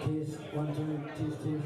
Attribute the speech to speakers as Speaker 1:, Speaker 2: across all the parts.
Speaker 1: Cheers, 1, 2, cheers.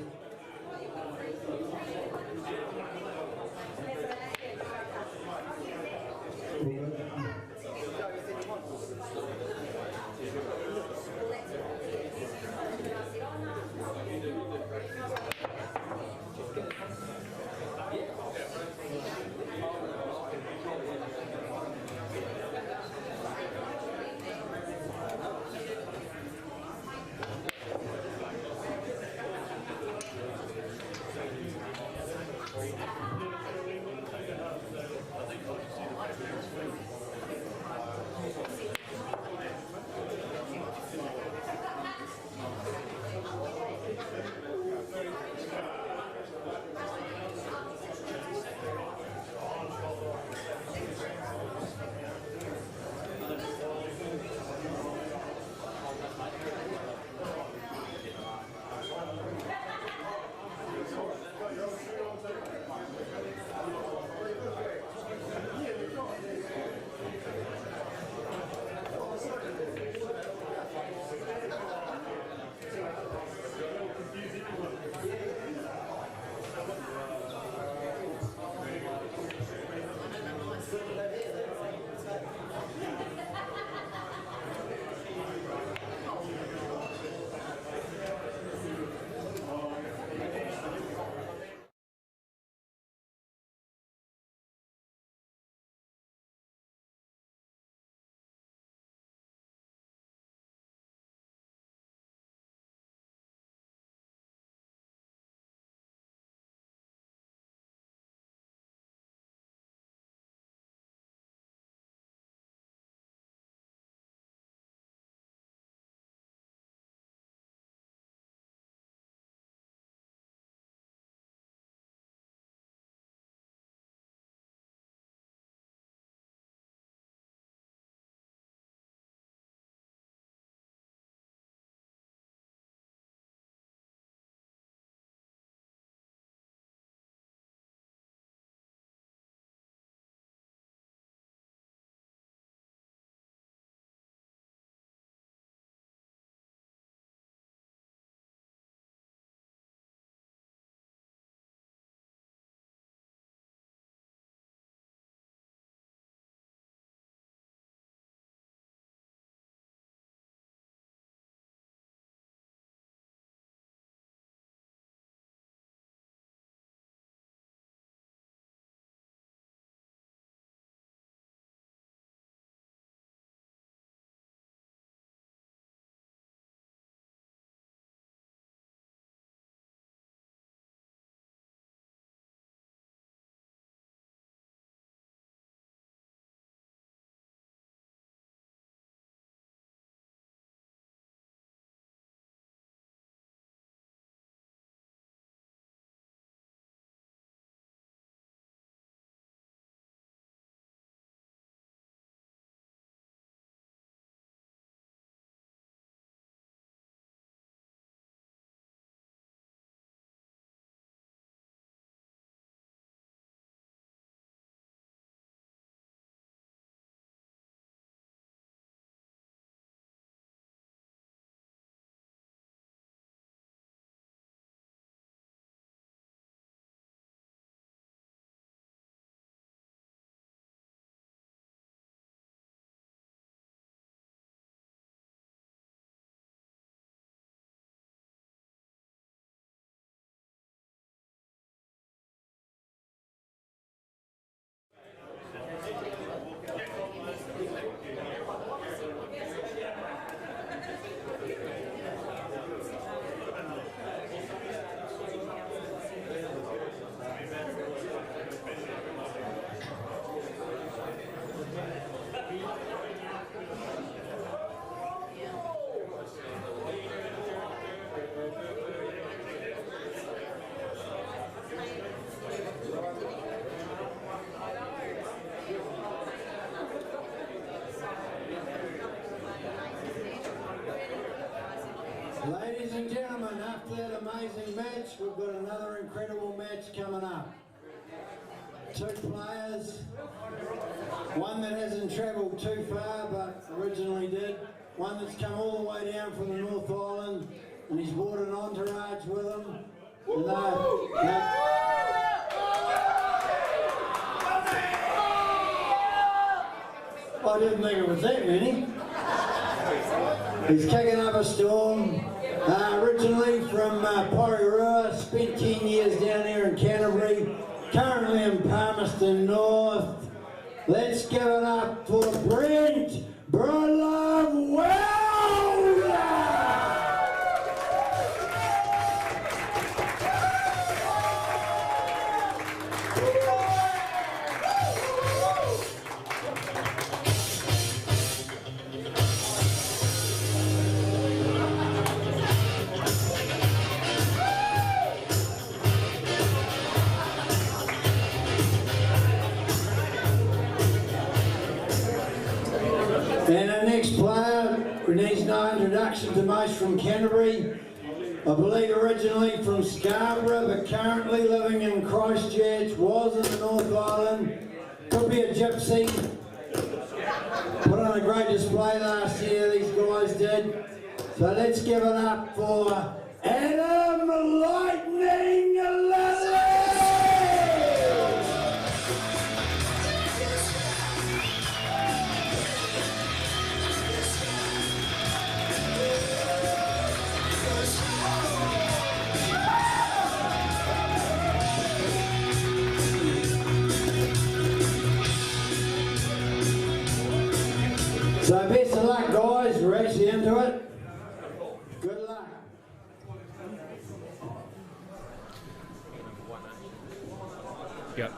Speaker 1: Ladies and gentlemen, after that amazing match, we've got another incredible match coming up. Two players, one that hasn't travelled too far but originally did, one that's come all the way down from the North Island and he's brought an entourage with him. And I didn't think it was that many. He's kicking up a storm. Originally from Porirua, spent 10 years down here in Canterbury, currently in Palmerston North. Let's give it up for Brent Well. And our next player, who needs no introduction to most, from Canterbury, I believe originally from Scarborough, but currently living in Christchurch, was in the North Island, could be a gypsy. Put on a great display last year, these guys did. So let's give it up for Adam Lightning Lilley! So best of luck, guys. We're actually into it. Good luck.
Speaker 2: Yep.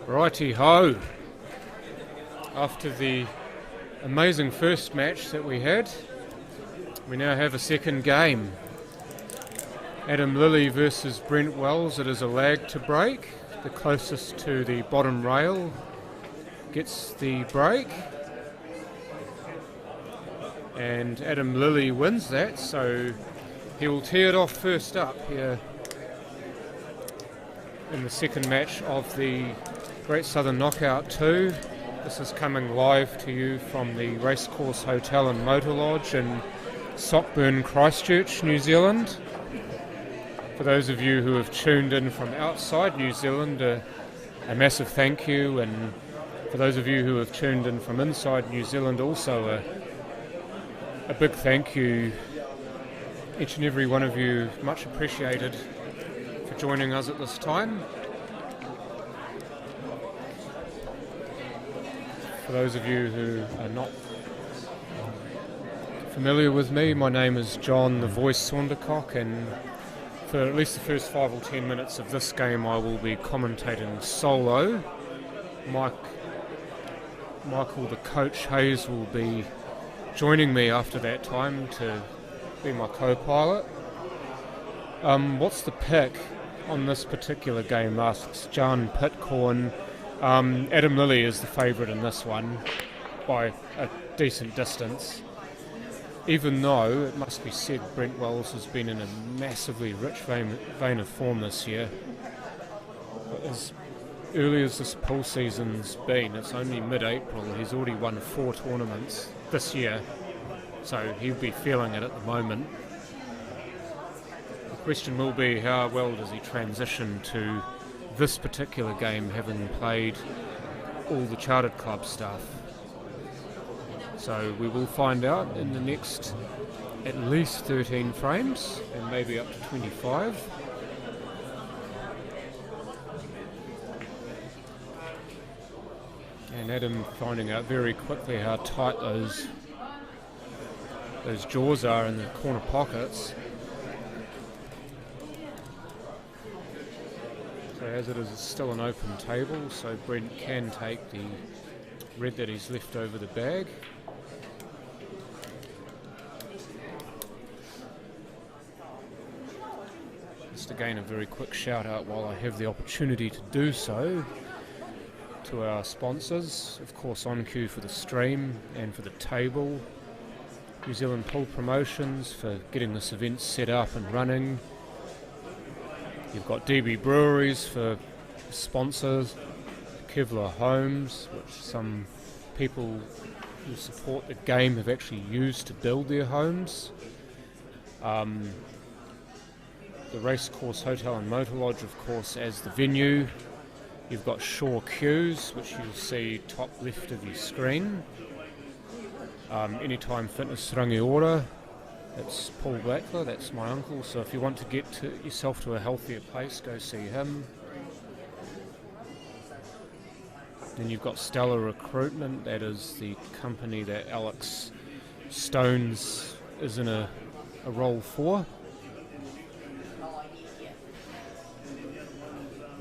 Speaker 2: Righty ho. After the amazing first match that we had, we now have a second game. Adam Lilley versus Brent Wells. It is a lag to break. The closest to the bottom rail gets the break. And Adam Lilley wins that, so he will tee it off first up here in the second match of the Great Southern Knockout 2. This is coming live to you from the Racecourse Hotel and Motor Lodge in Sockburn, Christchurch, New Zealand. For those of you who have tuned in from outside New Zealand, a massive thank you, and for those of you who have tuned in from inside New Zealand, also a big thank you, each and every one of you, much appreciated for joining us at this time. For those of you who are not familiar with me, my name is John the Voice Saundercock, and for at least the first 5 or 10 minutes of this game I will be commentating solo. Michael the coach Hayes will be joining me after that time to be my co-pilot. What's the pick on this particular game, asks John Pitcorn. Adam Lilley is the favourite in this one by a decent distance, even though it must be said Brent Wells has been in a massively rich vein of form this year. As early as this pool season's been, it's only mid-April, he's already won 4 tournaments this year, so he'll be feeling it at the moment. The question will be, how well does he transition to this particular game, having played all the Chartered Club stuff? So we will find out in the next at least 13 frames, and maybe up to 25. And Adam finding out very quickly how tight those jaws are in the corner pockets. So as it is, it's still an open table, so Brent can take the red that he's left over the bag. Just again a very quick shout out while I have the opportunity to do so to our sponsors, of course On Cue for the stream and for the table, New Zealand Pool Promotions for getting this event set up and running. You've got DB Breweries for sponsors, Kevlar Homes, which some people who support the game have actually used to build their homes. The Racecourse Hotel and Motor Lodge, of course, as the venue. You've got Shore Queues, which you'll see top left of your screen. Anytime Fitness Rangiora, that's Paul Blackler, that's my uncle, so if you want to get yourself to a healthier place, go see him. Then you've got Stellar Recruitment, that is the company that Alex Stones is in a role for.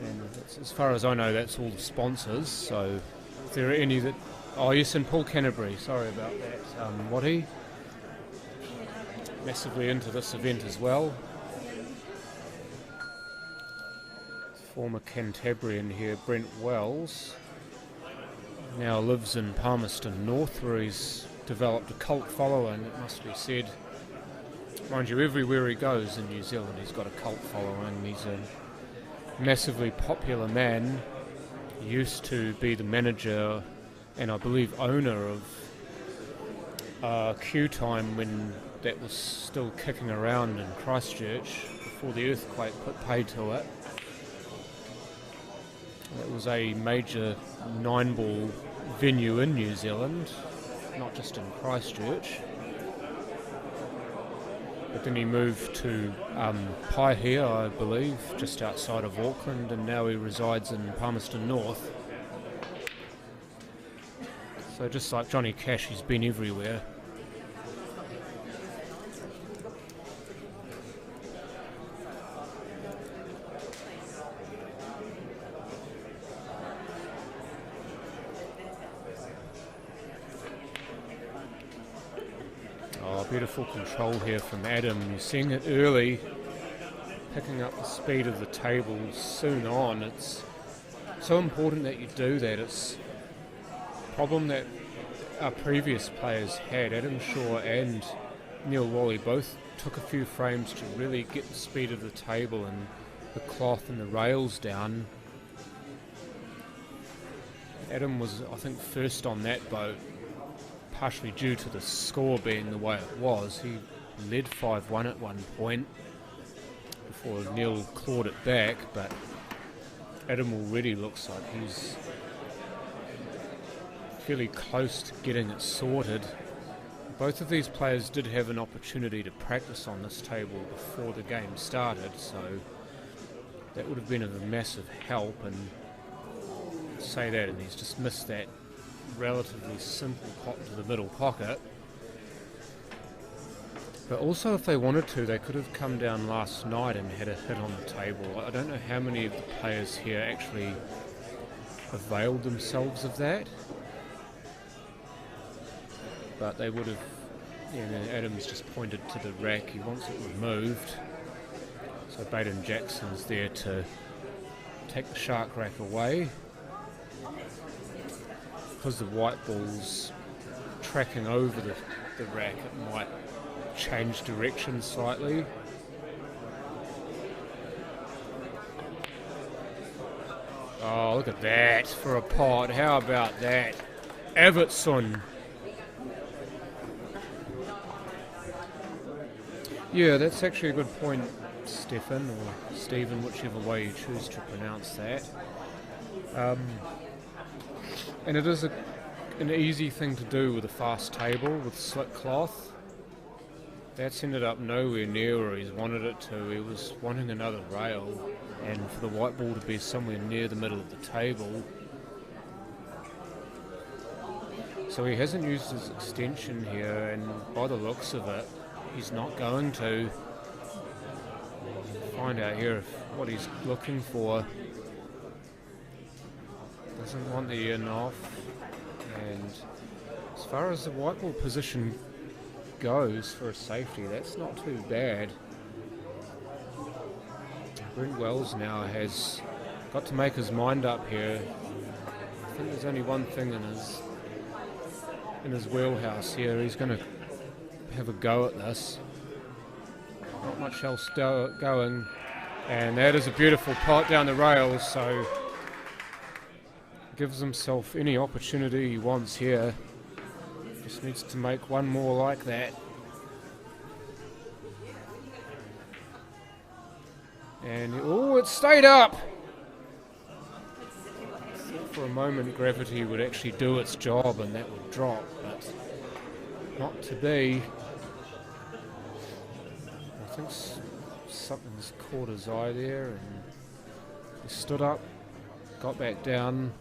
Speaker 2: And as far as I know, that's all the sponsors, so if there are any that... Oh yes, and Paul Canterbury, sorry about that. Watty, massively into this event as well. Former Cantabrian here, Brent Wells, now lives in Palmerston North, where he's developed a cult following, it must be said. Mind you, everywhere he goes in New Zealand he's got a cult following. He's a massively popular man. He used to be the manager and I believe owner of Q Time when that was still kicking around in Christchurch before the earthquake put paid to it. It was a major 9-ball venue in New Zealand, not just in Christchurch. But then he moved to Paihia, I believe, just outside of Auckland, and now he resides in Palmerston North. So just like Johnny Cash, he's been everywhere. Oh, beautiful control here from Adam. You're seeing it early, picking up the speed of the table soon on. It's so important that you do that. It's problem that our previous players had. Adam Shaw and Neil Wally both took a few frames to really get the speed of the table and the cloth and the rails down. Adam was, I think, first on that boat, partially due to the score being the way it was. He led 5-1 at one point before Neil clawed it back, but Adam already looks like he's fairly close to getting it sorted. Both of these players did have an opportunity to practice on this table before the game started, so that would have been of a massive help, and say that, and he's just missed that relatively simple pot to the middle pocket. But also, if they wanted to, they could have come down last night and had a hit on the table. I don't know how many of the players here actually availed themselves of that, but they would have. Adams just pointed to the rack, he wants it removed, so Baden Jackson's there to take the shark rack away. Because the white ball's tracking over the rack, it might change direction slightly. Oh, look at that for a pot. How about that? Evertson. Yeah, that's actually a good point, Stefan, or Stephen, whichever way you choose to pronounce that. And it is an easy thing to do with a fast table with slit cloth. That's ended up nowhere near where he's wanted it to. He was wanting another rail, and for the white ball to be somewhere near the middle of the table. So he hasn't used his extension here, and by the looks of it, he's not going to. Find out here what he's looking for. Doesn't want the in off, and as far as the white ball position goes for a safety, that's not too bad. Brent Wells now has got to make his mind up here. I think there's only one thing in his wheelhouse here. He's going to have a go at this. Not much else going, and that is a beautiful pot down the rails, so gives himself any opportunity he wants here. Just needs to make one more like that. And oh, it stayed up! I thought for a moment gravity would actually do its job and that would drop, but not to be. I think something's caught his eye there, and he stood up, got back down.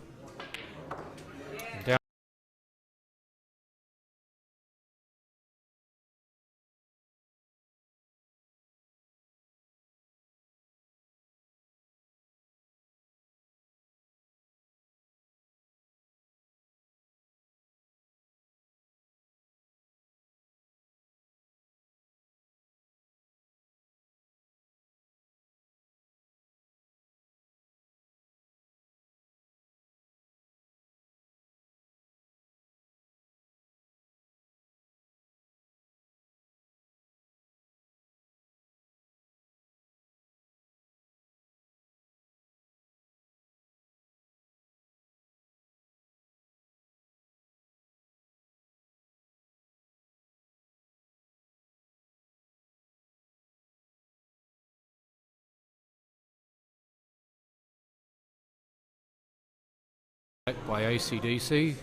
Speaker 2: By AC/DC.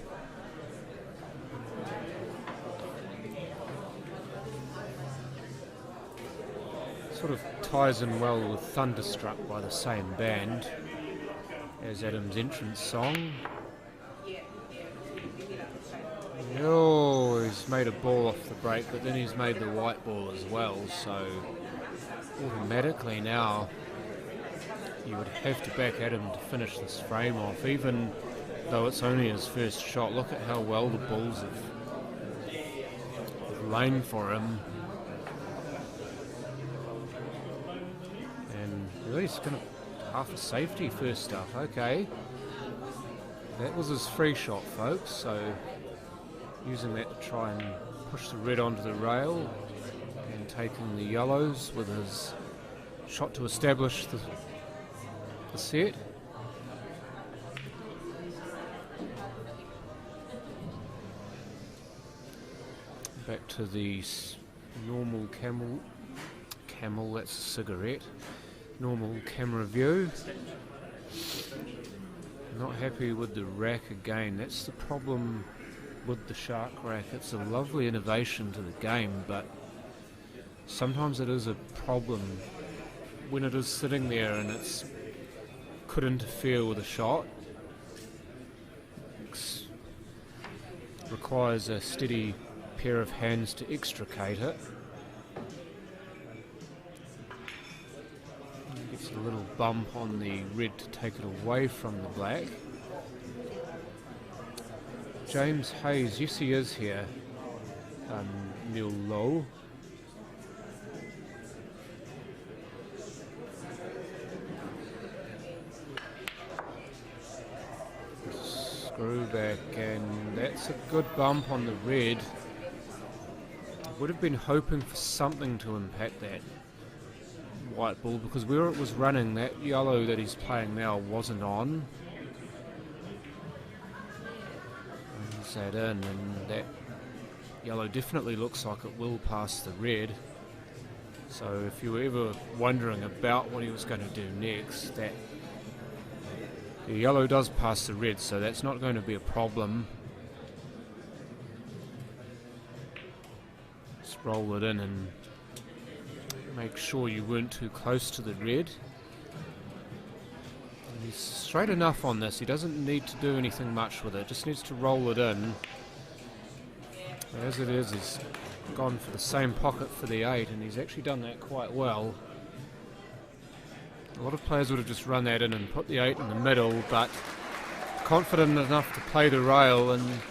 Speaker 2: Sort of ties in well with Thunderstruck by the same band as Adam's entrance song. Oh, he's made a ball off the break, but then he's made the white ball as well, so automatically now you would have to back Adam to finish this frame off, even though it's only his first shot. Look at how well the balls have lain for him. And really he's going to half a safety first up. Okay. That was his free shot, folks, so using that to try and push the red onto the rail and taking the yellows with his shot to establish the set. Back to the normal camel, that's a cigarette. Normal camera view. Not happy with the rack again. That's the problem with the shark rack. It's a lovely innovation to the game, but sometimes it is a problem when it is sitting there and it's could interfere with a shot. It requires a steady pair of hands to extricate it. Gets a little bump on the red to take it away from the black. James Hayes, yes he is here. Neil Lowe. Screw back, and that's a good bump on the red. Would have been hoping for something to impact that white ball, because where it was running, that yellow that he's playing now wasn't on. Brings that in, and that yellow definitely looks like it will pass the red. So if you were ever wondering about what he was going to do next, that the yellow does pass the red, so that's not going to be a problem. Just roll it in and make sure you weren't too close to the red. And he's straight enough on this, he doesn't need to do anything much with it, just needs to roll it in. As it is, he's gone for the same pocket for the 8, and he's actually done that quite well. A lot of players would have just run that in and put the 8 in the middle, but confident enough to play the rail, and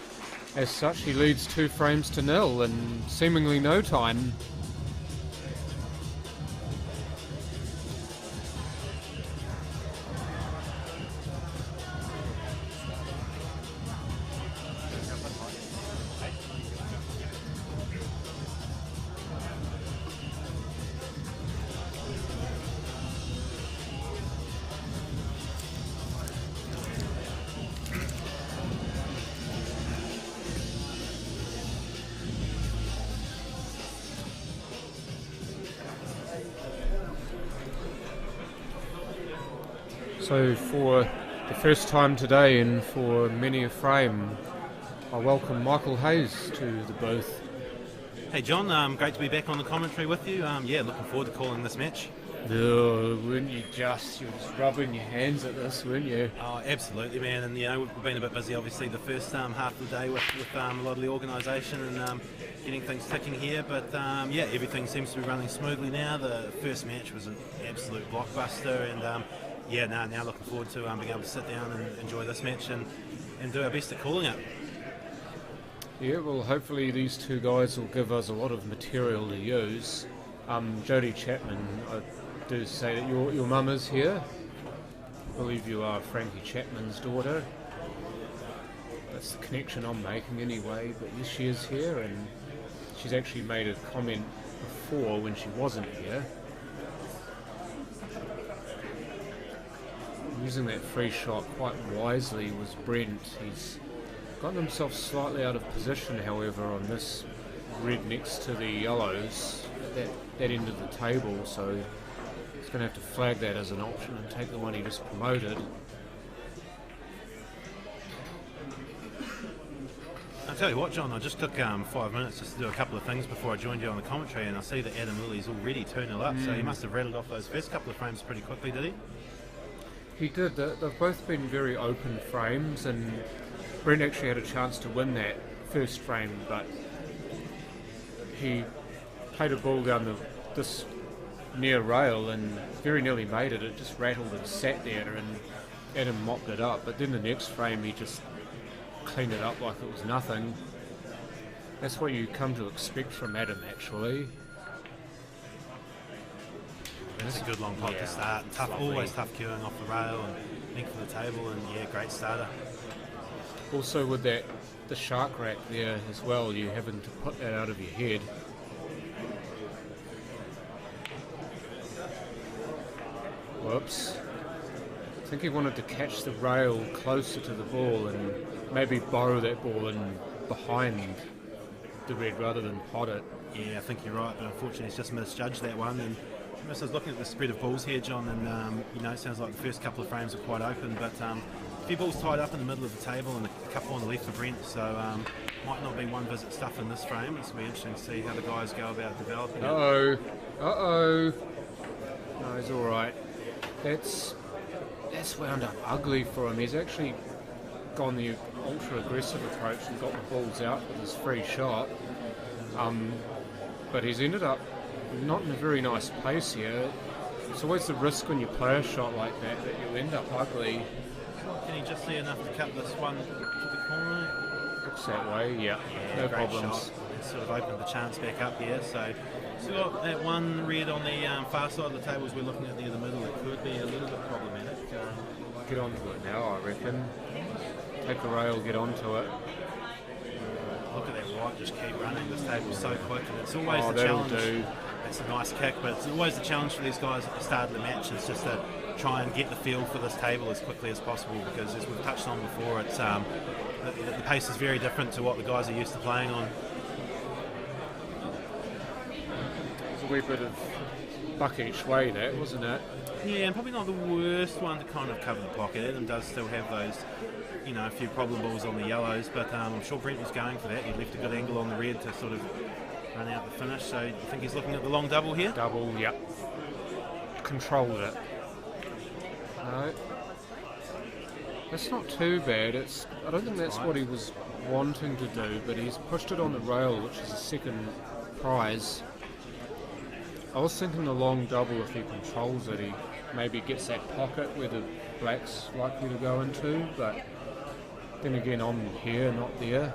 Speaker 2: as such he leads 2 frames to 0 in seemingly no time. So for the first time today and for many a frame, I welcome Michael Hayes to the booth.
Speaker 3: Hey John, great to be back on the commentary with you. Yeah, looking forward to calling this match.
Speaker 2: Oh, weren't you just rubbing your hands at this, weren't you?
Speaker 3: Oh, absolutely, man. And you know, we've been a bit busy, obviously, the first half of the day with a lot of the organisation and getting things ticking here. But yeah, everything seems to be running smoothly now. The first match was an absolute blockbuster, and yeah, now looking forward to being able to sit down and enjoy this match and do our best at calling it.
Speaker 2: Yeah, well, hopefully these two guys will give us a lot of material to use. Jodie Chapman, I do say that your mum is here. I believe you are Frankie Chapman's daughter. That's the connection I'm making anyway, but yes, she is here, and she's actually made a comment before when she wasn't here. Using that free shot quite wisely was Brent. He's gotten himself slightly out of position, however, on this red next to the yellows at that end of the table, so he's going to have to flag that as an option and take the one he just promoted.
Speaker 3: I'll tell you what, John, I just took 5 minutes just to do a couple of things before I joined you on the commentary, and I see that Adam Lilley's already 2-0 up, so he must have rattled off those first couple of frames pretty quickly, did he?
Speaker 2: He did. They've both been very open frames, and Brent actually had a chance to win that first frame, but he played a ball down this near rail and very nearly made it. It just rattled and sat there, and Adam mopped it up. But then the next frame, he just cleaned it up like it was nothing. That's what you come to expect from Adam, actually.
Speaker 3: It's a good long pod to start. Tough, always tough queuing off the rail and length of the table, and yeah, great starter.
Speaker 2: Also with the shark rack there as well, you having to put that out of your head. Whoops. I think he wanted to catch the rail closer to the ball and maybe borrow that ball in behind the red rather than pot it.
Speaker 3: Yeah, I think you're right, but unfortunately he's just misjudged that one. And I was looking at the spread of balls here, John, and you know, it sounds like the first couple of frames are quite open, but a few balls tied up in the middle of the table and a couple on the left for Brent, so might not be one visit stuff in this frame. It's going to be interesting to see how the guys go about developing it.
Speaker 2: Uh-oh. No, he's alright. That's wound up ugly for him. He's actually gone the ultra-aggressive approach and got the balls out with his free shot. But he's ended up not in a very nice place here. It's always the risk when you play a shot like that you end up ugly.
Speaker 3: Can he just see enough to cut this one to the corner?
Speaker 2: Looks that way, yeah. No
Speaker 3: great
Speaker 2: problems.
Speaker 3: Shot. It's sort of opened the chance back up here. So got that one red on the far side of the table as we're looking at near the middle. It could be a little bit problematic.
Speaker 2: Get onto it now, I reckon. Take the rail, get onto it.
Speaker 3: Look at that white, just keep running. This table's so quick, and it's always the
Speaker 2: that'll
Speaker 3: challenge.
Speaker 2: do.
Speaker 3: It's a nice kick, but it's always the challenge for these guys at the start of the match. It's just to try and get the feel for this table as quickly as possible, because as we've touched on before, it's the pace is very different to what the guys are used to playing on.
Speaker 2: There's a wee bit of buck each way, that, wasn't it?
Speaker 3: Yeah, and probably not the worst one to kind of cover the pocket. Adam does still have those, you know, a few problem balls on the yellows, but I'm sure Brent was going for that. He left a good angle on the red to sort of run out the finish. So you think he's looking at the long double here?
Speaker 2: Double, yep. Controlled it. No. That's not too bad. I don't think that's what he was wanting to do, but he's pushed it on the rail, which is a second prize. I was thinking the long double, if he controls it, he maybe gets that pocket where the black's likely to go into, but then again, I'm here, not there.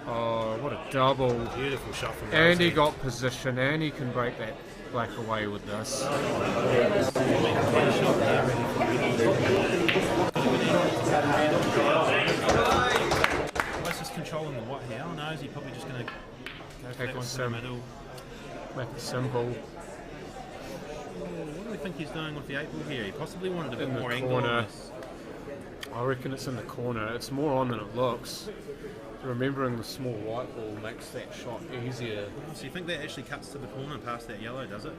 Speaker 2: Oh, what a double.
Speaker 3: Beautiful shot from
Speaker 2: And
Speaker 3: Rosie.
Speaker 2: he got position, and he can break that black away with this.
Speaker 3: Let's just controlling the white here. Oh no, is he probably just going to go for that one to the middle?
Speaker 2: Make it simple.
Speaker 3: What do we think he's doing with the 8 ball here? He possibly wanted a bit
Speaker 2: In the
Speaker 3: more angle
Speaker 2: corner.
Speaker 3: on this.
Speaker 2: I reckon it's in the corner. It's more on than it looks. Remembering the small white ball makes that shot easier.
Speaker 3: So you think that actually cuts to the corner past that yellow, does it?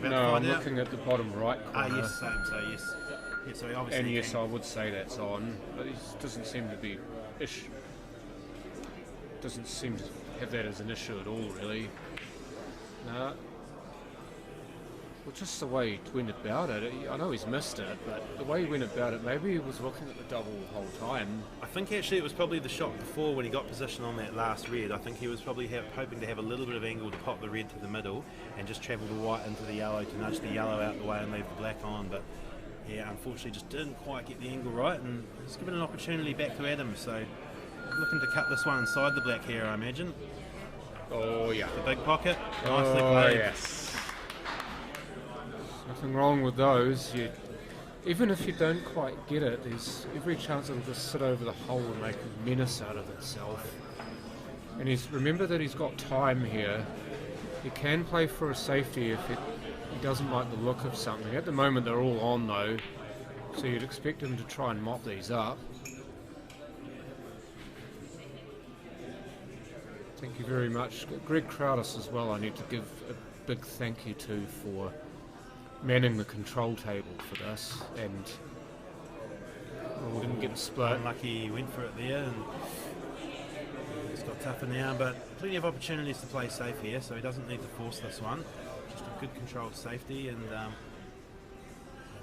Speaker 3: to
Speaker 2: No,
Speaker 3: find
Speaker 2: I'm
Speaker 3: out.
Speaker 2: looking at the bottom right corner.
Speaker 3: Yes, same. So yes, yeah. So obviously,
Speaker 2: And
Speaker 3: he
Speaker 2: yes,
Speaker 3: can-
Speaker 2: I would say that's on, but he doesn't seem to be doesn't seem to have that as an issue at all, really. No. Well, just the way he went about it. I know he's missed it, but the way he went about it, maybe he was looking at the double the whole time.
Speaker 3: I think actually it was probably the shot before when he got position on that last red. I think he was probably hoping to have a little bit of angle to pop the red to the middle and just travel the white into the yellow to nudge the yellow out the way and leave the black on. But yeah, unfortunately just didn't quite get the angle right, and it's given an opportunity back to Adam. So looking to cut this one inside the black here, I imagine.
Speaker 2: Oh yeah.
Speaker 3: The big pocket, nicely
Speaker 2: Oh
Speaker 3: played.
Speaker 2: yes. Nothing wrong with those. Even if you don't quite get it, there's every chance it'll just sit over the hole and make a menace out of itself. And remember that he's got time here. He can play for a safety if he doesn't like the look of something. At the moment they're all on though, so you'd expect him to try and mop these up. Thank you very much. Greg Crowdis as well, I need to give a big thank you to for manning the control table for this, and we didn't get the split.
Speaker 3: Unlucky he went for it there, and it's got tougher now, but plenty of opportunities to play safe here, so he doesn't need to force this one. Just a good controlled safety, and I'm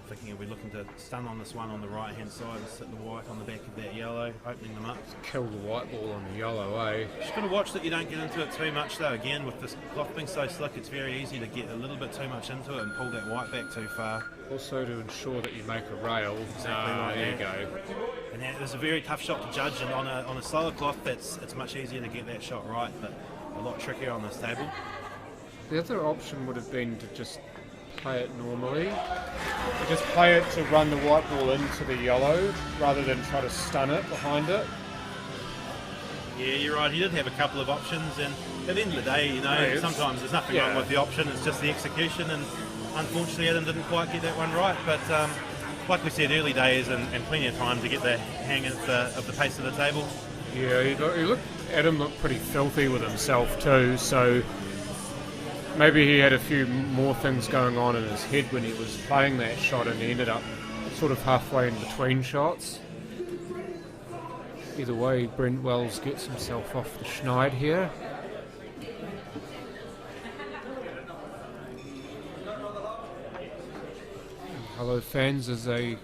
Speaker 3: thinking he'll be looking to stun on this one on the right hand side and sit the white on the back of that yellow, opening them up.
Speaker 2: Kill the white ball on the yellow, eh?
Speaker 3: Just got to watch that you don't get into it too much though. Again, with this cloth being so slick, it's very easy to get a little bit too much into it and pull that white back too far.
Speaker 2: Also to ensure that you make a rail.
Speaker 3: Exactly right,
Speaker 2: there you
Speaker 3: yeah.
Speaker 2: go.
Speaker 3: And that is a very tough shot to judge, and on a slower cloth, it's much easier to get that shot right, but a lot trickier on this table.
Speaker 2: The other option would have been to just play it normally. Just play it to run the white ball into the yellow rather than try to stun it behind it.
Speaker 3: Yeah, you're right. He did have a couple of options, and at the end of the day, you know,
Speaker 2: Yeah,
Speaker 3: sometimes there's nothing wrong with the option. It's just the execution, and unfortunately, Adam didn't quite get that one right. But like we said, early days and plenty of time to get the hang of the pace of the table.
Speaker 2: Yeah, Adam looked pretty filthy with himself too, so maybe he had a few more things going on in his head when he was playing that shot, and he ended up sort of halfway in between shots. Either way, Brent Wells gets himself off the schneid here. Hello fans, as a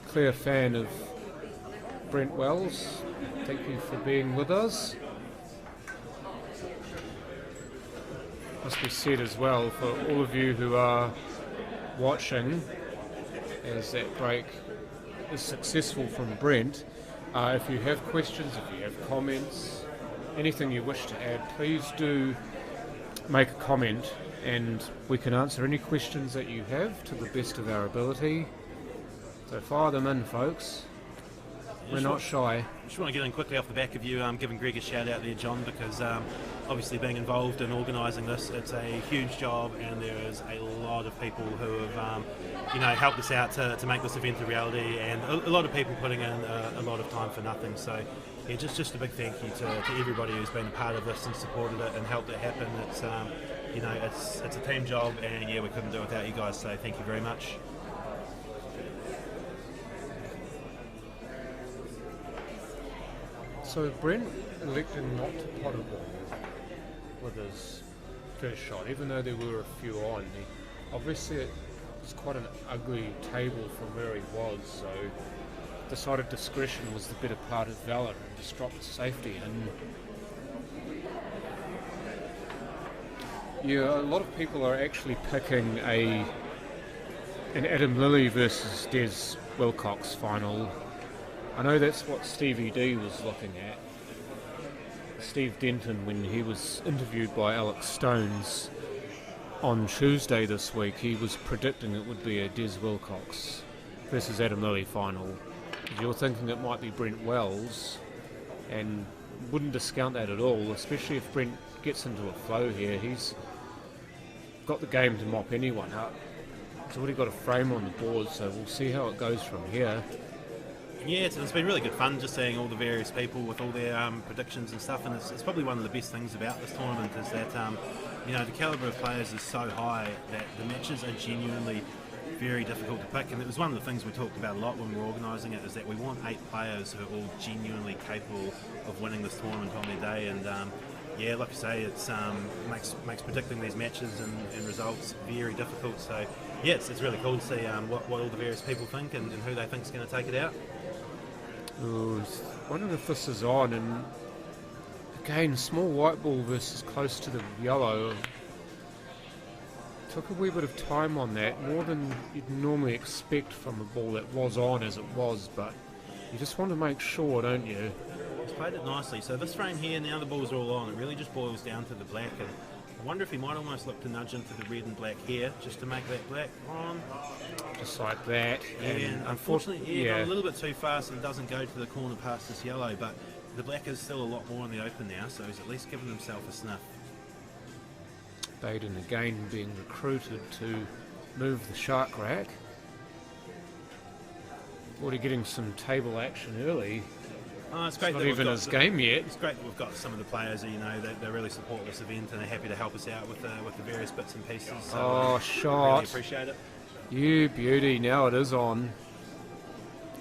Speaker 2: clear fan of Brent Wells, thank you for being with us. Must be said as well for all of you who are watching, as that break is successful from Brent. If you have questions, if you have comments, anything you wish to add, please do make a comment and we can answer any questions that you have to the best of our ability. So fire them in, folks. We're not shy.
Speaker 3: Just want to get in quickly off the back of you giving Greg a shout out there, John, because obviously being involved in organising this, it's a huge job, and there is a lot of people who have helped us out to make this event a reality, and a lot of people putting in a lot of time for nothing. So yeah, just a big thank you to everybody who's been a part of this and supported it and helped it happen. It's it's a team job, and yeah, we couldn't do it without you guys, so thank you very much.
Speaker 2: So Brent elected not to pot a ball with his first shot, even though there were a few on. Obviously it was quite an ugly table from where he was, so decided discretion was the better part of valour and just dropped safety in. Yeah, a lot of people are actually picking an Adam Lilley versus Des Wilcox final. I know that's what Stevie D was looking at. Steve Denton, when he was interviewed by Alex Stones on Tuesday this week, he was predicting it would be a Des Wilcox versus Adam Lilley final. You're thinking it might be Brent Wells, and wouldn't discount that at all, especially if Brent gets into a flow here. He's got the game to mop anyone up. He's already got a frame on the board, so we'll see how it goes from here.
Speaker 3: Yeah, it's been really good fun just seeing all the various people with all their predictions and stuff, and it's probably one of the best things about this tournament is that the calibre of players is so high that the matches are genuinely very difficult to pick, and it was one of the things we talked about a lot when we were organising it, is that we want 8 players who are all genuinely capable of winning this tournament on their day, and yeah, like I say, it's makes predicting these matches and results very difficult. So yeah, it's really cool to see what all the various people think and who they think is going to take it out.
Speaker 2: Ooh, wondering if this is on, and again, small white ball versus close to the yellow. Took a wee bit of time on that, more than you'd normally expect from a ball that was on as it was, but you just want to make sure, don't you?
Speaker 3: He's played it nicely. So this frame here, now the balls are all on, it really just boils down to the black, and I wonder if he might almost look to nudge into the red and black here, just to make that black on.
Speaker 2: Just like that.
Speaker 3: Yeah, and unfortunately, yeah, a little bit too fast and doesn't go to the corner past this yellow, but the black is still a lot more in the open now, so he's at least given himself a sniff.
Speaker 2: Baden again being recruited to move the shark rack. Already getting some table action early.
Speaker 3: Oh, it's great.
Speaker 2: Not even his game yet.
Speaker 3: It's great that we've got some of the players who, they really support this event and are happy to help us out with the various bits and pieces. So
Speaker 2: oh, shot.
Speaker 3: Really appreciate it.
Speaker 2: You beauty, now it is on.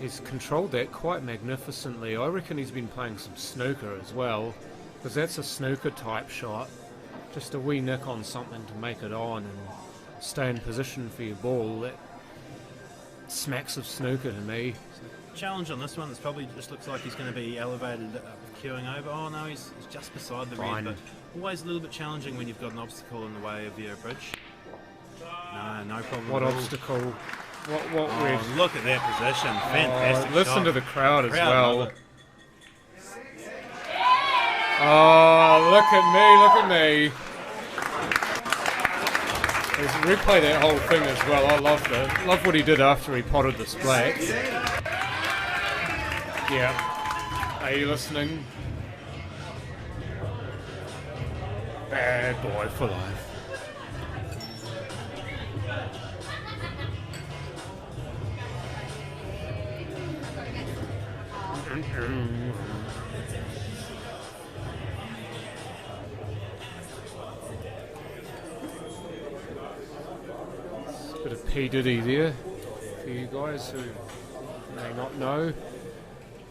Speaker 2: He's controlled that quite magnificently. I reckon he's been playing some snooker as well, because that's a snooker type shot. Just a wee nick on something to make it on and stay in position for your ball. That smacks of snooker to me.
Speaker 3: Challenge on this one, it's probably just looks like he's going to be elevated, queuing over. Oh no, he's just beside the red, but always a little bit challenging when you've got an obstacle in the way of your bridge. No problem.
Speaker 2: What obstacle? What red?
Speaker 3: Look at that position, fantastic
Speaker 2: listen
Speaker 3: shot.
Speaker 2: to the crowd as
Speaker 3: Crowd
Speaker 2: well.
Speaker 3: love it.
Speaker 2: Oh, look at me. Let's replay that whole thing as well. I loved it. Love what he did after he potted this black. Yeah. Are you listening? Bad boy for life. Bit of P. Diddy there for you guys who may not know.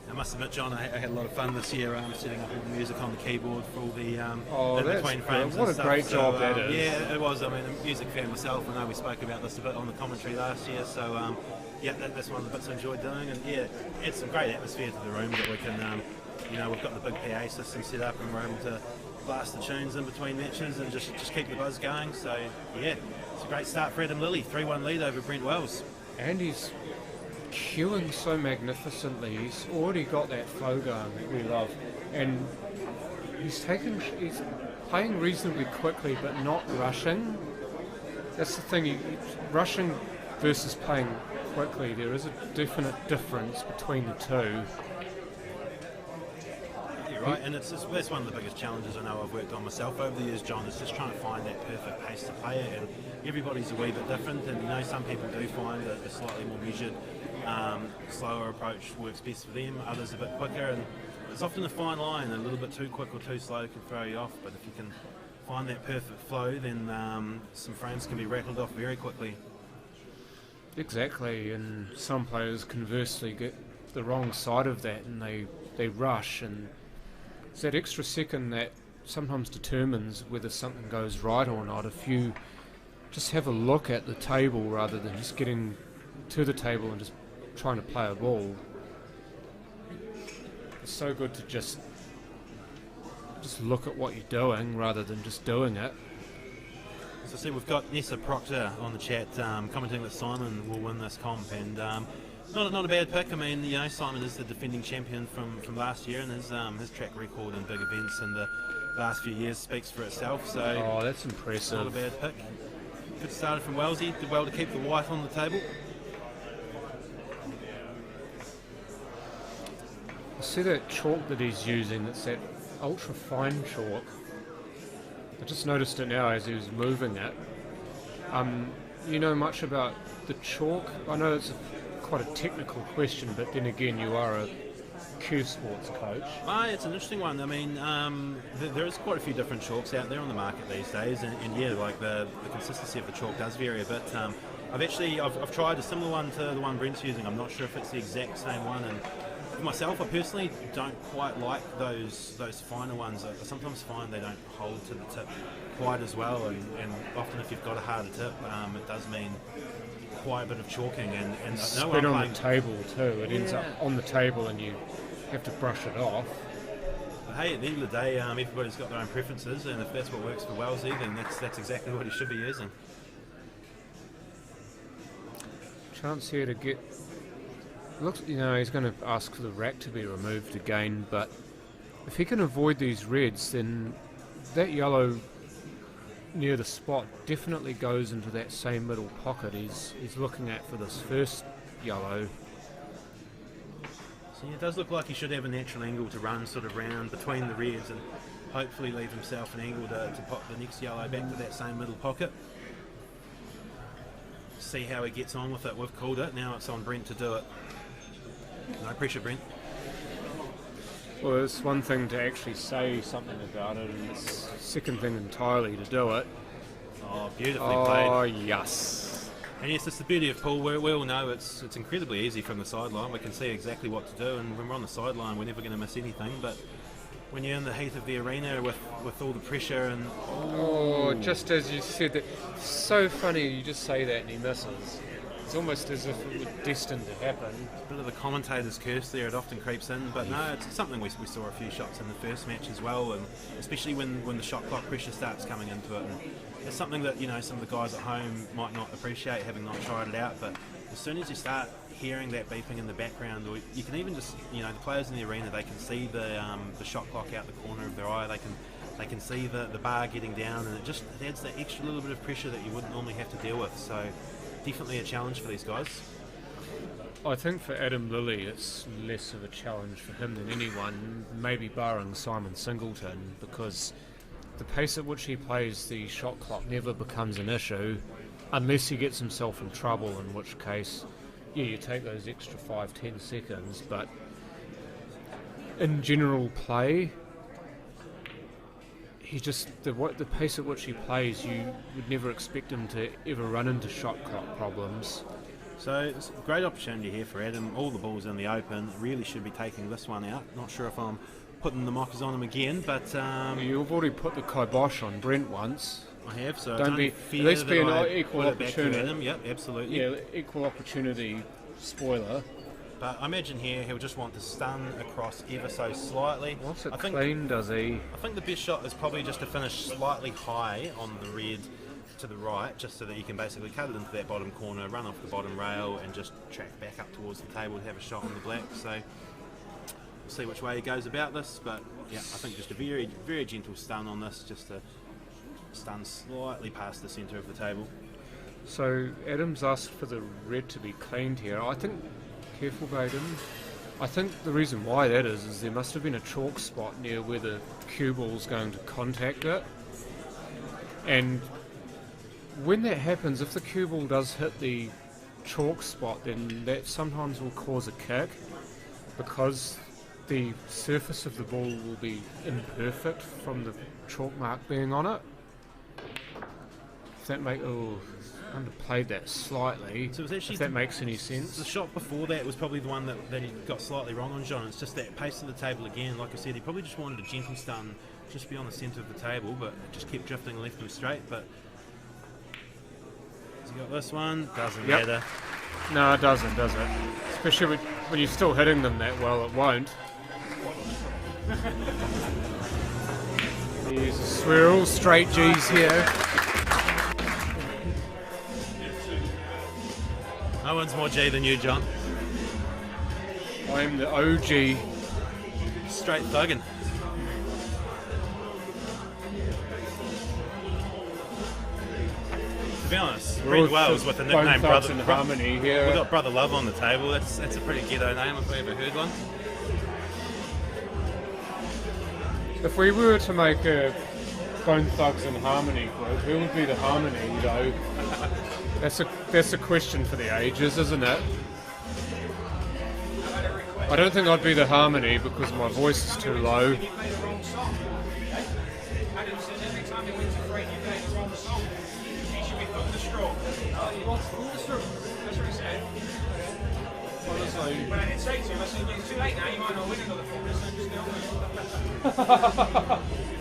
Speaker 3: I must admit, John, I had a lot of fun this year setting up all the music on the keyboard for all the in-between frames.
Speaker 2: What a great job that is.
Speaker 3: Yeah, it was. I mean, a music fan myself. I know we spoke about this a bit on the commentary last year, so yeah, that's one of the bits I enjoyed doing, and yeah, it's a great atmosphere to the room that we can, we've got the big PA system set up, and we're able to blast the tunes in between matches and just keep the buzz going. So yeah, it's a great start for Adam Lilley, 3-1 lead over Brent Wells.
Speaker 2: And he's queuing so magnificently. He's already got that flow going that we love, and he's playing reasonably quickly but not rushing. That's the thing, rushing versus playing quickly, there is a definite difference between the two.
Speaker 3: You're right, and that's one of the biggest challenges I know I've worked on myself over the years, John, is just trying to find that perfect pace to play it, and everybody's a wee bit different, and some people do find that a slightly more measured, slower approach works best for them, others a bit quicker, and it's often a fine line. A little bit too quick or too slow can throw you off, but if you can find that perfect flow, then some frames can be rattled off very quickly.
Speaker 2: Exactly, and some players conversely get the wrong side of that and they rush, and it's that extra second that sometimes determines whether something goes right or not. If you just have a look at the table rather than just getting to the table and just trying to play a ball, it's so good to just look at what you're doing rather than just doing it.
Speaker 3: As I said, we've got Nessa Proctor on the chat commenting that Simon will win this comp, and not a bad pick. I mean, Simon is the defending champion from last year, and his track record in big events in the last few years speaks for itself. So
Speaker 2: that's impressive.
Speaker 3: Not a bad pick. Good started from Wellesley, did well to keep the white on the table.
Speaker 2: I see that chalk that he's using, that's that ultra fine chalk. I just noticed it now as he was moving it. You know much about the chalk? I know it's a quite a technical question, but then again, you are a Q Sports coach.
Speaker 3: It's an interesting one. I mean, there is quite a few different chalks out there on the market these days, and yeah, like the consistency of the chalk does vary a bit. I've tried a similar one to the one Brent's using. I'm not sure if it's the exact same one, and for myself, I personally don't quite like those finer ones. I sometimes find they don't hold to the tip quite as well, and often if you've got a harder tip, it does mean quite a bit of chalking, and
Speaker 2: Spit on the table too. It ends up on the table, and you have to brush it off.
Speaker 3: But hey, at the end of the day, everybody's got their own preferences, and if that's what works for Wellesley, then that's exactly what he should be using.
Speaker 2: Chance here to get. Looks, he's going to ask for the rack to be removed again, but if he can avoid these reds, then that yellow near the spot definitely goes into that same middle pocket he's looking at for this first yellow.
Speaker 3: So it does look like he should have a natural angle to run sort of round between the reds and hopefully leave himself an angle to pop the next yellow back to that same middle pocket. See how he gets on with it. We've called it, now it's on Brent to do it. No pressure, Brent.
Speaker 2: Well, it's one thing to actually say something about it, and it's a second thing entirely to do it.
Speaker 3: Oh, beautifully played.
Speaker 2: Oh, yes.
Speaker 3: And yes, it's the beauty of pool. We all know it's incredibly easy from the sideline. We can see exactly what to do, and when we're on the sideline, we're never going to miss anything. But when you're in the heat of the arena with all the pressure and...
Speaker 2: Oh, just as you said that. So funny you just say that and he misses. It's almost as if it was destined to happen.
Speaker 3: A bit of the commentator's curse there, it often creeps in, but no, it's something we saw a few shots in the first match as well, and especially when the shot clock pressure starts coming into it. And it's something that, some of the guys at home might not appreciate, having not tried it out, but as soon as you start hearing that beeping in the background, or you can even just, the players in the arena, they can see the shot clock out the corner of their eye, they can see the bar getting down, and it adds that extra little bit of pressure that you wouldn't normally have to deal with. So definitely a challenge for these guys.
Speaker 2: I think for Adam Lilley it's less of a challenge for him than anyone, maybe barring Simon Singleton, because the pace at which he plays the shot clock never becomes an issue unless he gets himself in trouble, in which case, you take those extra 5-10 seconds, but in general play, the pace at which he plays, you would never expect him to ever run into shot clock problems.
Speaker 3: So it's a great opportunity here for Adam. All the balls in the open. Really should be taking this one out. Not sure if I'm putting the mockers on him again, but
Speaker 2: you've already put the kibosh on Brent once.
Speaker 3: I have, so
Speaker 2: don't be. At least be an equal opportunity.
Speaker 3: Yep, absolutely.
Speaker 2: Yeah, equal opportunity spoiler.
Speaker 3: But I imagine here he'll just want to stun across ever so slightly.
Speaker 2: What's it clean, does he?
Speaker 3: I think the best shot is probably just to finish slightly high on the red to the right, just so that you can basically cut it into that bottom corner, run off the bottom rail, and just track back up towards the table to have a shot on the black. So we'll see which way he goes about this, but yeah, I think just a very, very gentle stun on this, just to stun slightly past the centre of the table.
Speaker 2: So Adam's asked for the red to be cleaned here. I think, careful Baden, I think the reason why that is there must have been a chalk spot near where the cue ball's going to contact it, and when that happens, if the cue ball does hit the chalk spot, then that sometimes will cause a kick because the surface of the ball will be imperfect from the chalk mark being on it. If that underplayed that slightly, so if that makes any sense.
Speaker 3: The shot before that was probably the one that he got slightly wrong on, John. It's just that pace of the table again. Like I said, he probably just wanted a gentle stun just beyond the centre of the table, but it just kept drifting left and straight. But has he got this one? Doesn't matter.
Speaker 2: No, it doesn't, does it? Especially when you're still hitting them that well, it won't. Here's a swirl, straight G's here.
Speaker 3: No one's more G than you, John.
Speaker 2: I'm the OG.
Speaker 3: Straight thuggin'. To be honest, Brent Wells with the nickname Brother
Speaker 2: Harmony here.
Speaker 3: We've got Brother Love on the table. That's a pretty ghetto name if we ever heard one.
Speaker 2: If we were to make a Bone Thugs and Harmony group, who would be the Harmony, though? That's a question for the ages, isn't it? I don't think I'd be the harmony because my voice is too low.
Speaker 4: You play the wrong song. Okay? Adam says every time he wins a frame, you play the wrong song. He should be thunderstruck. He wants thunderstruck. That's what he said.
Speaker 2: Honestly.
Speaker 4: But I did say to him, I said, it's too late now, you might not win another four, so just get on with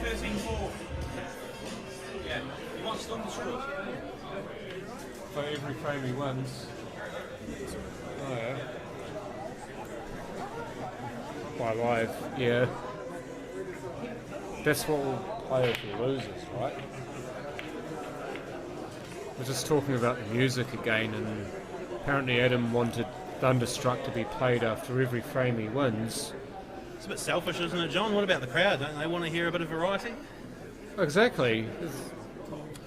Speaker 4: it. 13-4. Yeah, he wants thunderstruck.
Speaker 2: For every frame he wins. Oh yeah. By live, yeah. That's what we'll play if he loses, right? We're just talking about the music again, and apparently Adam wanted Thunderstruck to be played after every frame he wins.
Speaker 3: It's a bit selfish, isn't it, John? What about the crowd? Don't they want to hear a bit of variety?
Speaker 2: Exactly.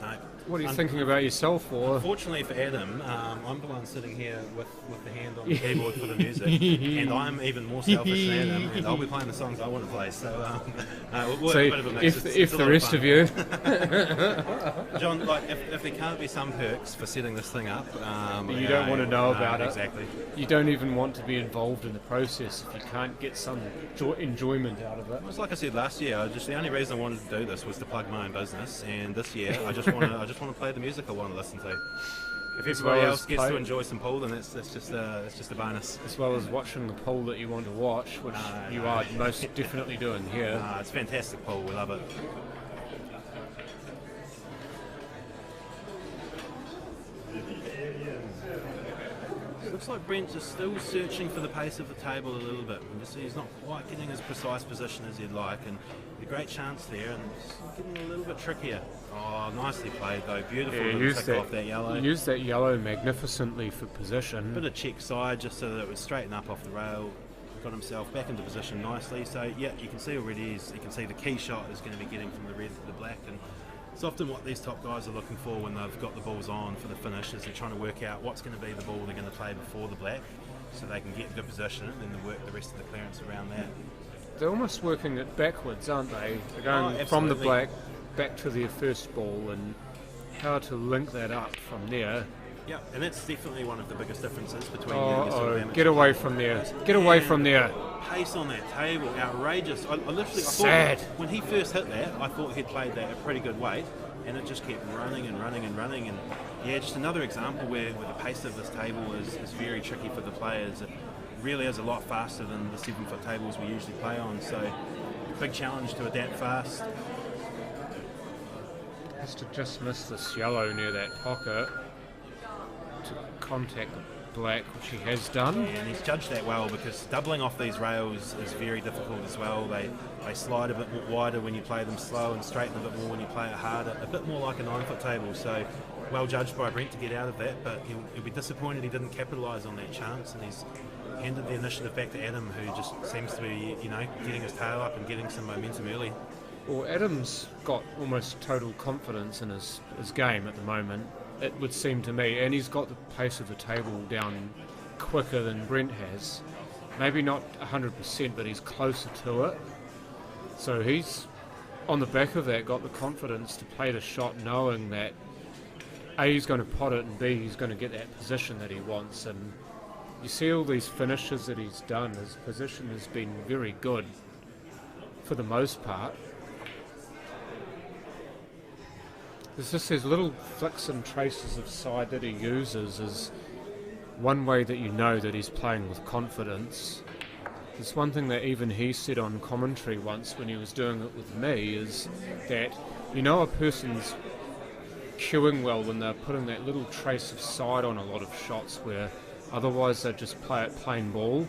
Speaker 3: No.
Speaker 2: What are you thinking about yourself for?
Speaker 3: Unfortunately for Adam, I'm the one sitting here with the hand on the keyboard for the music, and I'm even more selfish than Adam, and I'll be playing the songs I want to play. So, we'll
Speaker 2: So
Speaker 3: have a bit of a mix.
Speaker 2: if
Speaker 3: a
Speaker 2: the
Speaker 3: lot
Speaker 2: rest
Speaker 3: fun.
Speaker 2: of you,
Speaker 3: John, like if there can't be some perks for setting this thing up,
Speaker 2: You don't want to know about it.
Speaker 3: Exactly.
Speaker 2: you don't even want to be involved in the process if you can't get some enjoyment out of it.
Speaker 3: It's like I said last year. The only reason I wanted to do this was to plug my own business, and this year I just want to play the music I want to listen to. If
Speaker 2: As
Speaker 3: everybody
Speaker 2: well
Speaker 3: else
Speaker 2: as
Speaker 3: gets
Speaker 2: play-
Speaker 3: to enjoy some pool, then that's just a bonus.
Speaker 2: As well as watching the pool that you want to watch, which you are most definitely doing here.
Speaker 3: It's fantastic pool. We love it. Looks like Brent is still searching for the pace of the table a little bit. He's not quite getting as precise position as he'd like, and a great chance there, and it's getting a little bit trickier. Oh, nicely played though. Beautiful little
Speaker 2: Use
Speaker 3: tick off that yellow.
Speaker 2: Use that yellow magnificently for
Speaker 3: Bit
Speaker 2: position.
Speaker 3: of check side just so that it would straighten up off the rail. Got himself back into position nicely. So yeah, you can see already. You can see the key shot is going to be getting from the red to the black, and it's often what these top guys are looking for when they've got the balls on for the finish. Is they're trying to work out what's going to be the ball they're going to play before the black, so they can get good position and then work the rest of the clearance around that.
Speaker 2: They're almost working it backwards, aren't they? They're going
Speaker 3: Oh,
Speaker 2: from the
Speaker 3: absolutely.
Speaker 2: black back to their first ball, and how to link that up from there.
Speaker 3: Yeah, and that's definitely one of the biggest differences between your sort of amateur
Speaker 2: Get away from there. Get away from there.
Speaker 3: Pace on that table, outrageous. I literally,
Speaker 2: Sad.
Speaker 3: thought when he first hit that, I thought he'd played that at pretty good weight, and it just kept running and running and running. And yeah, just another example where the pace of this table is very tricky for the players. It really is a lot faster than the 7-foot tables we usually play on. So big challenge to adapt fast.
Speaker 2: Has to just miss this yellow near that pocket to contact the black, which he has done.
Speaker 3: And he's judged that well, because doubling off these rails is very difficult as well. They slide a bit wider when you play them slow, and straighten a bit more when you play it harder. A bit more like a 9-foot table. So well judged by Brent to get out of that, but he'll be disappointed he didn't capitalise on that chance, and he's handed the initiative back to Adam, who just seems to be, getting his tail up and getting some momentum early.
Speaker 2: Well, Adam's got almost total confidence in his game at the moment, it would seem to me, and he's got the pace of the table down quicker than Brent has. Maybe not 100%, but he's closer to it. So he's, on the back of that, got the confidence to play the shot knowing that A, he's going to pot it, and B, he's going to get that position that he wants. And you see all these finishes that he's done, his position has been very good for the most part. There's just these little flicks and traces of side that he uses is one way that you know that he's playing with confidence. There's one thing that even he said on commentary once when he was doing it with me is that a person's cueing well when they're putting that little trace of side on a lot of shots where otherwise they just play it plain ball.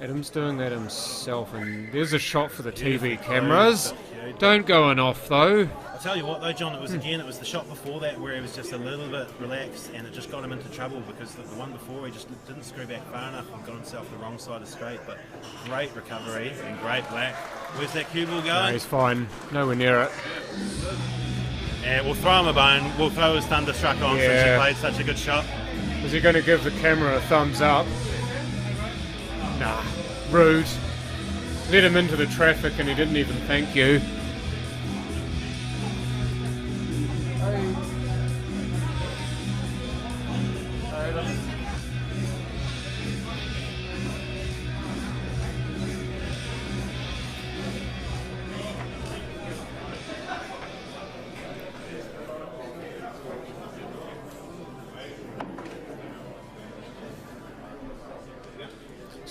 Speaker 2: Adam's doing that himself, and there's a shot for the TV cameras. Don't go in off though.
Speaker 3: I'll tell you what though, John, it was the shot before that where he was just a little bit relaxed, and it just got him into trouble, because the one before he just didn't screw back far enough and got himself the wrong side of straight. But great recovery and great black. Where's that cue ball
Speaker 2: No,
Speaker 3: going?
Speaker 2: he's fine. Nowhere near it.
Speaker 3: Yeah, we'll throw him a bone. We'll throw his Thunderstruck on since he played such a good shot.
Speaker 2: Is he going to give the camera a thumbs up? Nah. Rude. Let him into the traffic and he didn't even thank you.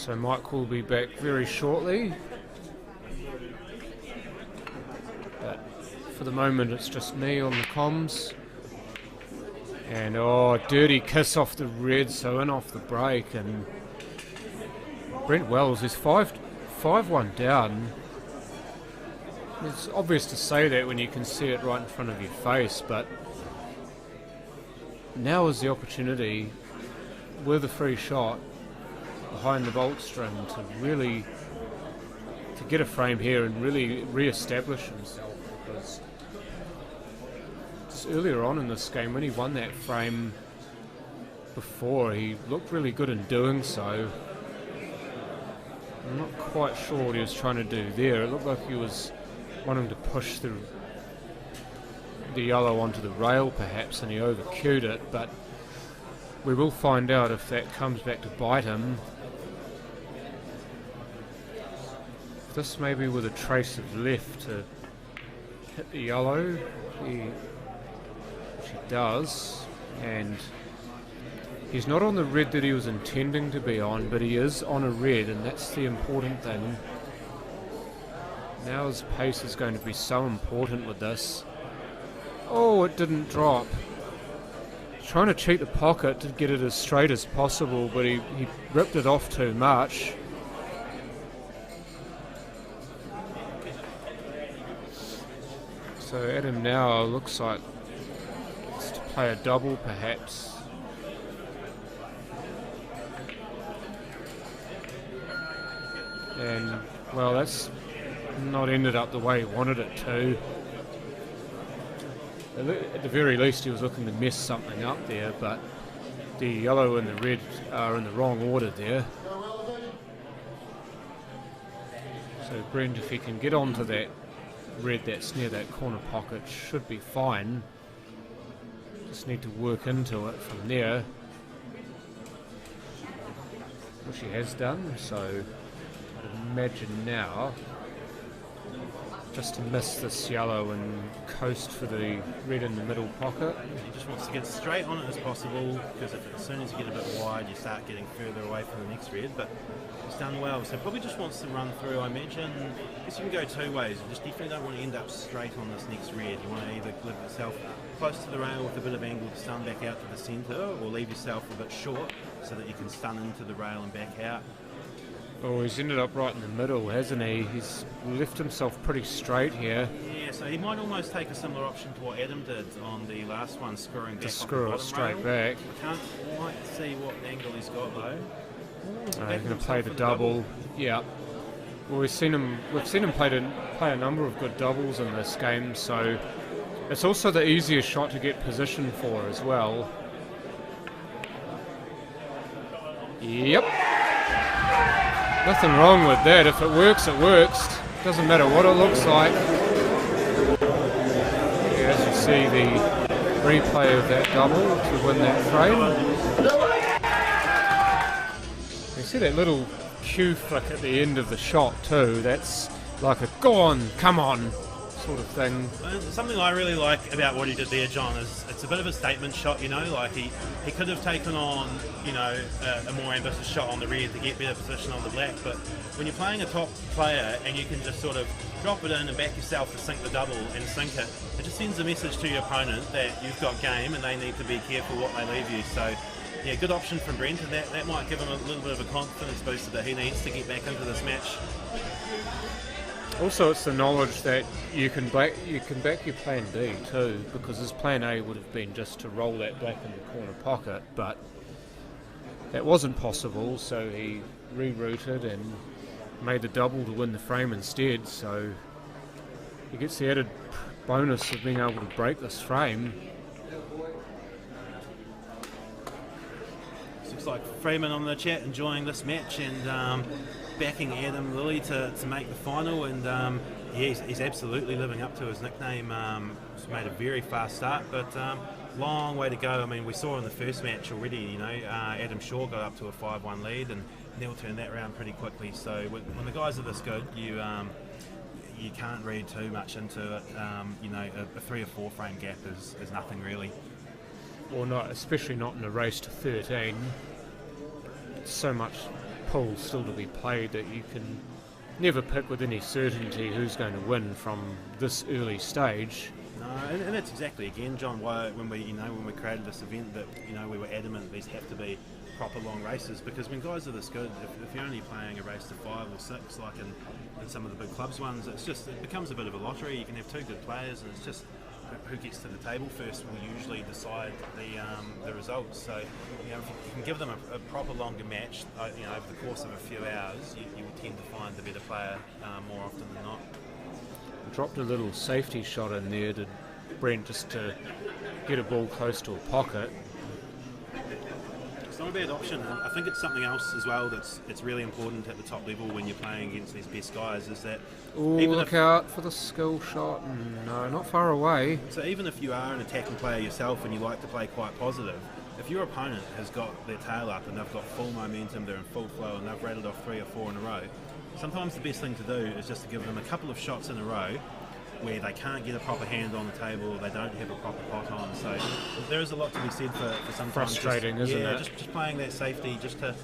Speaker 2: So Mike will be back very shortly. But for the moment it's just me on the comms. And dirty kiss off the red, so in off the break, and Brent Wells is 5-1 down. It's obvious to say that when you can see it right in front of your face, but now is the opportunity with a free shot behind the bolt string to get a frame here and really re-establish himself, because just earlier on in this game when he won that frame before, he looked really good in doing so. I'm not quite sure what he was trying to do there. It looked like he was wanting to push the yellow onto the rail perhaps, and he overcued it, but we will find out if that comes back to bite him. This maybe with a trace of left to hit the yellow, which he does, and he's not on the red that he was intending to be on, but he is on a red, and that's the important thing. Now his pace is going to be so important with this. Oh, it didn't drop. Trying to cheat the pocket to get it as straight as possible, but he ripped it off too much. So Adam now looks like it's to play a double perhaps. And well, that's not ended up the way he wanted it to. At the very least he was looking to mess something up there, but the yellow and the red are in the wrong order there. So Brent, if he can get onto that red that's near that corner pocket, should be fine. Just need to work into it from there, which he has done. So I'd imagine now just to miss this yellow and coast for the red in the middle pocket.
Speaker 3: He just wants to get straight on it as possible, because as soon as you get a bit wide you start getting further away from the next red, but he's done well, so probably just wants to run through. I imagine, I guess you can go two ways. You just definitely don't want to end up straight on this next red. You want to either live yourself close to the rail with a bit of angle to stun back out to the centre, or leave yourself a bit short so that you can stun into the rail and back out.
Speaker 2: Oh, he's ended up right in the middle, hasn't he? He's left himself pretty straight here.
Speaker 3: Yeah, so he might almost take a similar option to what Adam did on the last one, screwing back.
Speaker 2: Just screw it straight
Speaker 3: rail.
Speaker 2: back.
Speaker 3: I can't quite see what angle he's got though.
Speaker 2: He's going to play the double. Yeah. Well, we've seen him play a number of good doubles in this game, so it's also the easiest shot to get position for as well. Yep. Nothing wrong with that. If it works, it works. Doesn't matter what it looks like. Yeah, as you see the replay of that double to win that frame. You see that little cue flick at the end of the shot too. That's like a go on, come on sort of thing.
Speaker 3: Something I really like about what he did there, John, is it's a bit of a statement shot, you know, like he could have taken on, you know, a more ambitious shot on the red to get better position on the black, but when you're playing a top player and you can just sort of drop it in and back yourself to sink the double and sink it, it just sends a message to your opponent that you've got game and they need to be careful what they leave you. So yeah, good option from Brent, and that might give him a little bit of a confidence booster that he needs to get back into this match.
Speaker 2: Also, it's the knowledge that you can back your plan B too, because his plan A would have been just to roll that back in the corner pocket, but that wasn't possible, so he rerouted and made the double to win the frame instead, so he gets the added bonus of being able to break this frame.
Speaker 3: Looks like Freeman on the chat enjoying this match and backing Adam Lilley to make the final, and yeah, he's absolutely living up to his nickname. He's made a very fast start, but long way to go. I mean, we saw in the first match already, you know, Adam Shaw got up to a 5-1 lead and Neil turned that around pretty quickly, so when the guys are this good, you can't read too much into it. You know, a 3 or 4 frame gap is nothing really.
Speaker 2: Or not, especially not in a race to 13. So much pool still to be played that you can never pick with any certainty who's going to win from this early stage.
Speaker 3: No, and that's exactly, again, John, why when we created this event that, we were adamant that these have to be proper long races, because when guys are this good, if you're only playing a race to 5 or 6, like in some of the big clubs ones, it becomes a bit of a lottery. You can have 2 good players, and it's just who gets to the table first will usually decide the results. So, if you can give them a proper longer match, over the course of a few hours, you will tend to find the better player more often than not.
Speaker 2: Dropped a little safety shot in there to Brent just to get a ball close to a pocket.
Speaker 3: It's not a bad option. I think it's something else as well it's really important at the top level when you're playing against these best guys, is that
Speaker 2: look out for the skill shot. No, not far away.
Speaker 3: So even if you are an attacking player yourself and you like to play quite positive, if your opponent has got their tail up and they've got full momentum, they're in full flow and they've rattled off 3 or 4 in a row, sometimes the best thing to do is just to give them a couple of shots in a row where they can't get a proper hand on the table or they don't have a proper pot on. So there is a lot to be said for sometimes
Speaker 2: frustrating, isn't it?
Speaker 3: Just playing that safety just to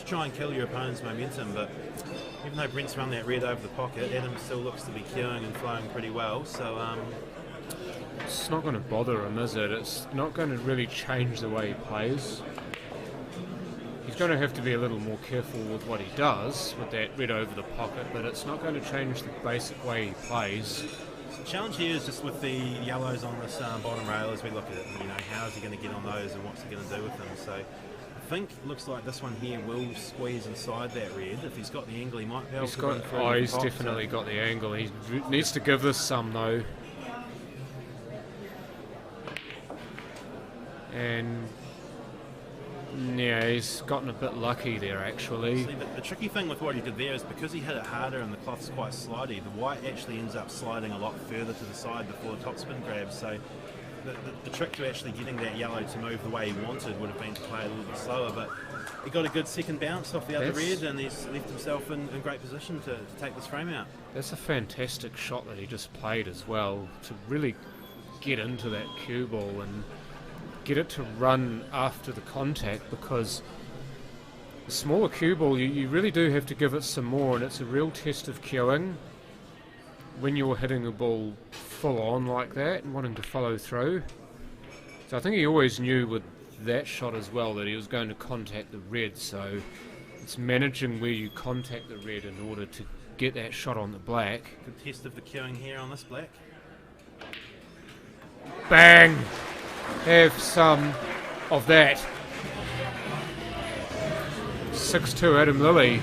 Speaker 3: try and kill your opponent's momentum. But even though Brent's run that red over the pocket, Adam still looks to be queuing and flowing pretty well. So
Speaker 2: it's not going to bother him, is it? It's not going to really change the way he plays. He's going to have to be a little more careful with what he does with that red over the pocket, but it's not going to change the basic way he plays.
Speaker 3: The challenge here is just with the yellows on this bottom rail as we look at it. How is he going to get on those and what's he going to do with them? So I think it looks like this one here will squeeze inside that red. If he's got the angle, he might be able to run through.
Speaker 2: He's definitely got the angle. He needs to give this some though. And yeah, he's gotten a bit lucky there actually.
Speaker 3: See, the tricky thing with what he did there is because he hit it harder and the cloth's quite slidey, the white actually ends up sliding a lot further to the side before the topspin grabs. So the trick to actually getting that yellow to move the way he wanted would have been to play a little bit slower, but he got a good second bounce off the other red and he's left himself in great position to take this frame out.
Speaker 2: That's a fantastic shot that he just played as well, to really get into that cue ball and get it to run after the contact, because the smaller cue ball you really do have to give it some more, and it's a real test of cueing when you're hitting a ball full on like that and wanting to follow through. So I think he always knew with that shot as well that he was going to contact the red, so it's managing where you contact the red in order to get that shot on the black.
Speaker 3: Good test of the cueing here on this black.
Speaker 2: Bang! Have some of that. 6-2 Adam Lilley.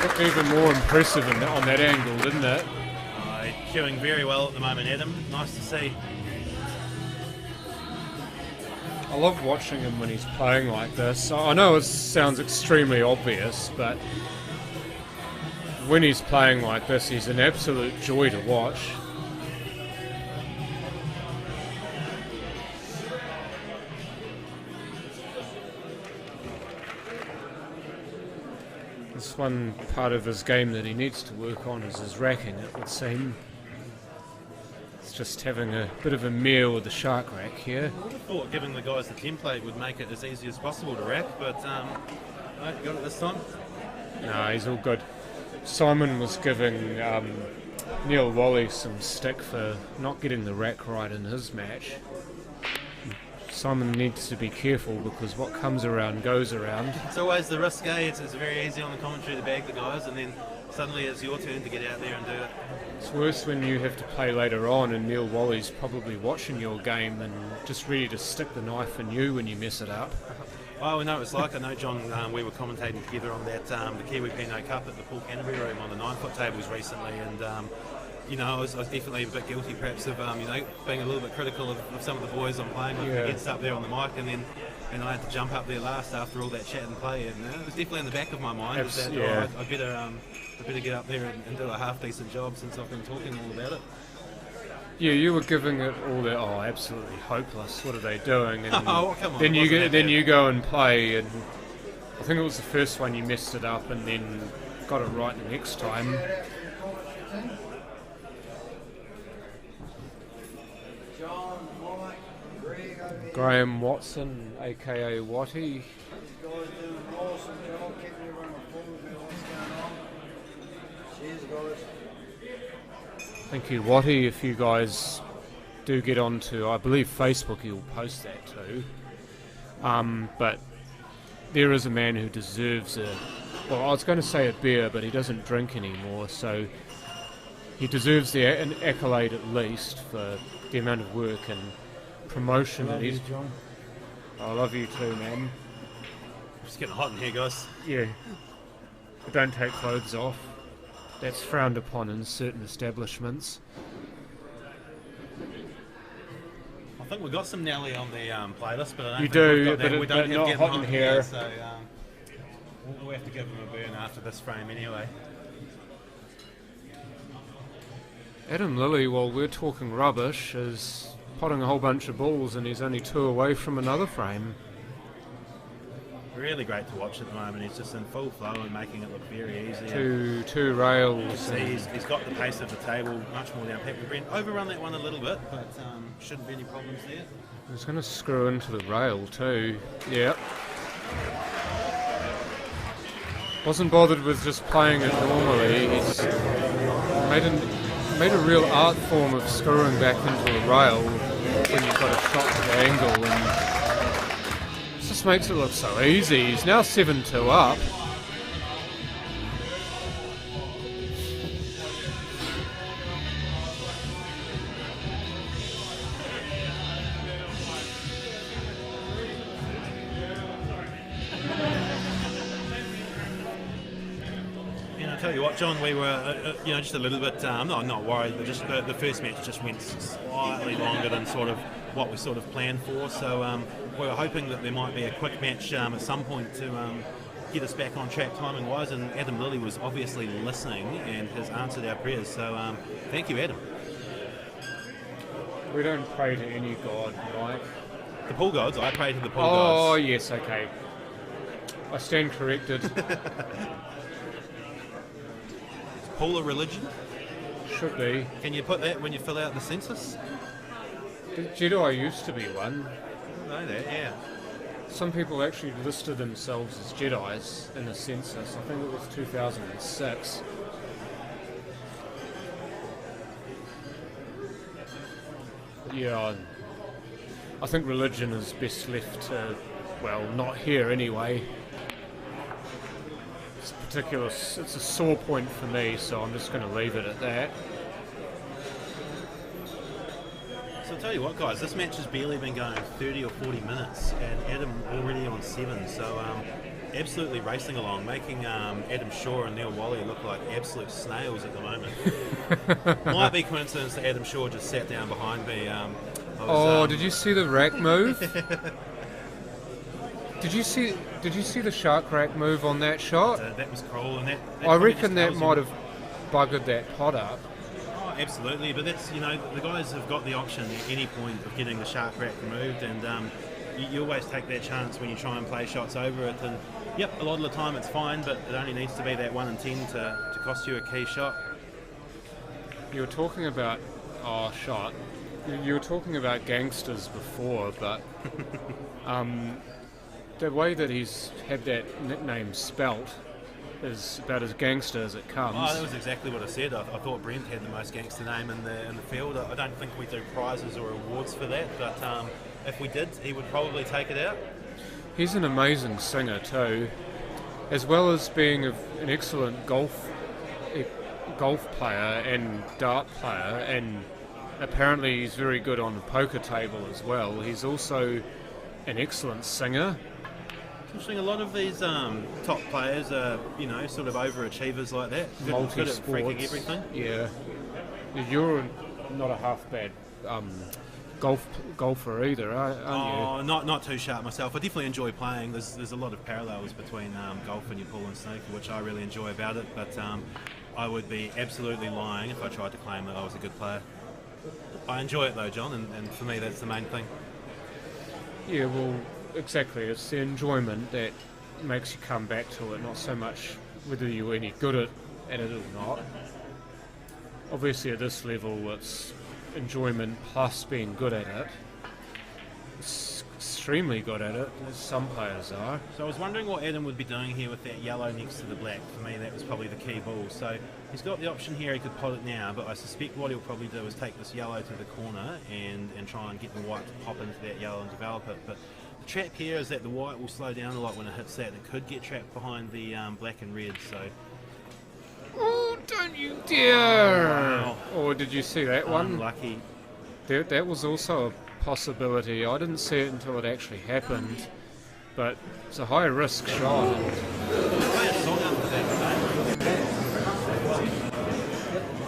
Speaker 2: Looked even more impressive on that angle, didn't it?
Speaker 3: Queuing very well at the moment, Adam. Nice to see.
Speaker 2: I love watching him when he's playing like this. I know it sounds extremely obvious, but when he's playing like this, he's an absolute joy to watch. This one part of his game that he needs to work on is his racking, it would seem. It's just having a bit of a meal with the shark rack here.
Speaker 3: I would have thought giving the guys the template would make it as easy as possible to rack, but no, you got it this time?
Speaker 2: No, he's all good. Simon was giving Neil Wally some stick for not getting the rack right in his match. Simon needs to be careful because what comes around goes around.
Speaker 3: It's always the risk, eh? It's very easy on the commentary to bag the guys, and then suddenly it's your turn to get out there and do it.
Speaker 2: It's worse when you have to play later on and Neil Wally's probably watching your game and just ready to stick the knife in you when you mess it up.
Speaker 3: Oh, we know what it's like. I know, John, we were commentating together on that the Kiwi Pinot Cup at the Paul Canterbury room on the 9-foot tables recently, and I was definitely a bit guilty perhaps of being a little bit critical of some of the boys I'm playing with against up there on the mic, and then I had to jump up there last after all that chat and play, and it was definitely in the back of my mind I better get up there and do a half decent job since I've been talking all about it.
Speaker 2: Yeah, you were giving it all that. Oh, absolutely hopeless. What are they doing? And
Speaker 3: oh, come on.
Speaker 2: Then you go and play, and I think it was the first one you messed it up, and then got it right the next time.
Speaker 1: John, Mike, Greg over here.
Speaker 2: Graham Watson, aka Watty.
Speaker 1: Guys doing an awesome job, keeping everyone informed about what's going on. Cheers, guys.
Speaker 2: Thank you, Watty. If you guys do get onto, I believe Facebook, he'll post that too. But there is a man who deserves well, I was going to say a beer, but he doesn't drink anymore, so he deserves an accolade at least for the amount of work and promotion that he's...
Speaker 1: John.
Speaker 2: I love you too, man.
Speaker 3: It's getting hot in here, guys.
Speaker 2: Yeah. But don't take clothes off. That's frowned upon in certain establishments.
Speaker 3: I think we've got some Nelly on the playlist, but I don't
Speaker 2: You
Speaker 3: think
Speaker 2: do,
Speaker 3: we've got that.
Speaker 2: but
Speaker 3: We don't
Speaker 2: but
Speaker 3: have
Speaker 2: not
Speaker 3: Getting
Speaker 2: hot in here.
Speaker 3: so we'll have to give him a burn after this frame anyway.
Speaker 2: Adam Lilley, while we're talking rubbish, is potting a whole bunch of balls, and he's only 2 away from another frame.
Speaker 3: Really great to watch at the moment. He's just in full flow and making it look very easy.
Speaker 2: Two rails.
Speaker 3: See, he's got the pace of the table much more down pat. Brent overrun that one a little bit, but shouldn't be any problems there.
Speaker 2: He's going to screw into the rail too. Yep. Wasn't bothered with just playing it normally. He's made a real art form of screwing back into a rail when you've got a shot to the angle, and it just makes it look so easy. He's now 7-2 up.
Speaker 3: Tell you what, John, we were, just a little bit, not worried, but just the first match just went slightly longer than sort of what we sort of planned for. So we were hoping that there might be a quick match at some point to get us back on track timing-wise. And Adam Lilley was obviously listening and has answered our prayers. So thank you, Adam.
Speaker 2: We don't pray to any god, Mike.
Speaker 3: The pool gods. I pray to the pool gods.
Speaker 2: Oh yes, okay. I stand corrected.
Speaker 3: Pool a religion?
Speaker 2: Should be.
Speaker 3: Can you put that when you fill out the census?
Speaker 2: Jedi used to be one.
Speaker 3: I know that, yeah.
Speaker 2: Some people actually listed themselves as Jedis in the census. I think it was 2006. Yeah, I think religion is best left to, well, not here anyway. It's a sore point for me, so I'm just going to leave it at that.
Speaker 3: So I'll tell you what, guys, this match has barely been going 30 or 40 minutes, and Adam already on 7, so absolutely racing along, making Adam Shaw and Neil Wally look like absolute snails at the moment. Might be coincidence that Adam Shaw just sat down behind me.
Speaker 2: Did you see the rack move? Did you see the shark rack move on that shot?
Speaker 3: That was cruel, and that
Speaker 2: I reckon that might have buggered that pot up.
Speaker 3: Oh, absolutely, but that's, the guys have got the option at any point of getting the shark rack removed, and you always take that chance when you try and play shots over it. And yep, a lot of the time it's fine, but it only needs to be that 1 in 10 to cost you a key shot.
Speaker 2: You were talking about shot. You were talking about gangsters before, but the way that he's had that nickname spelt is about as gangster as it comes.
Speaker 3: Oh, that was exactly what I said. I thought Brent had the most gangster name in the field. I don't think we do prizes or awards for that, but if we did, he would probably take it out.
Speaker 2: He's an amazing singer too, as well as being an excellent golf player and dart player, and apparently he's very good on the poker table as well. He's also an excellent singer.
Speaker 3: Interesting, a lot of these top players are, sort of overachievers like that. Good at freaking everything.
Speaker 2: Yeah. You're not a half bad golfer either, aren't you?
Speaker 3: Not too sharp myself. I definitely enjoy playing. There's a lot of parallels between golf and your pool and snooker, which I really enjoy about it, but I would be absolutely lying if I tried to claim that I was a good player. I enjoy it though, John, and for me that's the main thing.
Speaker 2: Yeah, well, exactly. It's the enjoyment that makes you come back to it, not so much whether you're any good at it or not. Obviously at this level it's enjoyment plus being good at it. It's extremely good at it, as some players are.
Speaker 3: So I was wondering what Adam would be doing here with that yellow next to the black. For me, that was probably the key ball. So he's got the option here, he could pot it now, but I suspect what he'll probably do is take this yellow to the corner and try and get the white to pop into that yellow and develop it. But the trap here is that the white will slow down a lot when it hits that. It could get trapped behind the black and red, so...
Speaker 2: Oh, don't you dare!
Speaker 3: Wow.
Speaker 2: Or did you see that one?
Speaker 3: Unlucky.
Speaker 2: That was also a possibility. I didn't see it until it actually happened, but it's a high risk shot.
Speaker 3: I'm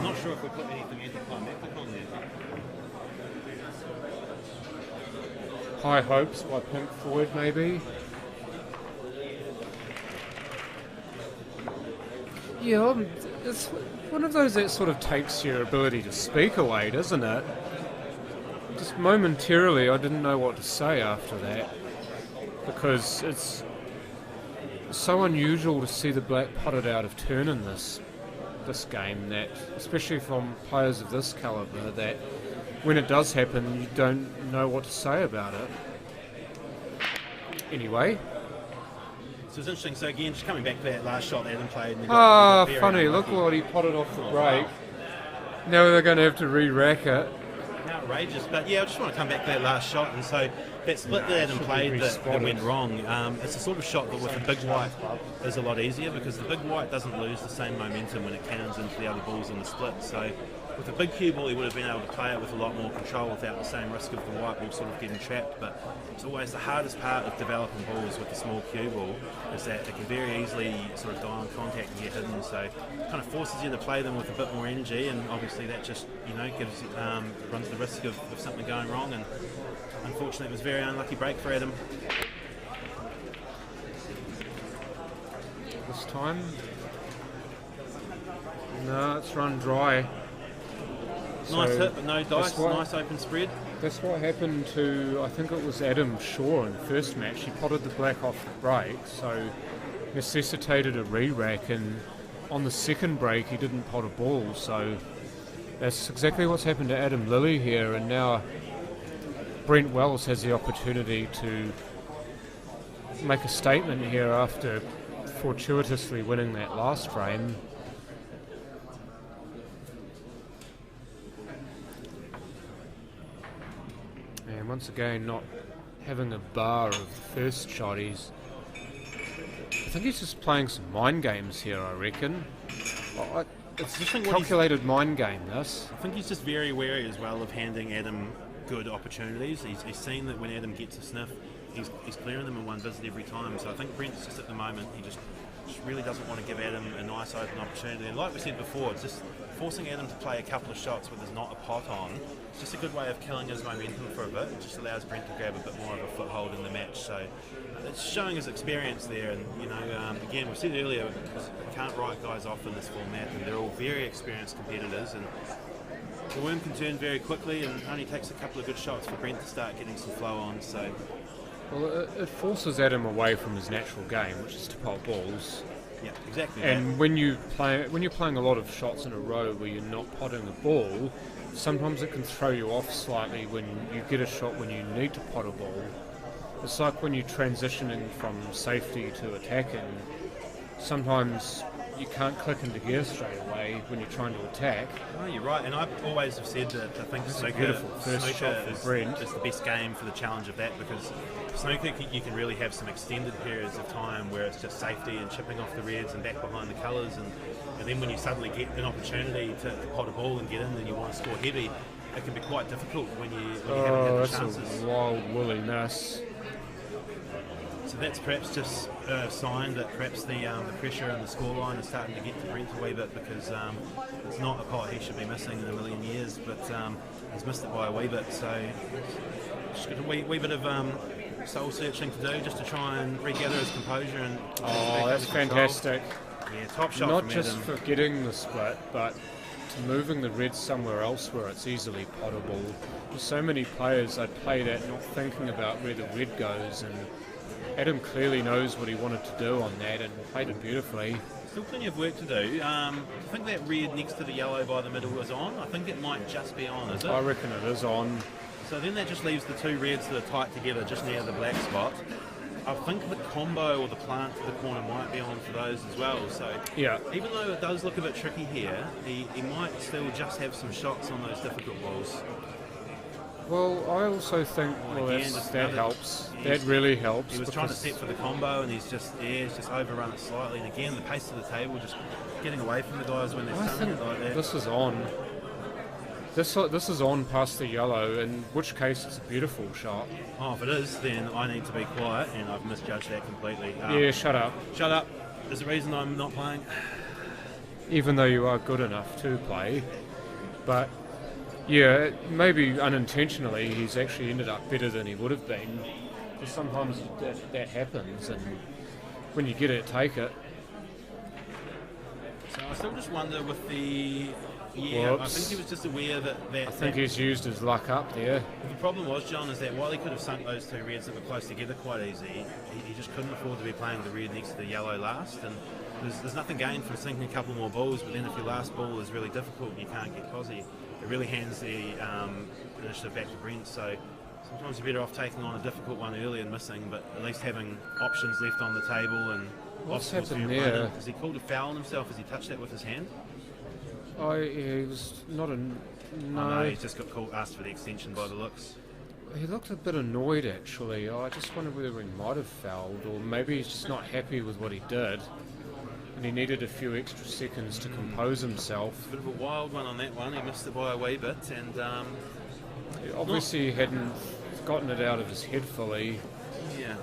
Speaker 3: not sure if we put anything anticlimactic on there.
Speaker 2: High hopes by Pink Floyd, maybe. Yeah, it's one of those that sort of takes your ability to speak away, doesn't it? Just momentarily, I didn't know what to say after that, because it's so unusual to see the black potted out of turn in this game, that especially from players of this calibre, that when it does happen, you don't know what to say about it. Anyway.
Speaker 3: So it's interesting. So again, just coming back to that last shot that Adam played. And
Speaker 2: Funny. Look what he potted off the break. Now they're going to have to re-rack it.
Speaker 3: Outrageous. But yeah, I just want to come back to that last shot. And so that split that Adam played that went wrong, it's the sort of shot that with a big white is a lot easier, because the big white doesn't lose the same momentum when it cannons into the other balls in the split. So with a big cue ball, he would have been able to play it with a lot more control without the same risk of the white ball sort of getting trapped. But it's always the hardest part of developing balls with the small cue ball, is that it can very easily sort of die on contact and get hidden. So it kind of forces you to play them with a bit more energy, and obviously that just, gives runs the risk of something going wrong. And unfortunately, it was a very unlucky break for Adam.
Speaker 2: This time, no, it's run dry.
Speaker 3: Nice
Speaker 2: So
Speaker 3: hit, but no dice. Nice open spread.
Speaker 2: That's what happened to, I think it was Adam Shaw in the first match. He potted the black off the break, so necessitated a re-rack, and on the second break he didn't pot a ball. So that's exactly what's happened to Adam Lilley here, and now Brent Wells has the opportunity to make a statement here after fortuitously winning that last frame. And once again, not having a bar of first shot. I think he's just playing some mind games here, I reckon. It's just a calculated mind game, this.
Speaker 3: I think he's just very wary as well of handing Adam good opportunities. He's seen that when Adam gets a sniff, he's clearing them in one visit every time. So I think Brent's just at the moment, he just really doesn't want to give Adam a nice open opportunity. And like we said before, it's just forcing Adam to play a couple of shots where there's not a pot on. It's just a good way of killing his momentum for a bit. It just allows Brent to grab a bit more of a foothold in the match. So it's showing his experience there. And again, we said earlier, we can't write guys off in this format, and they're all very experienced competitors. And the worm can turn very quickly, and it only takes a couple of good shots for Brent to start getting some flow on. So,
Speaker 2: well, it forces Adam away from his natural game, which is to pot balls.
Speaker 3: Yeah, exactly.
Speaker 2: And when you're playing a lot of shots in a row where you're not potting the ball, sometimes it can throw you off slightly when you get a shot when you need to pot a ball. It's like when you're transitioning from safety to attacking. Sometimes you can't click into gear straight away when you're trying to attack.
Speaker 3: Oh, you're right, and I always have said that I think snooker is the best game for the challenge of that, because snooker you can really have some extended periods of time where it's just safety and chipping off the reds and back behind the colours, and then when you suddenly get an opportunity to pot a ball and get in and you want to score heavy, it can be quite difficult when you haven't had the chances.
Speaker 2: That's a wild woolly mess.
Speaker 3: So that's perhaps just a sign that perhaps the pressure and the scoreline is starting to get to Brent a wee bit, because it's not a pot he should be missing in a million years, but he's missed it by a wee bit. So just got a wee bit of soul searching to do just to try and regather his composure. And
Speaker 2: that's fantastic.
Speaker 3: Yeah, top shot.
Speaker 2: Not
Speaker 3: from
Speaker 2: just
Speaker 3: Adam.
Speaker 2: for getting the split, but to moving the red somewhere else where it's easily potable. There's so many players I play that not thinking about where the red goes, and Adam clearly knows what he wanted to do on that and played it beautifully.
Speaker 3: Still plenty of work to do. I think that red next to the yellow by the middle is on. I think it might just be on, is it?
Speaker 2: I reckon it is on.
Speaker 3: So then that just leaves the two reds that are tight together just near the black spot. I think the combo or the plant to the corner might be on for those as well. So
Speaker 2: Yeah.
Speaker 3: even though it does look a bit tricky here, he might still just have some shots on those difficult balls.
Speaker 2: Well, I also think
Speaker 3: Again, just
Speaker 2: that
Speaker 3: another-
Speaker 2: helps. That really helps.
Speaker 3: He was trying to
Speaker 2: because-
Speaker 3: set for the combo, and he's just overrun it slightly. And again, the pace of the table, just getting away from the guys when they're
Speaker 2: I
Speaker 3: stunning
Speaker 2: think
Speaker 3: it like that.
Speaker 2: this is on. This is on past the yellow, in which case it's a beautiful shot.
Speaker 3: Oh, if it is, then I need to be quiet, and I've misjudged that completely.
Speaker 2: Yeah, shut up.
Speaker 3: Shut up. There's a reason I'm not playing.
Speaker 2: Even though you are good enough to play, but yeah, maybe unintentionally he's actually ended up better than he would have been. Because sometimes that happens, and when you get it, take it.
Speaker 3: So I still just wonder with the... Yeah,
Speaker 2: Whoops.
Speaker 3: I think he was just aware that...
Speaker 2: I think he's used his luck up there.
Speaker 3: The problem was, John, is that while he could have sunk those two reds that were close together quite easy, he just couldn't afford to be playing the red next to the yellow last. And there's nothing gained from sinking a couple more balls, but then if your last ball is really difficult and you can't get cosy, it really hands the initiative back to Brent. So sometimes you're better off taking on a difficult one early and missing, but at least having options left on the table and
Speaker 2: What's
Speaker 3: obstacles for
Speaker 2: happened
Speaker 3: your
Speaker 2: there?
Speaker 3: opponent. Has he called a foul on himself? Has he touched that with his hand?
Speaker 2: He was not a...
Speaker 3: Oh,
Speaker 2: No,
Speaker 3: no, he's just got asked for the extension by the looks.
Speaker 2: he looked a bit annoyed actually. I just wondered whether he might have fouled, or maybe he's just not happy with what he did. And he needed a few extra seconds to compose himself.
Speaker 3: Bit of a wild one on that one. He missed it by a wee bit, and
Speaker 2: Obviously he hadn't gotten it out of his head fully.
Speaker 3: yeah,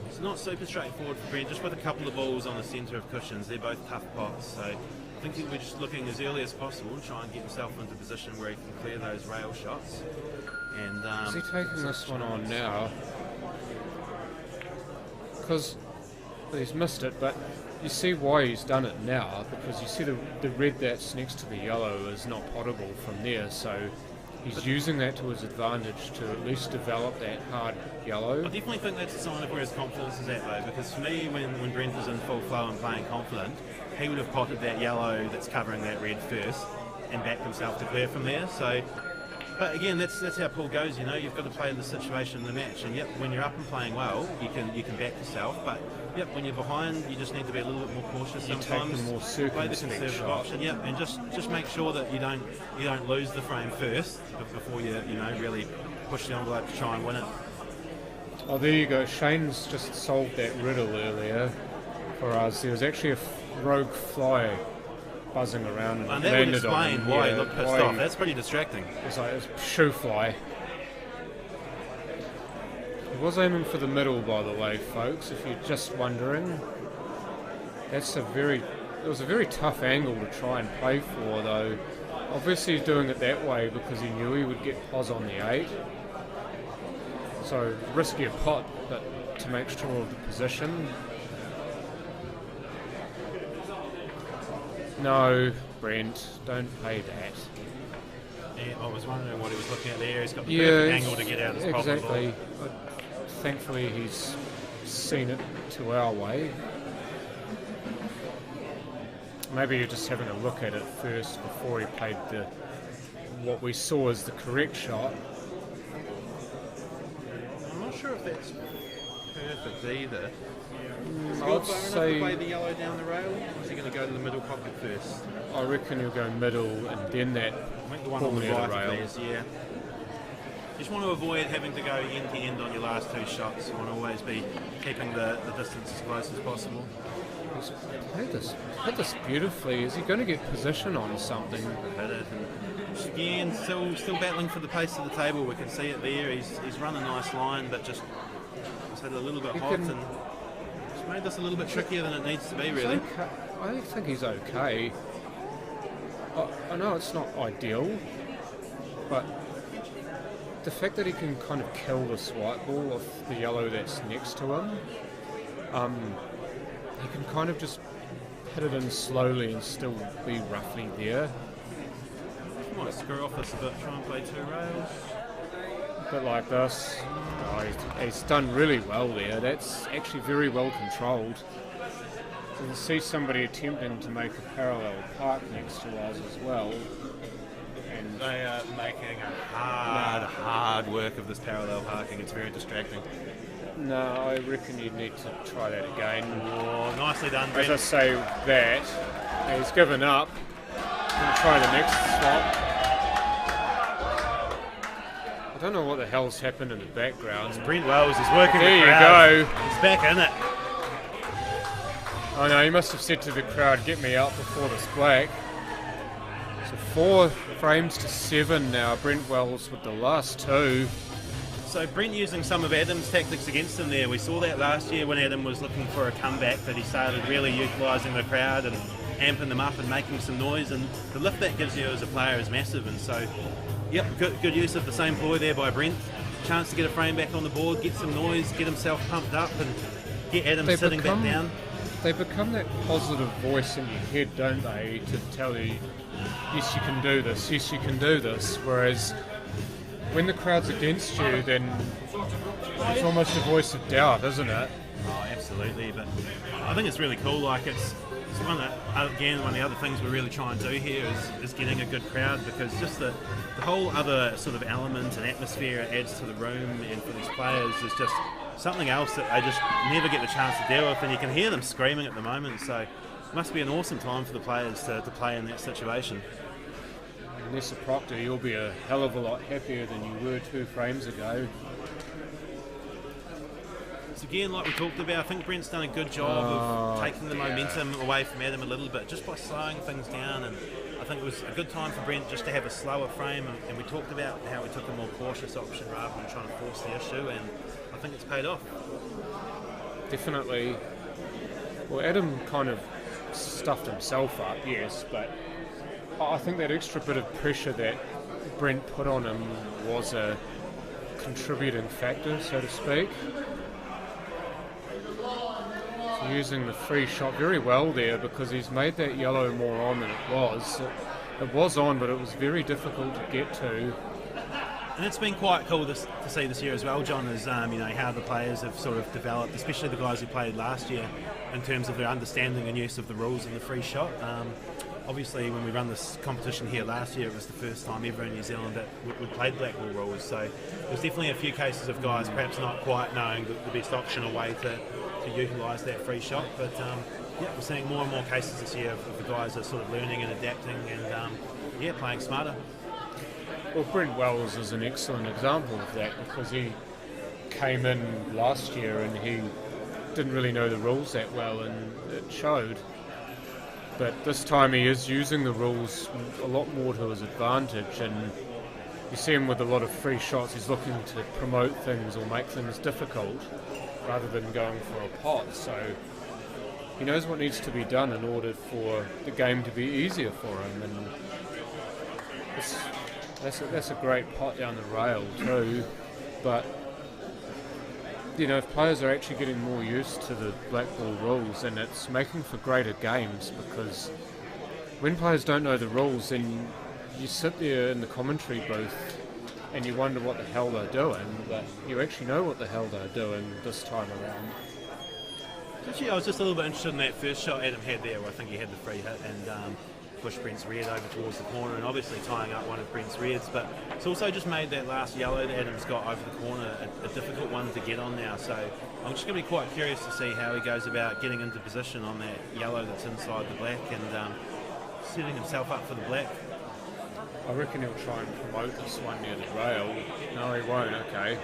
Speaker 3: it's not super straightforward for Brent. Just with a couple of balls on the centre of cushions, they're both tough pots. So I think he'll be just looking as early as possible and try and get himself into a position where he can clear those rail shots. And
Speaker 2: Is he taking this one on now? Because he's missed it, but you see why he's done it now, because you see the red that's next to the yellow is not potable from there, so he's using that to his advantage to at least develop that hard yellow.
Speaker 3: I definitely think that's a sign of where his confidence is at, though, because for me, when Brent is in full flow and playing confident, he would have potted that yellow that's covering that red first and backed himself to clear from there. So, but again, that's how pool goes. You know, you've got to play the situation in the match. And yep, when you're up and playing well, you can back yourself. But yep, when you're behind, you just need to be a little bit more cautious.
Speaker 2: You take
Speaker 3: Sometimes
Speaker 2: the more
Speaker 3: play the
Speaker 2: circumspect
Speaker 3: conservative
Speaker 2: shot.
Speaker 3: option. Yep, and just make sure that you don't lose the frame first before you really push the envelope to try and win it.
Speaker 2: Oh, there you go. Shane's just solved that riddle earlier for us. There was actually a rogue fly buzzing around and
Speaker 3: And that would
Speaker 2: landed on
Speaker 3: explain
Speaker 2: him.
Speaker 3: why
Speaker 2: Yeah,
Speaker 3: he looked pissed
Speaker 2: why
Speaker 3: off.
Speaker 2: he-
Speaker 3: That's pretty distracting.
Speaker 2: It's like a shoe fly. He was aiming for the middle, by the way, folks, if you're just wondering. It was a very tough angle to try and play for, though. Obviously he's doing it that way because he knew he would get pos on the 8. So, riskier pot, but to make sure of the position. No, Brent, don't play that.
Speaker 3: Yeah, I was wondering what he was looking at there. He's got the
Speaker 2: Yeah,
Speaker 3: perfect angle to get out his problem
Speaker 2: exactly.
Speaker 3: ball.
Speaker 2: But thankfully, he's seen it to our way. Maybe you're just having a look at it first before he played what we saw as the correct shot.
Speaker 3: I'm not sure if that's perfect either. Is he
Speaker 2: I'd
Speaker 3: far enough to
Speaker 2: say
Speaker 3: play the yellow down the rail, or is he going to go to the middle pocket first?
Speaker 2: I reckon you'll go middle and then that
Speaker 3: I think the one
Speaker 2: ball
Speaker 3: on the
Speaker 2: near the
Speaker 3: right
Speaker 2: rail.
Speaker 3: of theirs, yeah. Just want to avoid having to go end to end on your last two shots. You want to always be keeping the distance as close as possible.
Speaker 2: He's played this beautifully. Is he going to get position on something?
Speaker 3: Hit it, and again, still battling for the pace of the table. We can see it there. He's run a nice line, but just hit it a little bit
Speaker 2: He
Speaker 3: hot
Speaker 2: can-
Speaker 3: and just made this a little bit trickier than it needs to be,
Speaker 2: He's
Speaker 3: really.
Speaker 2: okay. I think he's okay. I know it's not ideal, but the fact that he can kind of kill this white ball off the yellow that's next to him, he can kind of just hit it in slowly and still be roughly there.
Speaker 3: Might screw off this a bit, try and play two rails.
Speaker 2: A bit like this. Oh, he's done really well there. That's actually very well controlled. You can see somebody attempting to make a parallel park next to us as well. And
Speaker 3: They are making a hard work of this parallel parking. It's very distracting.
Speaker 2: No, I reckon you need to try that again.
Speaker 3: Oh, nicely done,
Speaker 2: As
Speaker 3: Brent.
Speaker 2: I say that, he's given up. Going to try the next swap. I don't know what the hell's happened in the background.
Speaker 3: Brent Wells is working
Speaker 2: There
Speaker 3: the
Speaker 2: you
Speaker 3: crowd.
Speaker 2: go.
Speaker 3: He's back in it.
Speaker 2: Oh no, he must have said to the crowd, get me out before this black. So 4 frames to 7 now. Brent Wells with the last 2.
Speaker 3: So Brent using some of Adam's tactics against him there. We saw that last year when Adam was looking for a comeback, that he started really utilising the crowd and amping them up and making some noise, and the lift that gives you as a player is massive. And so, yep, good use of the same ploy there by Brent. Chance to get a frame back on the board, get some noise, get himself pumped up and get Adam sitting back down.
Speaker 2: They become that positive voice in your head, don't they, to tell you, yes you can do this, yes you can do this, whereas when the crowd's against you, then it's almost a voice of doubt, isn't it?
Speaker 3: Oh, absolutely, but I think it's really cool. Like it's one that, again, one of the other things we really try and do here is getting a good crowd, because just the whole other sort of element and atmosphere it adds to the room and for these players is just something else that they just never get the chance to deal with, and you can hear them screaming at the moment, so it must be an awesome time for the players to play in that situation.
Speaker 2: Nessa Proctor, you'll be a hell of a lot happier than you were 2 frames ago.
Speaker 3: So again, like we talked about, I think Brent's done a good job of taking the momentum away from Adam a little bit, just by slowing things down, and I think it was a good time for Brent just to have a slower frame, and we talked about how we took a more cautious option rather than trying to force the issue, and I think it's paid off.
Speaker 2: Definitely. Well, Adam kind of stuffed himself up, yes, but I think that extra bit of pressure that Brent put on him was a contributing factor, so to speak. So using the free shot very well there, because he's made that yellow more on than it was. It was on, but it was very difficult to get to.
Speaker 3: And it's been quite cool to see this year as well, John, is how the players have sort of developed, especially the guys who played last year, in terms of their understanding and use of the rules in the free shot. Obviously, when we run this competition here last year, it was the first time ever in New Zealand that we played black ball rules. So there's definitely a few cases of guys perhaps not quite knowing the best option or way to utilise that free shot. But we're seeing more and more cases this year of the guys that are sort of learning and adapting and playing smarter.
Speaker 2: Well, Brent Wells is an excellent example of that, because he came in last year and he didn't really know the rules that well, and it showed. But this time he is using the rules a lot more to his advantage, and you see him with a lot of free shots. He's looking to promote things or make things difficult rather than going for a pot. So he knows what needs to be done in order for the game to be easier for him, and that's a great pot down the rail too. But if players are actually getting more used to the black ball rules, and it's making for greater games, because when players don't know the rules, then you sit there in the commentary booth and you wonder what the hell they're doing, but you actually know what the hell they're doing this time around.
Speaker 3: Actually, I was just a little bit interested in that first shot Adam had there, where I think he had the free hit and pushed Brent's red over towards the corner, and obviously tying up one of Brent's reds, but it's also just made that last yellow that Adam's got over the corner a difficult one to get on now. So I'm just going to be quite curious to see how he goes about getting into position on that yellow that's inside the black and setting himself up for the black.
Speaker 2: I reckon he'll try and promote this one near the rail. No, he won't, okay.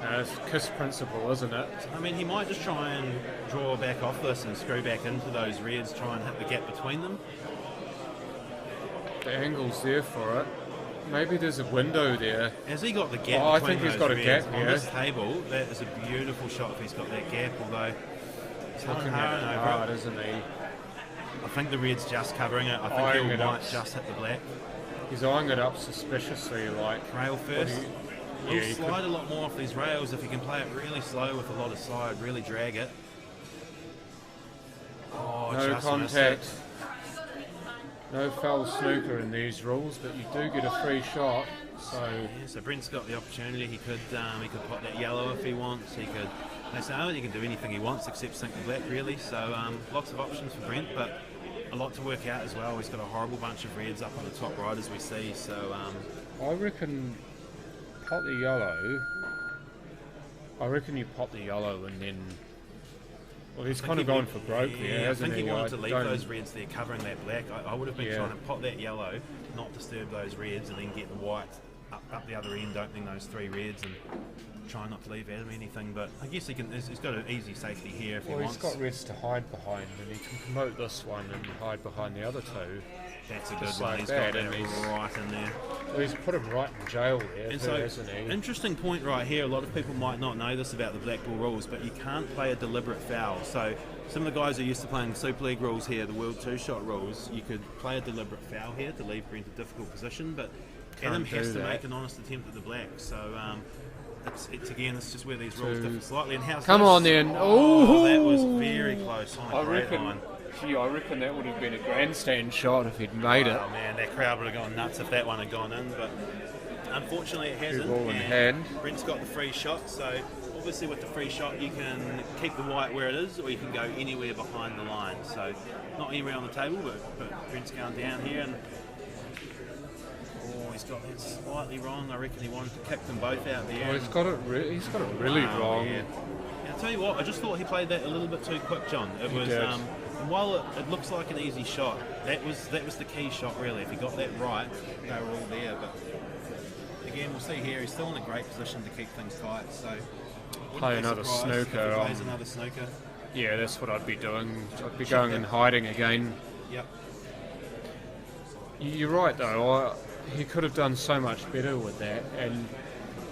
Speaker 2: It's KISS principle, isn't it?
Speaker 3: I mean, he might just try and draw back off this and screw back into those reds, try and hit the gap between them.
Speaker 2: The angle's there for it. Maybe there's a window there.
Speaker 3: Has he got the gap?
Speaker 2: I think he's got a gap
Speaker 3: on
Speaker 2: here.
Speaker 3: this table. That is a beautiful shot if he's got that gap, although
Speaker 2: He's looking at it hard, isn't he?
Speaker 3: I think the red's just covering it. I think he might just hit the black.
Speaker 2: He's eyeing it up suspiciously, like...
Speaker 3: Rail first.
Speaker 2: Yeah,
Speaker 3: He'll slide a lot more off these rails if he can play it really slow with a lot of side, really drag it. Oh,
Speaker 2: no
Speaker 3: just
Speaker 2: contact.
Speaker 3: missed it.
Speaker 2: No foul snooker in these rules, but you do get a free shot.
Speaker 3: So Brent's got the opportunity. He could pot that yellow if he wants. He could. They say he can do anything he wants except sink the black, really. So lots of options for Brent, but a lot to work out as well. He's got a horrible bunch of reds up on the top right as we see. So
Speaker 2: I reckon pop the yellow. I reckon you pop the yellow and then. Well, he's kind of gone for broke there,
Speaker 3: I
Speaker 2: hasn't
Speaker 3: think
Speaker 2: he?
Speaker 3: he wanted to leave
Speaker 2: don't-
Speaker 3: those reds there covering that black. I would have been
Speaker 2: Yeah.
Speaker 3: trying to pop that yellow, not disturb those reds, and then get the white up the other end, opening those 3 reds and try not to leave Adam anything. But I guess he's got an easy safety here if he
Speaker 2: Well,
Speaker 3: wants.
Speaker 2: he's got reds to hide behind, and he can promote this one and hide behind the other 2.
Speaker 3: That's a good
Speaker 2: just
Speaker 3: one.
Speaker 2: like
Speaker 3: He's
Speaker 2: that,
Speaker 3: got
Speaker 2: and
Speaker 3: that
Speaker 2: he's-
Speaker 3: right in there.
Speaker 2: Well, he's put him right in jail there,
Speaker 3: And
Speaker 2: too,
Speaker 3: so,
Speaker 2: hasn't he?
Speaker 3: interesting point right here. A lot of people might not know this about the black ball rules, but you can't play a deliberate foul. So some of the guys who are used to playing Super League rules here, the World 2-shot rules, you could play a deliberate foul here to leave Brent in a difficult position, but Adam
Speaker 2: Can't
Speaker 3: has
Speaker 2: do
Speaker 3: to
Speaker 2: that.
Speaker 3: make an honest attempt at the black. So it's again, it's just where these rules
Speaker 2: Two.
Speaker 3: differ slightly. And how's
Speaker 2: Come
Speaker 3: this?
Speaker 2: on then.
Speaker 3: Oh, that was
Speaker 2: Ooh.
Speaker 3: very close on a
Speaker 2: I
Speaker 3: great
Speaker 2: reckon,
Speaker 3: line.
Speaker 2: I reckon that would have been a grandstand shot if he'd made it.
Speaker 3: Oh man, that crowd would have gone nuts if that one had gone in, but unfortunately it hasn't.
Speaker 2: ball in
Speaker 3: and
Speaker 2: hand.
Speaker 3: Brent's got the free shot, so obviously with the free shot you can keep the white where it is, or you can go anywhere behind the line. So not anywhere on the table, but Brent's going down here, and he's got that slightly wrong. I reckon he wanted to kick them both out there.
Speaker 2: Well, he's got it really
Speaker 3: Wow,
Speaker 2: wrong.
Speaker 3: yeah. I'll tell you what, I just thought he played that a little bit too quick, John. It
Speaker 2: He
Speaker 3: was,
Speaker 2: did.
Speaker 3: and while it looks like an easy shot, that was the key shot really. If he got that right, they were all there. But again, we'll see here. He's still in a great position to keep things tight. So wouldn't
Speaker 2: Play
Speaker 3: be
Speaker 2: another
Speaker 3: surprised
Speaker 2: snooker,
Speaker 3: If he plays another snooker.
Speaker 2: Yeah, that's what I'd be doing. I'd be going and hiding again.
Speaker 3: Yep.
Speaker 2: You're right though. He could have done so much better with that, and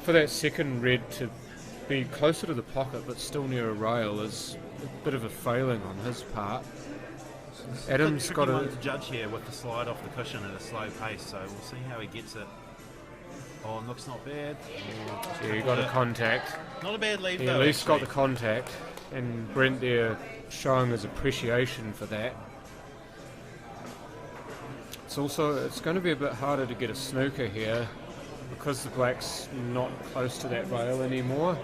Speaker 2: for that second red to be closer to the pocket but still near a rail is a bit of a failing on his part. Adam's
Speaker 3: Tricky
Speaker 2: got
Speaker 3: one
Speaker 2: a
Speaker 3: to judge here with the slide off the cushion at a slow pace. So we'll see how he gets it. Oh, looks not bad.
Speaker 2: yeah, he got a contact.
Speaker 3: Not a bad lead
Speaker 2: He
Speaker 3: though.
Speaker 2: at least got the
Speaker 3: actually.
Speaker 2: contact, and Brent there showing his appreciation for that. It's going to be a bit harder to get a snooker here because the black's not close to that rail anymore.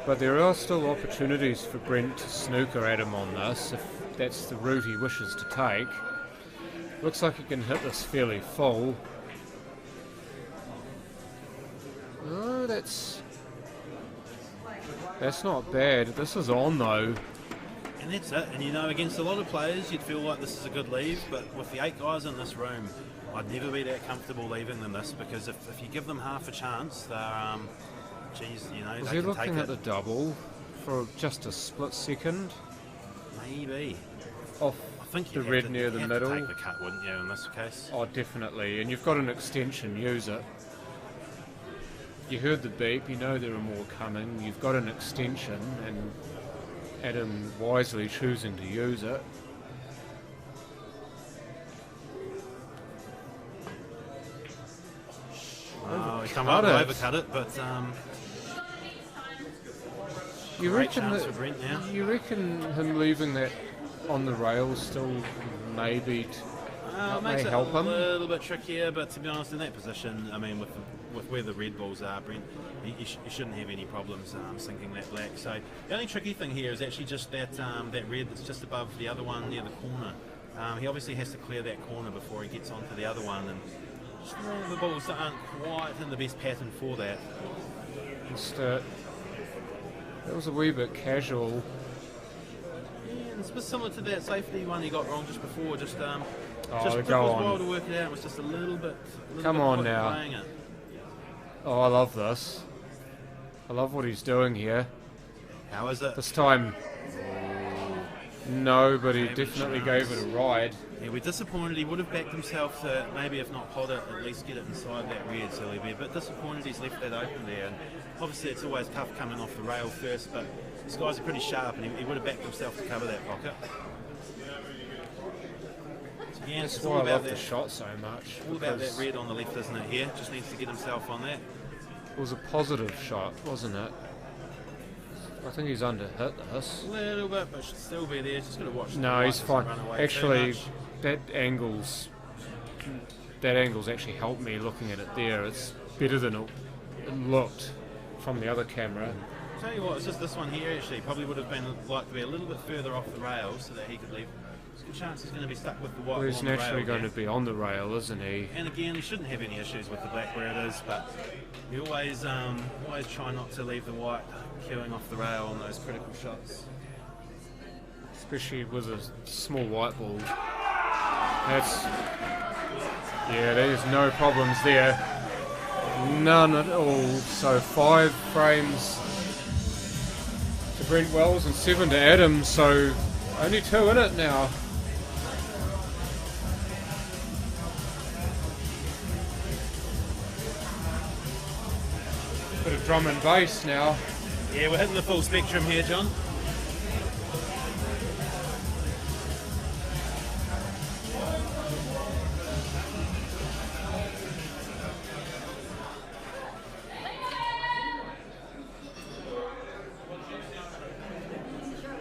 Speaker 2: But there are still opportunities for Brent to snooker Adam on this if that's the route he wishes to take. Looks like he can hit this fairly full. Oh, that's not bad. This is on though.
Speaker 3: And that's it. And you know, against a lot of players, you'd feel like this is a good leave, but with the 8 guys in this room, I'd never be that comfortable leaving them this, because if you give them half a chance, they're, geez, you know,
Speaker 2: Was
Speaker 3: they
Speaker 2: he
Speaker 3: can take
Speaker 2: looking
Speaker 3: it.
Speaker 2: at the double for just a split second?
Speaker 3: Maybe.
Speaker 2: Off
Speaker 3: I think
Speaker 2: the
Speaker 3: you'd
Speaker 2: red
Speaker 3: have to,
Speaker 2: near the
Speaker 3: you'd have to
Speaker 2: middle?
Speaker 3: take the cut, wouldn't you, in this case?
Speaker 2: Oh, definitely. And you've got an extension, use it. You heard the beep, you know there are more coming. You've got an extension, and Adam wisely choosing to use it.
Speaker 3: Oh, he come
Speaker 2: Overcut
Speaker 3: up
Speaker 2: it.
Speaker 3: and overcut it, but
Speaker 2: You
Speaker 3: great
Speaker 2: reckon
Speaker 3: chance
Speaker 2: that,
Speaker 3: for Brent now.
Speaker 2: You reckon him leaving that on the rails still maybe that may
Speaker 3: Makes it
Speaker 2: help
Speaker 3: a
Speaker 2: him?
Speaker 3: little bit trickier, but to be honest, in that position, I mean, with where the red balls are, Brent, you shouldn't have any problems sinking that black. So the only tricky thing here is actually just that red that's just above the other one near the corner. He obviously has to clear that corner before he gets onto the other one, and just the balls aren't quite in the best pattern for that.
Speaker 2: That was a wee bit casual.
Speaker 3: Yeah, and it's a bit similar to that safety one he got wrong just before. Just took
Speaker 2: go
Speaker 3: us a
Speaker 2: on.
Speaker 3: while to work it out. It was just a little bit.
Speaker 2: Come on
Speaker 3: quick
Speaker 2: now.
Speaker 3: playing it.
Speaker 2: Oh, I love this. I love what he's doing here.
Speaker 3: How is it?
Speaker 2: This time, no, but he
Speaker 3: Maybe
Speaker 2: definitely
Speaker 3: chance.
Speaker 2: gave it a ride.
Speaker 3: Yeah, we're disappointed. He would have backed himself to maybe, if not pot it, at least get it inside that red. So he'd be a bit disappointed he's left that open there. And obviously, it's always tough coming off the rail first, but these guys are pretty sharp, and he would have backed himself to cover that pocket. So again,
Speaker 2: That's
Speaker 3: it's
Speaker 2: why
Speaker 3: all
Speaker 2: I
Speaker 3: about
Speaker 2: love
Speaker 3: that.
Speaker 2: the shot so much.
Speaker 3: All about that
Speaker 2: because
Speaker 3: red on the left, isn't it? Here, just needs to get himself on that.
Speaker 2: It was a positive shot, wasn't it? I think he's under hit this.
Speaker 3: A little bit, but should still be there. Just got to watch. the
Speaker 2: No,
Speaker 3: light
Speaker 2: he's
Speaker 3: doesn't
Speaker 2: fine.
Speaker 3: run away too
Speaker 2: Actually,
Speaker 3: much.
Speaker 2: that angle's actually helped me looking at it there. It's better than it looked from the other camera.
Speaker 3: Tell you what, it's just this one here actually probably would have been like to be a little bit further off the rails so that he could leave There's a good chance he's going to be stuck with the white
Speaker 2: Well, he's
Speaker 3: ball on the
Speaker 2: naturally
Speaker 3: rail
Speaker 2: going
Speaker 3: there.
Speaker 2: to be on the rail, isn't he?
Speaker 3: And again, he shouldn't have any issues with the black where it is, but you always try not to leave the white queuing off the rail on those critical shots.
Speaker 2: Especially with a small white ball. Yeah, there's no problems there. None at all. So 5 frames to Brent Wells and 7 to Adam, so only 2 in it now. Bit of drum and bass now.
Speaker 3: Yeah, we're hitting the full spectrum here, John.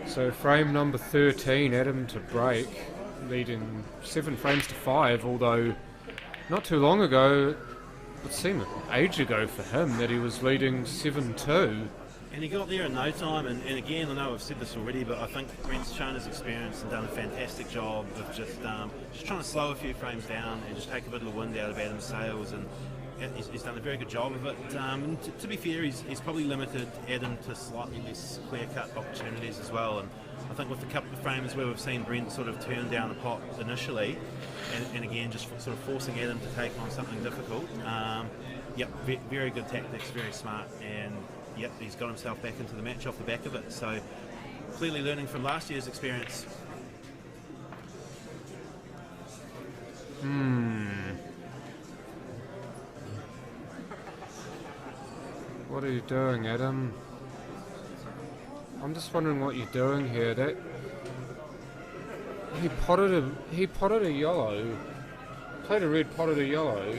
Speaker 2: So frame number 13, Adam to break, leading 7 frames to 5, although not too long ago, it seemed an age ago for him that he was leading 7-2.
Speaker 3: And he got there in no time, and again, I know I've said this already, but I think Brent's shown his experience and done a fantastic job of just trying to slow a few frames down and just take a bit of the wind out of Adam's sails, and he's done a very good job of it. And to be fair, he's probably limited Adam to slightly less clear-cut opportunities as well, and I think with a couple of frames where we've seen Brent sort of turn down the pot initially, and again, just sort of forcing Adam to take on something difficult, yep, very good tactics, very smart, and yep, he's got himself back into the match off the back of it. So clearly learning from last year's experience.
Speaker 2: What are you doing, Adam? I'm just wondering what you're doing here. That he potted a yellow, played a red, potted a yellow.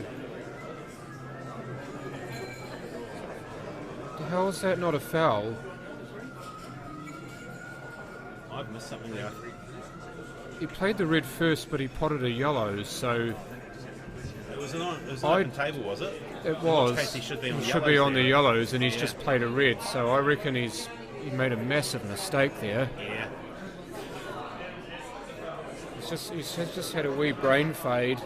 Speaker 2: How is that not a foul?
Speaker 3: I've missed something there.
Speaker 2: He played the red first, but he potted a yellow, so
Speaker 3: It was an open table, was it?
Speaker 2: it
Speaker 3: In
Speaker 2: was.
Speaker 3: which case he should be on,
Speaker 2: the yellows, and he's
Speaker 3: Yeah.
Speaker 2: just played a red. So I reckon he made a massive mistake there.
Speaker 3: Yeah.
Speaker 2: He's just had a wee brain fade.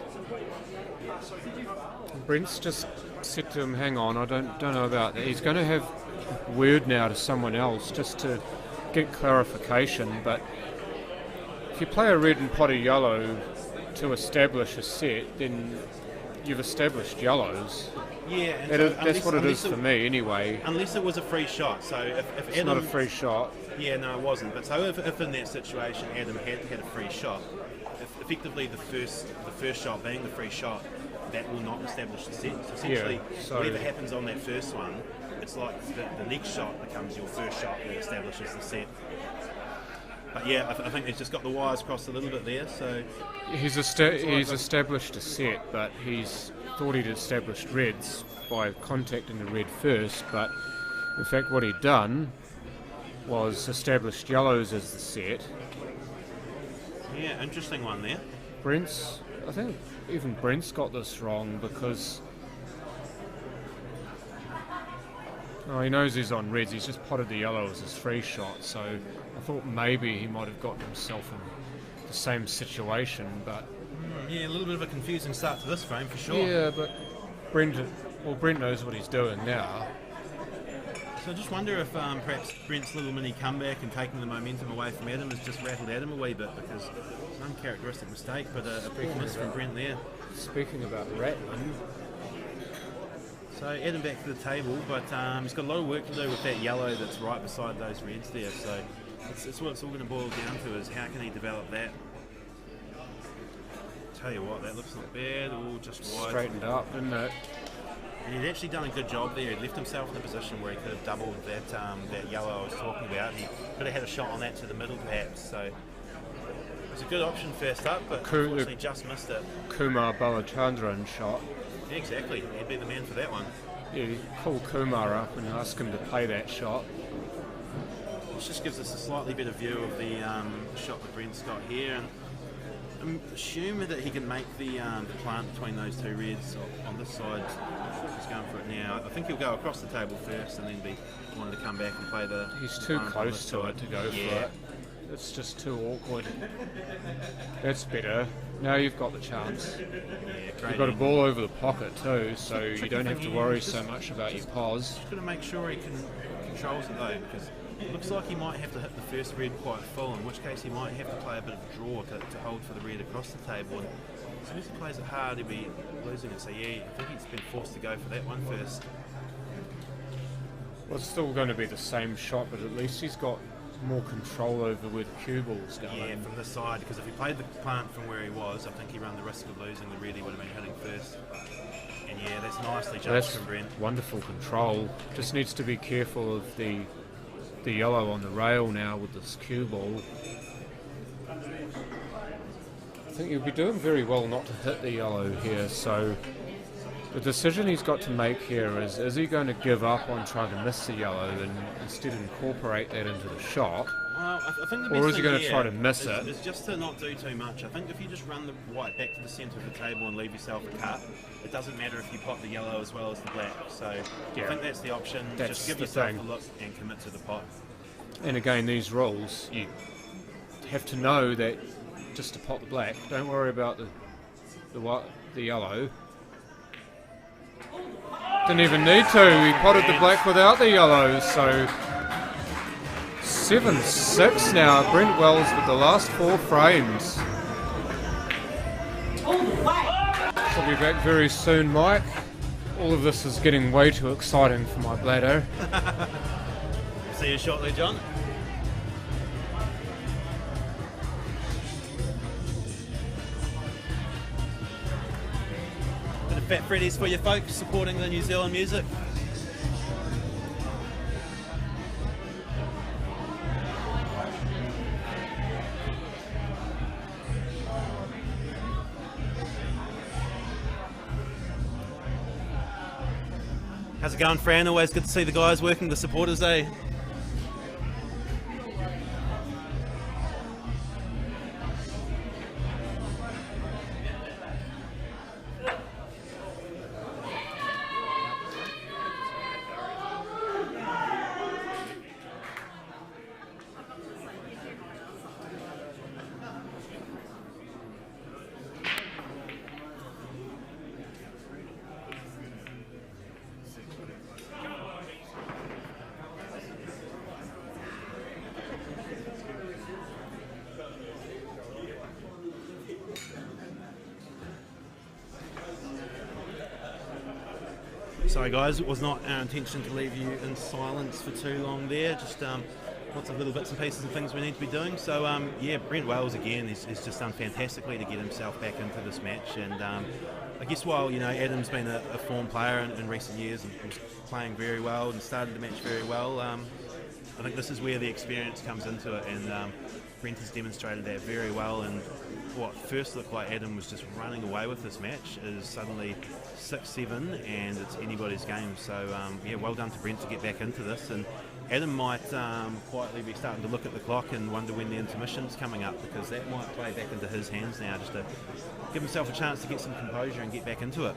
Speaker 2: Brent's just said to him, "Hang on, I don't know about that." He's going to have word now to someone else just to get clarification. But if you play a red and pot a yellow to establish a set, then you've established yellows.
Speaker 3: Yeah, and
Speaker 2: That's what it is for me, anyway.
Speaker 3: Unless it was a free shot. So if
Speaker 2: It's
Speaker 3: Adam,
Speaker 2: not a free shot.
Speaker 3: Yeah, no, it wasn't. But so if in that situation Adam had a free shot, if effectively the first shot being the free shot, that will not establish the set. So essentially,
Speaker 2: so-
Speaker 3: whatever happens on that first one, it's like the next shot becomes your first shot that establishes the set. But yeah, I think he's just got the wires crossed a little bit there. So
Speaker 2: He's established a set, but he's thought he'd established reds by contacting the red first, but in fact what he'd done was established yellows as the set.
Speaker 3: yeah, interesting one there.
Speaker 2: I think even Brent's got this wrong because he knows he's on reds, he's just potted the yellow as his free shot, so I thought maybe he might have gotten himself in the same situation, but
Speaker 3: Yeah, a little bit of a confusing start to this frame for sure.
Speaker 2: yeah, but Brent knows what he's doing now.
Speaker 3: So I just wonder if perhaps Brent's little mini comeback and taking the momentum away from Adam has just rattled Adam a wee bit, because it's an uncharacteristic mistake, but a big miss from Brent there.
Speaker 2: Speaking about rattling,
Speaker 3: So Adam back to the table, but he's got a lot of work to do with that yellow that's right beside those reds there. So it's what it's all going to boil down to, is how can he develop that. Tell you what, that looks not bad, all just wide.
Speaker 2: straightened up, didn't it?
Speaker 3: And he'd actually done a good job there. He'd left himself in a position where he could have doubled that yellow I was talking about. He could have had a shot on that to the middle perhaps. So it was a good option first up, but unfortunately just missed it.
Speaker 2: Kumar Balachandran shot.
Speaker 3: Yeah, exactly. He'd be the man for that one.
Speaker 2: Yeah, you call Kumar up and ask him to play that shot.
Speaker 3: Which just gives us a slightly better view of the shot that Brent's got here. And I'm assuming that he can make the plant between those two reds on this side. He's going for it now. I think he'll go across the table first and then be wanting to come back and play the.
Speaker 2: He's too
Speaker 3: plant on
Speaker 2: close
Speaker 3: this
Speaker 2: to
Speaker 3: side.
Speaker 2: it to go for
Speaker 3: Yeah.
Speaker 2: it. It's just too awkward. That's better. Now you've got the chance.
Speaker 3: Yeah, great.
Speaker 2: You've got a ball over the pocket too, so you don't have to worry so much about your pause.
Speaker 3: Just got to make sure he controls it though, because it looks like he might have to hit the first red quite full, in which case he might have to play a bit of a draw to hold for the red across the table. And as soon as he plays it hard, he'll be losing it. So yeah, I think he's been forced to go for that one first.
Speaker 2: Well, it's still going to be the same shot, but at least he's got more control over where the cue ball's going.
Speaker 3: Yeah, from this side, because if he played the plant from where he was, I think he ran the risk of losing the red he would have been hitting first. And yeah, that's nicely judged
Speaker 2: That's
Speaker 3: from Brent.
Speaker 2: wonderful control. Just needs to be careful of the yellow on the rail now with this cue ball. I think he'll be doing very well not to hit the yellow here, so the decision he's got to make here is he going to give up on trying to miss the yellow and instead incorporate that into the shot?
Speaker 3: Well, I think the
Speaker 2: Or
Speaker 3: best
Speaker 2: is he
Speaker 3: thing
Speaker 2: going to try
Speaker 3: here
Speaker 2: to miss it?
Speaker 3: is just to not do too much. I think if you just run the white back to the centre of the table and leave yourself a cut, it doesn't matter if you pot the yellow as well as the black. So
Speaker 2: Yeah.
Speaker 3: I think that's the option.
Speaker 2: That's
Speaker 3: just give
Speaker 2: the
Speaker 3: yourself
Speaker 2: thing.
Speaker 3: a look and commit to the pot.
Speaker 2: And again, these rules, you have to know that just to pot the black, don't worry about the yellow. Didn't even need to, he potted the black without the yellow, so 7-6 now, Brent Wells with the last 4 frames. I'll be back very soon, Mike. All of this is getting way too exciting for my bladder.
Speaker 3: See you shortly, John. Bit of Fat Freddy's for you folks supporting the New Zealand music. How's it going, Fran? Always good to see the guys working, the supporters, eh? Sorry guys, it was not our intention to leave you in silence for too long there, just lots of little bits and pieces and things we need to be doing. So yeah, Brent Wells again has just done fantastically to get himself back into this match, and I guess while Adam's been a form player in recent years and was playing very well and started the match very well, I think this is where the experience comes into it, and Brent has demonstrated that very well, and what first looked like Adam was just running away with this match is suddenly 6-7 and it's anybody's game. So yeah, well done to Brent to get back into this, and Adam might quietly be starting to look at the clock and wonder when the intermission's coming up, because that might play back into his hands now, just to give himself a chance to get some composure and get back into it.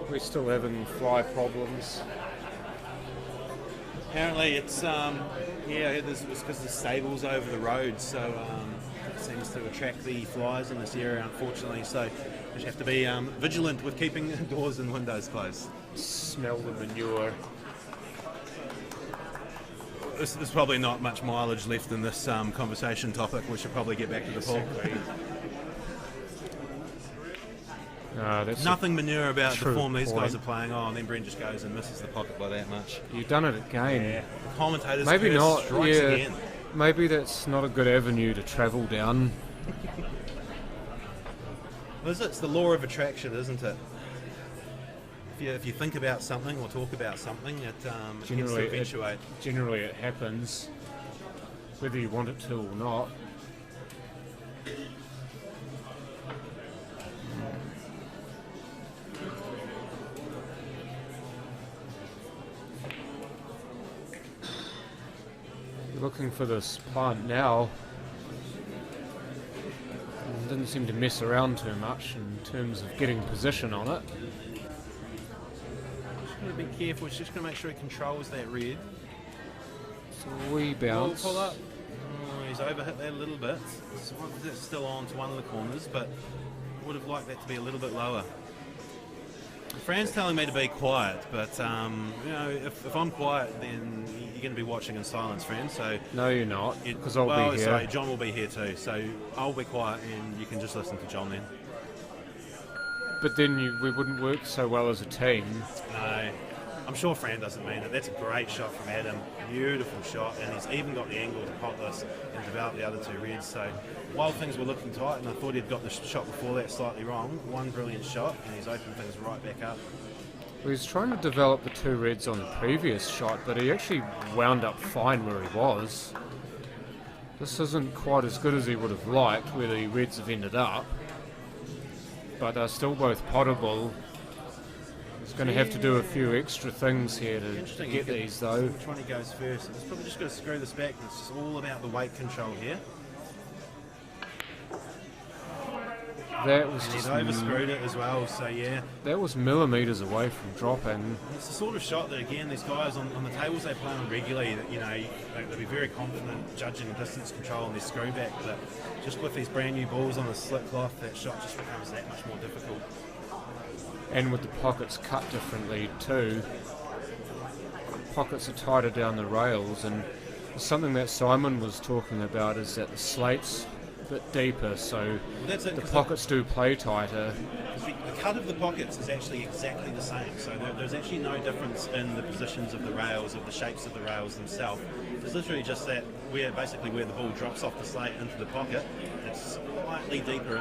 Speaker 2: We're still having fly problems.
Speaker 3: Apparently it's it's because the stable's over the road, so it seems to attract the flies in this area, unfortunately. So we just have to be vigilant with keeping doors and windows closed.
Speaker 2: Smell the manure.
Speaker 3: There's probably not much mileage left in this conversation topic. We should probably get back to the pool.
Speaker 2: That's
Speaker 3: Nothing manure about the
Speaker 2: true
Speaker 3: form these
Speaker 2: point.
Speaker 3: guys are playing on, and then Brent just goes and misses the pocket by that much.
Speaker 2: You've done it again.
Speaker 3: Yeah, the commentators
Speaker 2: Maybe
Speaker 3: curse
Speaker 2: not.
Speaker 3: strikes
Speaker 2: Yeah,
Speaker 3: again.
Speaker 2: maybe that's not a good avenue to travel down.
Speaker 3: Well, it's the law of attraction, isn't it? If you think about something or talk about something, it tends to eventuate.
Speaker 2: Generally, it happens, whether you want it to or not. looking for this plant now. Didn't seem to mess around too much in terms of getting position on it.
Speaker 3: Just going to be careful. It's just going to make sure he controls that red.
Speaker 2: So we bounce.
Speaker 3: Pull up. Oh, he's overhit that a little bit. It's still on to one of the corners, but would have liked that to be a little bit lower. Fran's telling me to be quiet, but you know, if I'm quiet, then you're going to be watching in silence, Fran. So
Speaker 2: no, you're not, because I'll be here.
Speaker 3: Sorry, John will be here too. So I'll be quiet, and you can just listen to John then.
Speaker 2: But then we wouldn't work so well as a team.
Speaker 3: No, I'm sure Fran doesn't mean it. That's a great shot from Adam. Beautiful shot, and he's even got the angle to pot this and develop the other two reds. So while things were looking tight, and I thought he'd got the shot before that slightly wrong, one brilliant shot, and he's opened things right back up.
Speaker 2: Well, he's trying to develop the two reds on the previous shot, but he actually wound up fine where he was. This isn't quite as good as he would have liked where the reds have ended up, but they're still both potable. He's going to have to do a few extra things here to get these though.
Speaker 3: Which one he goes first? It's probably just going to screw this back. It's just all about the weight control here.
Speaker 2: That was
Speaker 3: He's overscrewed it as well, so yeah.
Speaker 2: That was millimetres away from dropping.
Speaker 3: It's the sort of shot that, again, these guys on the tables they play on regularly, that, you know, they'll be very confident judging distance control and their screw back, but just with these brand new balls on the slip cloth, that shot just becomes that much more difficult.
Speaker 2: And with the pockets cut differently too. Pockets are tighter down the rails, and something that Simon was talking about is that the slate's a bit deeper, so the pockets do play tighter.
Speaker 3: The cut of the pockets is actually exactly the same, so there's actually no difference in the positions of the rails, of the shapes of the rails themselves. It's literally just that where the ball drops off the slate into the pocket, it's slightly deeper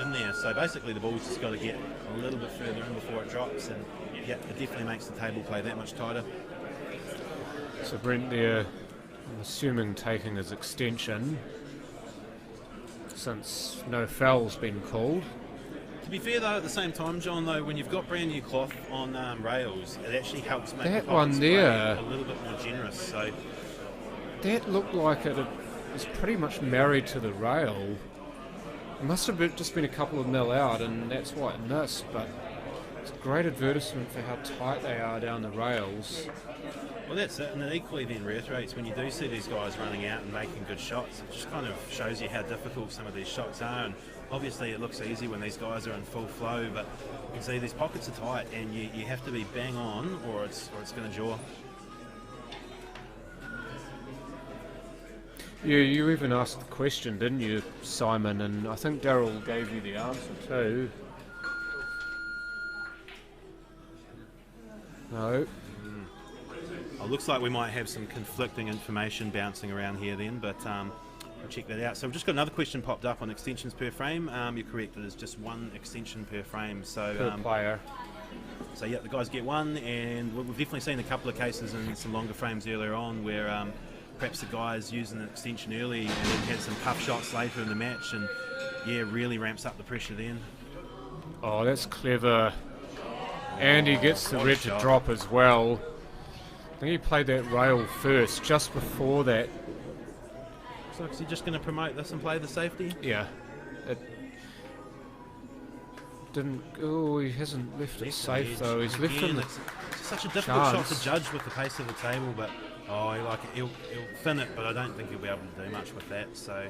Speaker 3: in there. So basically the ball's just got to get a little bit further in before it drops, and yeah, it definitely makes the table play that much tighter.
Speaker 2: So Brent there, I'm assuming taking his extension, since no foul's been called.
Speaker 3: To be fair though, at the same time, John, though, when you've got brand new cloth on rails, it actually helps make
Speaker 2: that
Speaker 3: the
Speaker 2: one
Speaker 3: pockets
Speaker 2: there
Speaker 3: play a little bit more generous. So
Speaker 2: that looked like it was pretty much married to the rail. It must have just been a couple of mil out, and that's why it missed. But it's a great advertisement for how tight they are down the rails.
Speaker 3: Well, that's it, and it equally then reiterates when you do see these guys running out and making good shots, it just kind of shows you how difficult some of these shots are. And obviously it looks easy when these guys are in full flow, but you can see these pockets are tight, and you have to be bang on, or it's going to jaw.
Speaker 2: Yeah, you even asked the question, didn't you, Simon? And I think Daryl gave you the answer too. No.
Speaker 3: It looks like we might have some conflicting information bouncing around here then, but we'll check that out. So we've just got another question popped up on extensions per frame. You're correct, it is just one extension per frame. So
Speaker 2: per player.
Speaker 3: So yeah, the guys get one, and we've definitely seen a couple of cases in some longer frames earlier on where perhaps the guys using an extension early and then had some tough shots later in the match, and yeah, really ramps up the pressure then.
Speaker 2: Oh, that's clever. And he gets the red to drop as well. I think he played that rail first, just before that.
Speaker 3: So is he just going to promote this and play the safety?
Speaker 2: Yeah. It didn't. Oh, he hasn't left it safe though. He's left him.
Speaker 3: It's such a difficult shot to judge with the pace of the table, but he'll thin it, but I don't think he'll be able to do much with that. So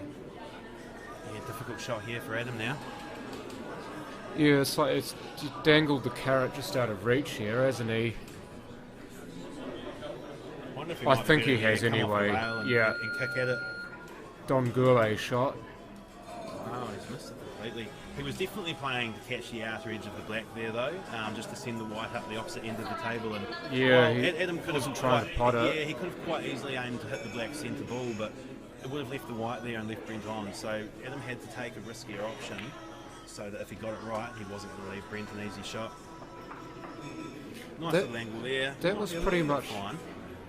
Speaker 3: yeah, difficult shot here for Adam now.
Speaker 2: Yeah, it's like it's dangled the carrot just out of reach here, hasn't he? I think he has anyway. Yeah.
Speaker 3: And kick at it.
Speaker 2: Don Gourlay shot.
Speaker 3: Oh, he's missed it completely. He was definitely playing to catch the outer edge of the black there, though, just to send the white up the opposite end of the table. And
Speaker 2: yeah,
Speaker 3: Adam could have
Speaker 2: trying to pot it.
Speaker 3: Yeah, he could have quite easily aimed to hit the black centre ball, but it would have left the white there and left Brent on. So Adam had to take a riskier option, so that if he got it right, he wasn't going to leave Brent an easy shot. Nice little angle there.
Speaker 2: That was pretty much
Speaker 3: fine.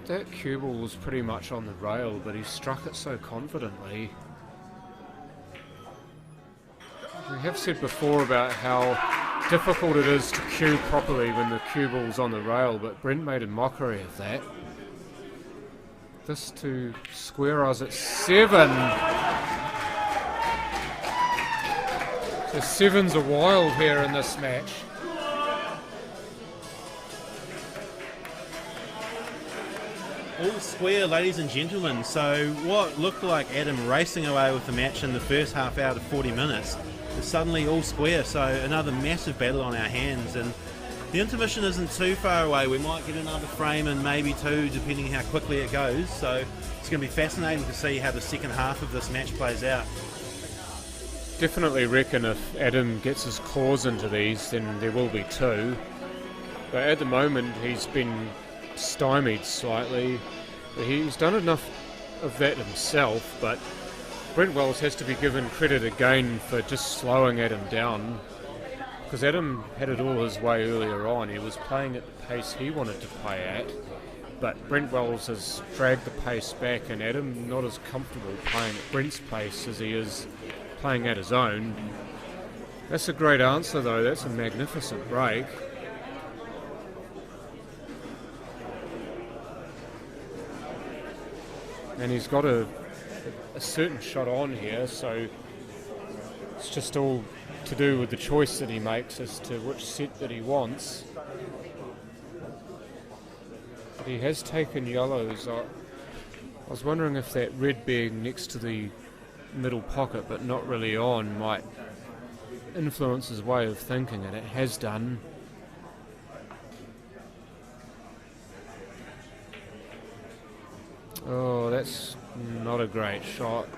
Speaker 2: That cue ball was pretty much on the rail, but he struck it so confidently. We have said before about how difficult it is to cue properly when the cue ball's on the rail, but Brent made a mockery of that. this to square us at 7. So 7's a wild here in this match.
Speaker 3: All square, ladies and gentlemen. So what looked like Adam racing away with the match in the first half hour to 40 minutes is suddenly all square. So another massive battle on our hands, and the intermission isn't too far away. We might get another frame and maybe two, depending how quickly it goes. So it's going to be fascinating to see how the second half of this match plays out.
Speaker 2: Definitely reckon if Adam gets his claws into these, then there will be two. But at the moment, he's been stymied slightly. He's done enough of that himself, but Brent Wells has to be given credit again for just slowing Adam down, because Adam had it all his way earlier on. He was playing at the pace he wanted to play at, but Brent Wells has dragged the pace back, and Adam not as comfortable playing at Brent's pace as he is playing at his own. That's a great answer though, that's a magnificent break. And he's got a certain shot on here, so it's just all to do with the choice that he makes as to which set that he wants. But he has taken yellows. I was wondering if that red being next to the middle pocket but not really on might influence his way of thinking, and it has done. Oh, that's not a great shot.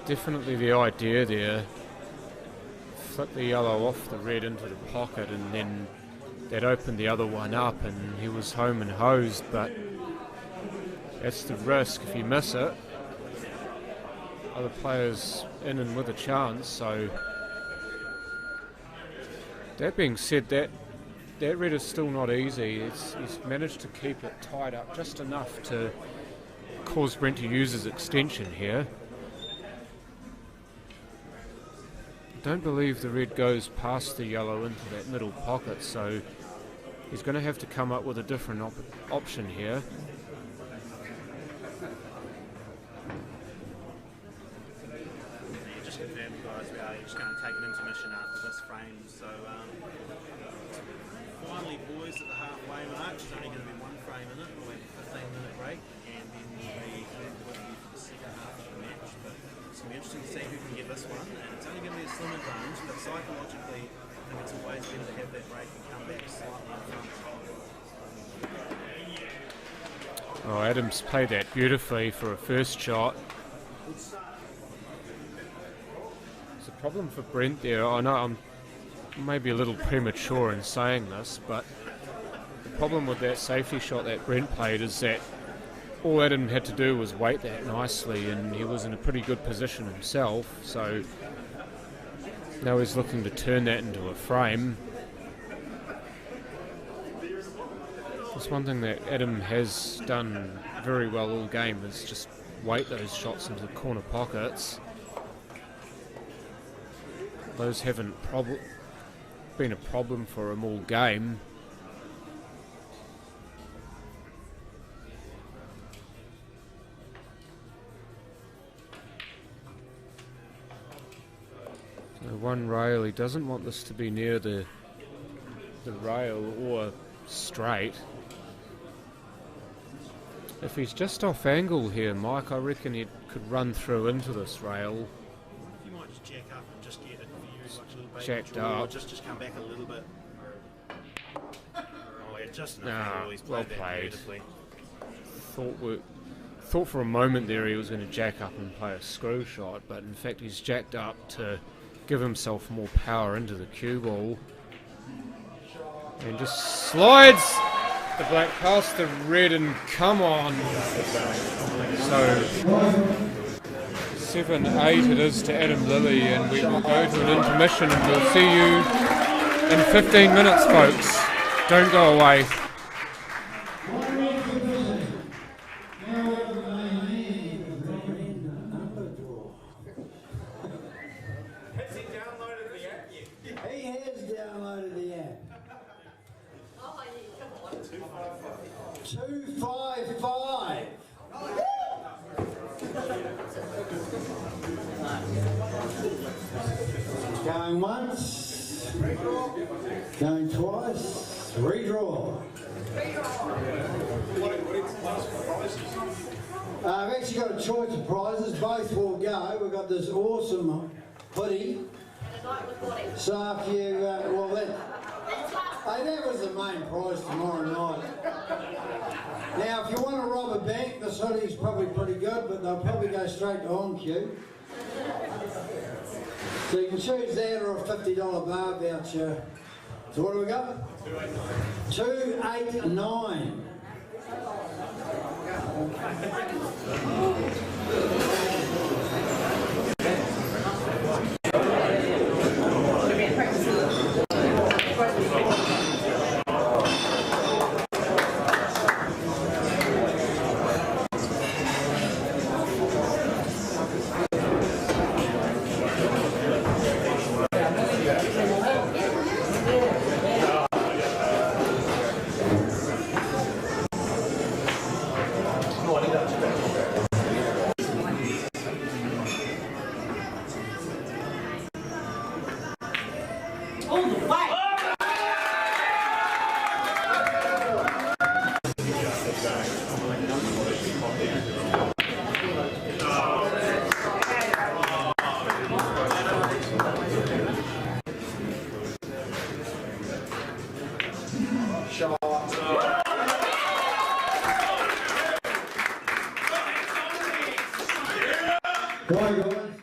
Speaker 2: Definitely the idea there. Flip the yellow off the red into the pocket, and then that opened the other one up and he was home and hosed, but that's the risk if you miss it. Other players in and with a chance, so that being said, that red is still not easy. He's managed to keep it tied up just enough to cause Brent to use his extension here. I don't believe the red goes past the yellow into that middle pocket, so he's going to have to come up with a different option here.
Speaker 3: Just confirmed, guys, we are just going to take an intermission after this frame. So finally, boys, at the halfway mark, there's only going to be one frame in it. We'll have a 15-minute break, and then we'll be with you for the second half of the match. But it's going to be interesting to see who can get this one. And it's only going to be a slim advantage, but psychologically, I think it's always better to have that break and come back slightly in front.
Speaker 2: Oh, Adams played that beautifully for a first shot. It's a problem for Brent there. I know I'm maybe a little premature in saying this, but the problem with that safety shot that Brent played is that all Adam had to do was wait that nicely, and he was in a pretty good position himself, so now he's looking to turn that into a frame. That's one thing that Adam has done very well all game, is just wait those shots into the corner pockets. Those haven't been a problem for him all game. So one rail, he doesn't want this to be near the rail or straight. If he's just off angle here, Mike, I reckon he could run through into this rail.
Speaker 3: You might just jack up and just get it a little bit.
Speaker 2: Jacked up.
Speaker 3: Or just come back a little bit. Oh, yeah, just enough.
Speaker 2: Nah,
Speaker 3: He's
Speaker 2: well
Speaker 3: played that
Speaker 2: played.
Speaker 3: beautifully.
Speaker 2: Thought for a moment there he was going to jack up and play a screw shot, but in fact he's jacked up to give himself more power into the cue ball. And just slides the black past the red, and come on. So 7-8 it is to Adam Lilley, and we will go to an intermission, and we'll see you in 15 minutes, folks. Don't go away.
Speaker 1: He has downloaded the app. 255 guys. Redraw. I've actually got a choice of prizes. Both will go. We've got this awesome hoodie. So if you, well, that was the main prize tomorrow night. Now, if you want to rob a bank, this hoodie is probably pretty good, but they'll probably go straight to on cue. So you can choose that or a $50 bar voucher. So what do we got? 289. Go on, guys.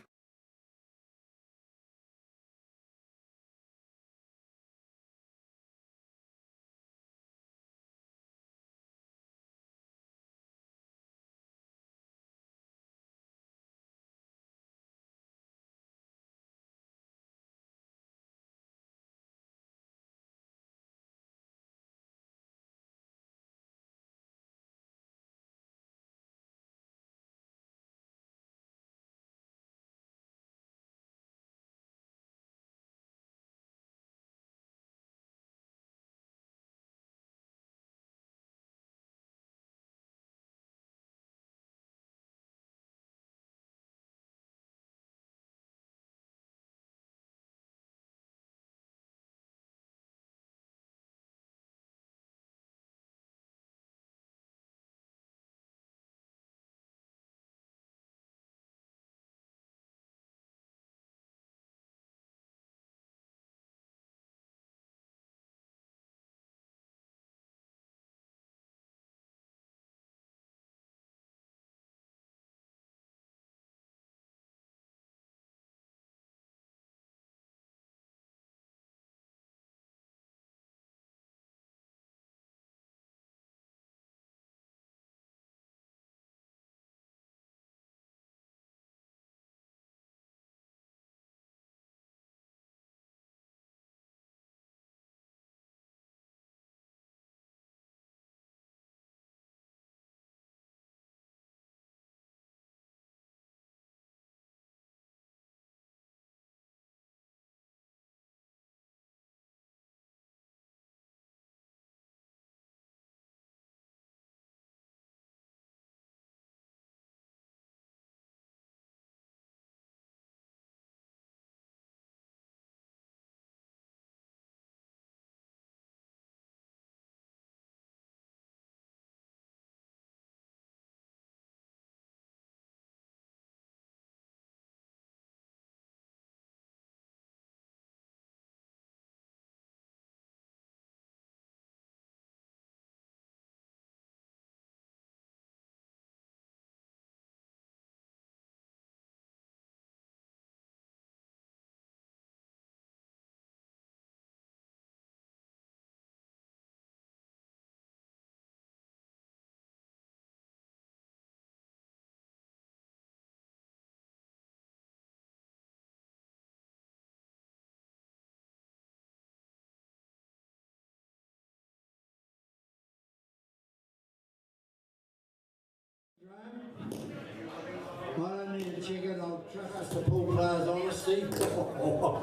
Speaker 1: I don't need to check it, I'll trust the pool players' honesty. What?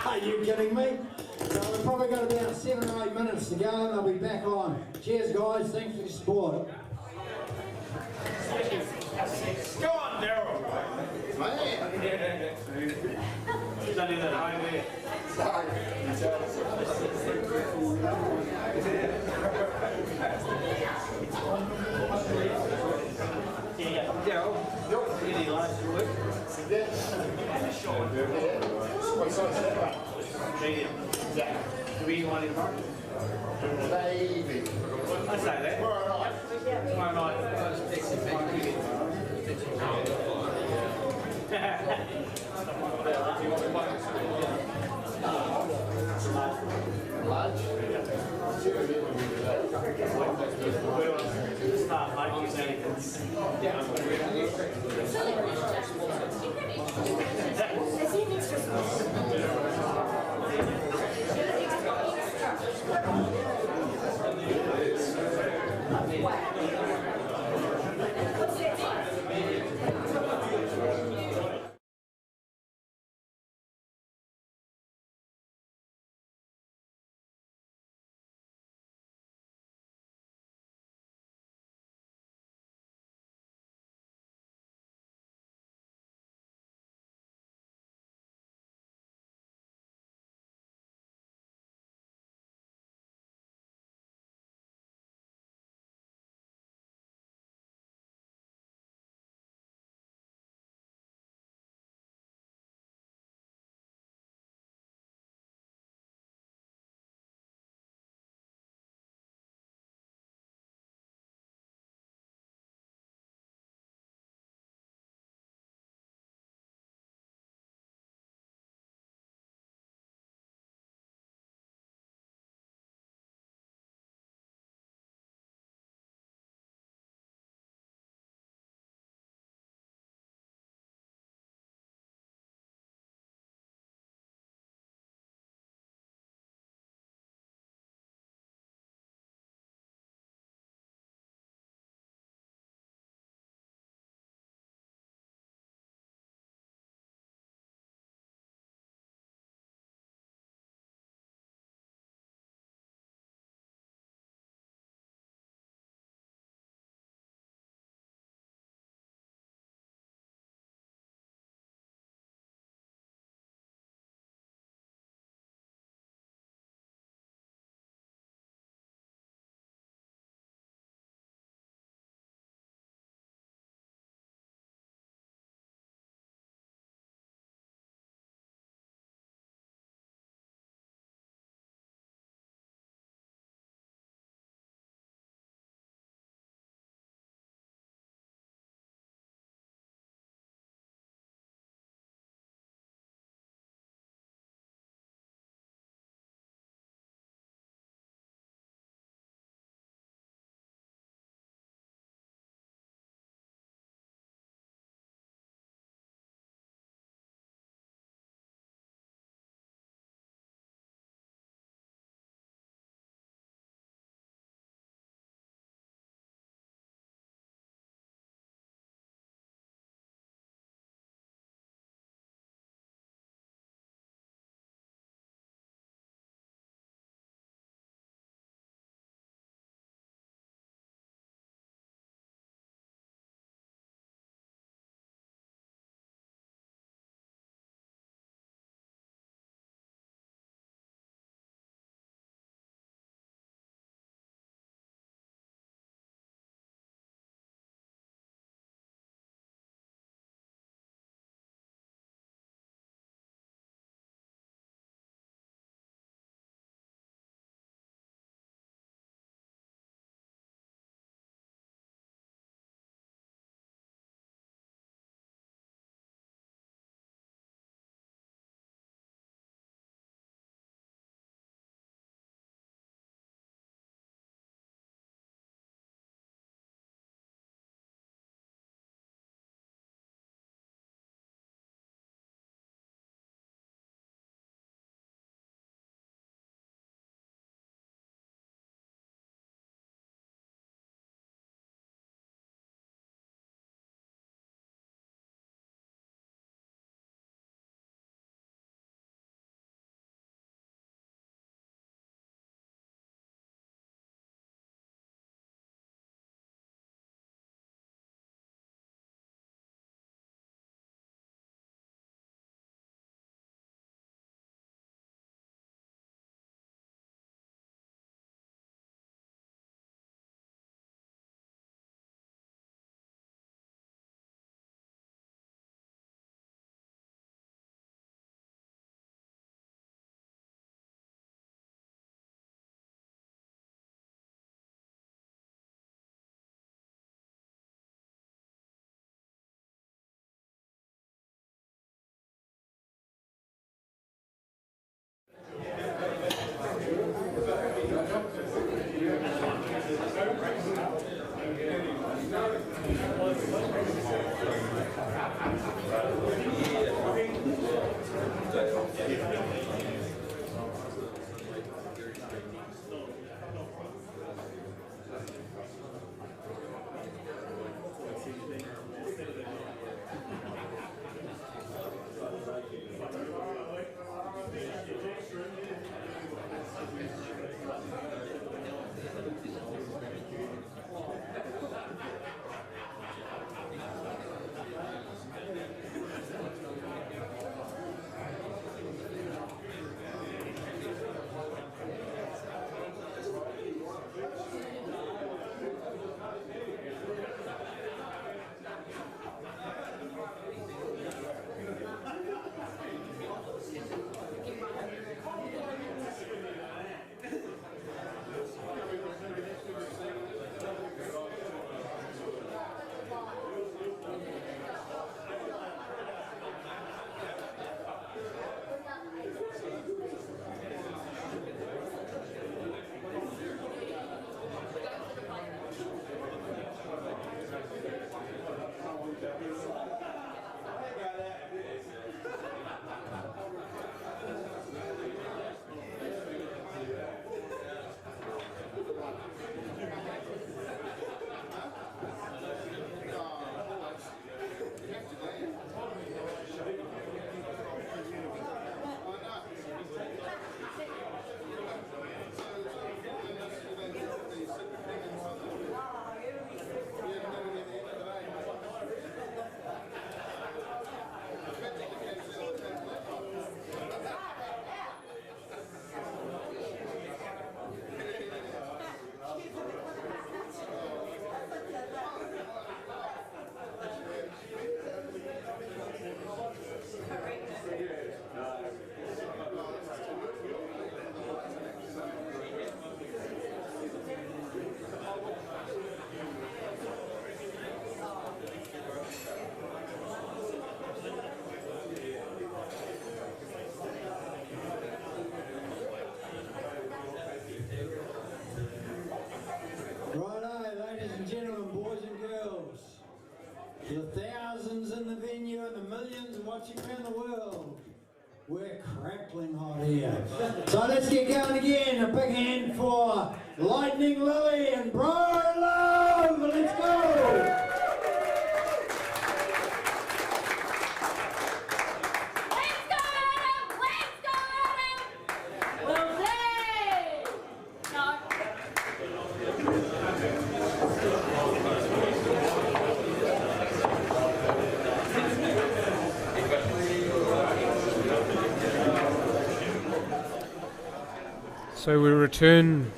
Speaker 1: Are you kidding me? So we've probably got about 7 or 8 minutes to go and I'll be back on. Cheers guys, thanks for your support.
Speaker 5: Go on, Daryl. Man. He's done in that highway. Daryl, you're really last week. What size is that? Medium. Yeah. Do we want it marked? Maybe. I'd say that. Tomorrow night. Tomorrow night. Large? Start making
Speaker 1: The thousands in the venue and the millions watching around the world. We're crackling hot here. So let's get going again. A big hand for Lightning Lilley and Bro Love. Let's go.
Speaker 2: So we return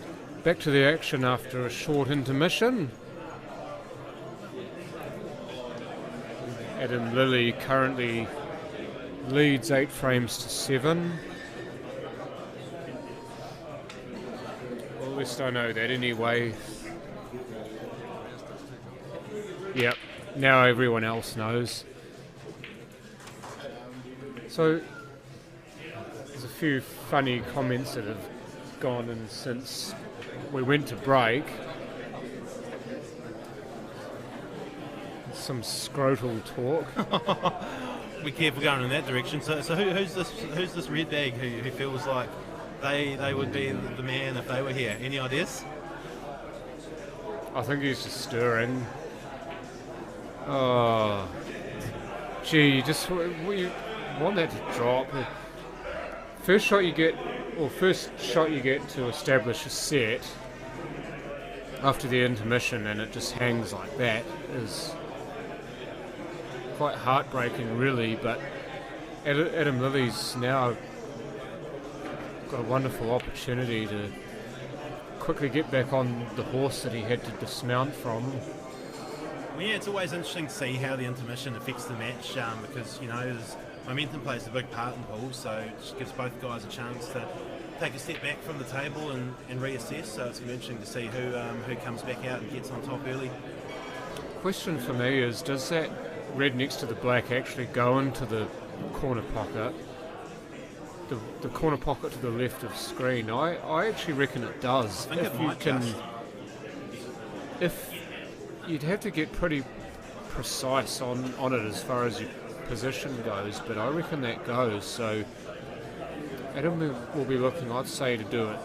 Speaker 2: back to the action after a short intermission. Adam Lilley currently leads 8 frames to 7. Well, at least I know that anyway. Yep, now everyone else knows. So there's a few funny comments that have gone in since we went to break. Some scrotal talk.
Speaker 3: Be careful going in that direction. So who's this red bag who feels like they would be the man if they were here? Any ideas?
Speaker 2: I think he's just stirring. Oh, gee, you want that to drop. First shot you get to establish a set after the intermission, and it just hangs like that, is quite heartbreaking, really. But Adam Lilley's now got a wonderful opportunity to quickly get back on the horse that he had to dismount from.
Speaker 3: Well, yeah, it's always interesting to see how the intermission affects the match, because momentum plays a big part in pools, so it just gives both guys a chance to take a step back from the table and reassess. So it's going to be interesting to see who comes back out and gets on top early.
Speaker 2: Question for me is, does that red next to the black actually go into the corner pocket? The corner pocket to the left of screen? I actually reckon it does.
Speaker 3: I think it might just.
Speaker 2: If you'd have to get pretty precise on it as far as your position goes, but I reckon that goes. So Adam will be looking, I'd say, to do it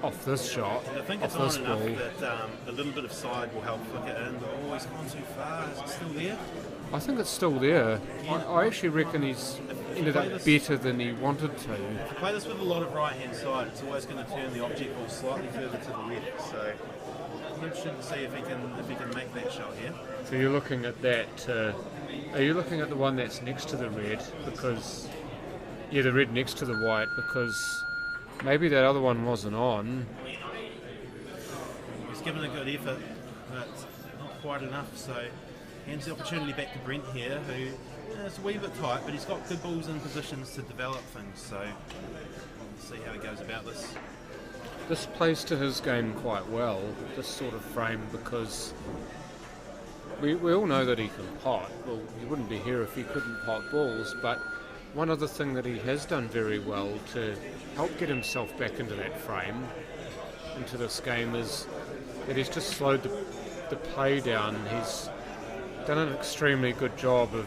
Speaker 2: off this shot,
Speaker 3: I think
Speaker 2: off
Speaker 3: it's on
Speaker 2: this
Speaker 3: enough
Speaker 2: ball.
Speaker 3: that a little bit of side will help flick it in, but always gone too far. Is it still there?
Speaker 2: I think it's still there. I actually reckon he's ended up better than he wanted to.
Speaker 3: If you play this with a lot of right-hand side, it's always going to turn the object ball slightly further to the left. So I'm interested to see if he can make that shot here.
Speaker 2: So you're looking at that. Are you looking at the one that's next to the red? Because the red next to the white. Because maybe that other one wasn't on.
Speaker 3: He's given a good effort, but not quite enough. So hands the opportunity back to Brent here, who it's a wee bit tight, but he's got good balls in positions to develop things. So we'll see how he goes about this.
Speaker 2: This plays to his game quite well, this sort of frame, because we all know that he can pot. Well, he wouldn't be here if he couldn't pot balls, but one other thing that he has done very well to help get himself back into that frame, into this game, is that he's just slowed the play down. He's done an extremely good job of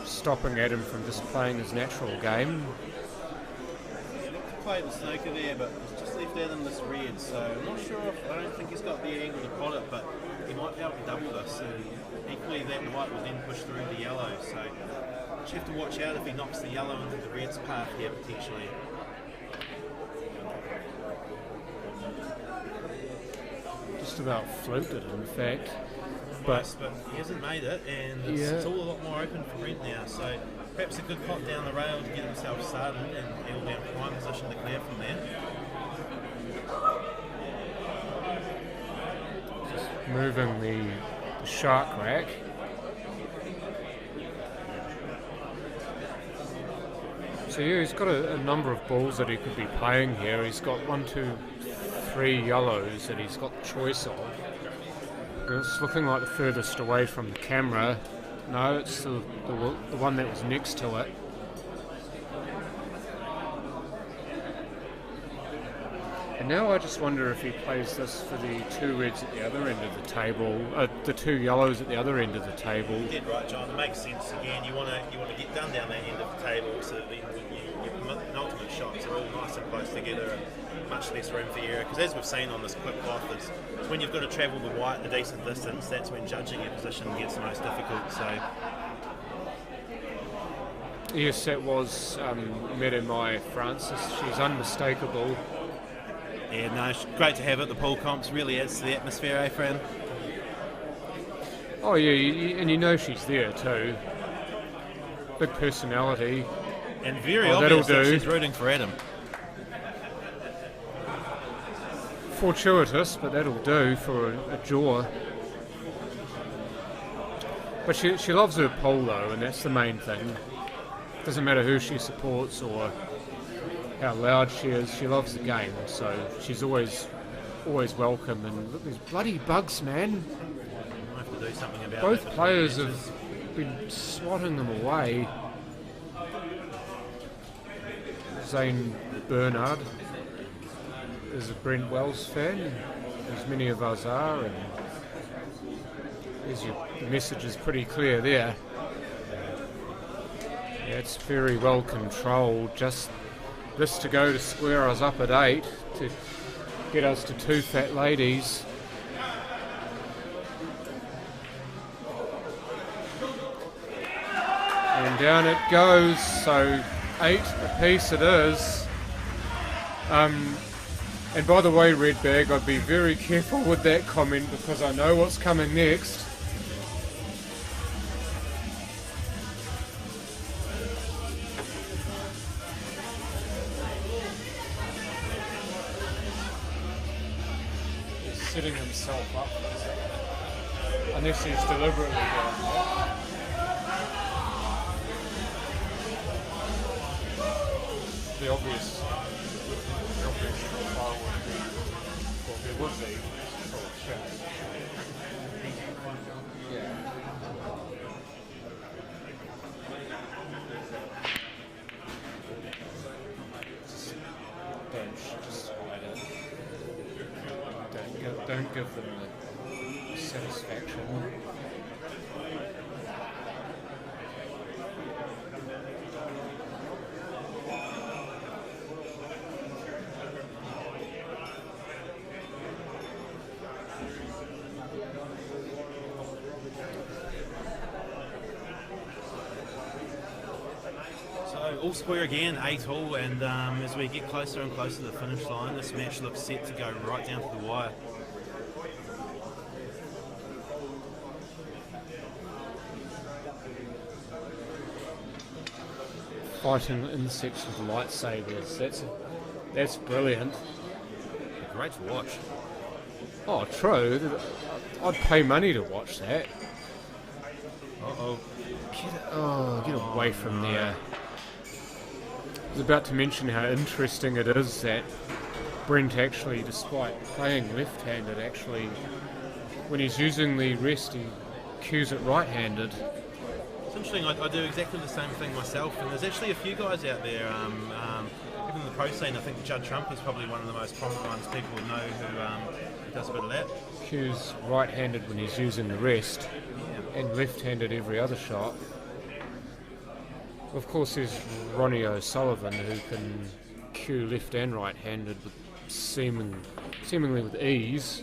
Speaker 2: stopping Adam from just playing his natural game.
Speaker 3: He looked to play the snooker there, but he's just left out in this red, so I'm not sure I don't think he's got the angle to pot it, but he might be able to double this, and equally that white will then push through the yellow, so just have to watch out if he knocks the yellow into the red's path here potentially.
Speaker 2: Just about floated it, in fact.
Speaker 3: But he hasn't made it, and it's all a lot more open for Brent now, so perhaps a good pot down the rail to get himself started, and he'll be in prime position to clear from there.
Speaker 2: Just moving the shark rack. So yeah, he's got a number of balls that he could be playing here. He's got 1, 2, 3 yellows that he's got the choice of. It's looking like the furthest away from the camera. No, it's the one that was next to it. And now I just wonder if he plays this for the 2 reds at the other end of the table, the 2 yellows at the other end of the table.
Speaker 3: You did right, John. It makes sense. Again, you want to get done down that end of the table, so that then your penultimate shots are all nice and close together and much less room for error. Because as we've seen on this quick cloth, is when you've got to travel the white a decent distance, that's when judging your position gets the most difficult. So
Speaker 2: yes, that was Meremai Francis. She's unmistakable.
Speaker 3: yeah, no, great to have it. The pool comps really adds to the atmosphere, eh, Fran?
Speaker 2: Oh yeah, and you know she's there too. Big personality.
Speaker 3: And very
Speaker 2: that'll
Speaker 3: obvious that
Speaker 2: do.
Speaker 3: she's rooting for Adam.
Speaker 2: Fortuitous, but that'll do for a jaw. But she loves her pole though, and that's the main thing. Doesn't matter who she supports or how loud she is, she loves the game, so she's always welcome. And look, these bloody bugs, man.
Speaker 3: We'll have to do something about
Speaker 2: Both
Speaker 3: that
Speaker 2: players
Speaker 3: between
Speaker 2: have
Speaker 3: matches.
Speaker 2: been swatting them away. Zane Bernard is a Brent Wells fan, as many of us are, and the message is pretty clear there. Yeah, it's very well controlled. Just this to go to square us up at 8, to get us to 2 fat ladies. And down it goes, so 8 apiece it is. And by the way, Redbag, I'd be very careful with that comment because I know what's coming next. He's setting himself up, unless he's deliberately doing that. The obvious trial would be, well, there would be, for a shot. Yeah. Just hide it. Don't give them the satisfaction.
Speaker 3: all square again, 8-all, and as we get closer and closer to the finish line, this match looks set to go right down to the wire.
Speaker 2: Fighting insects with lightsabers. That's brilliant.
Speaker 3: Great to watch.
Speaker 2: Oh, true. I'd pay money to watch that.
Speaker 3: Uh-oh.
Speaker 2: Get away from there. I was about to mention how interesting it is that Brent actually, despite playing left-handed, actually, when he's using the rest, he cues it right-handed.
Speaker 3: It's interesting, I do exactly the same thing myself, and there's actually a few guys out there, even in the pro scene. I think Judd Trump is probably one of the most prominent ones people would know who does a bit of that.
Speaker 2: Cues right-handed when he's using the rest, and left-handed every other shot. Of course, there's Ronnie O'Sullivan, who can cue left and right-handed with seemingly with ease.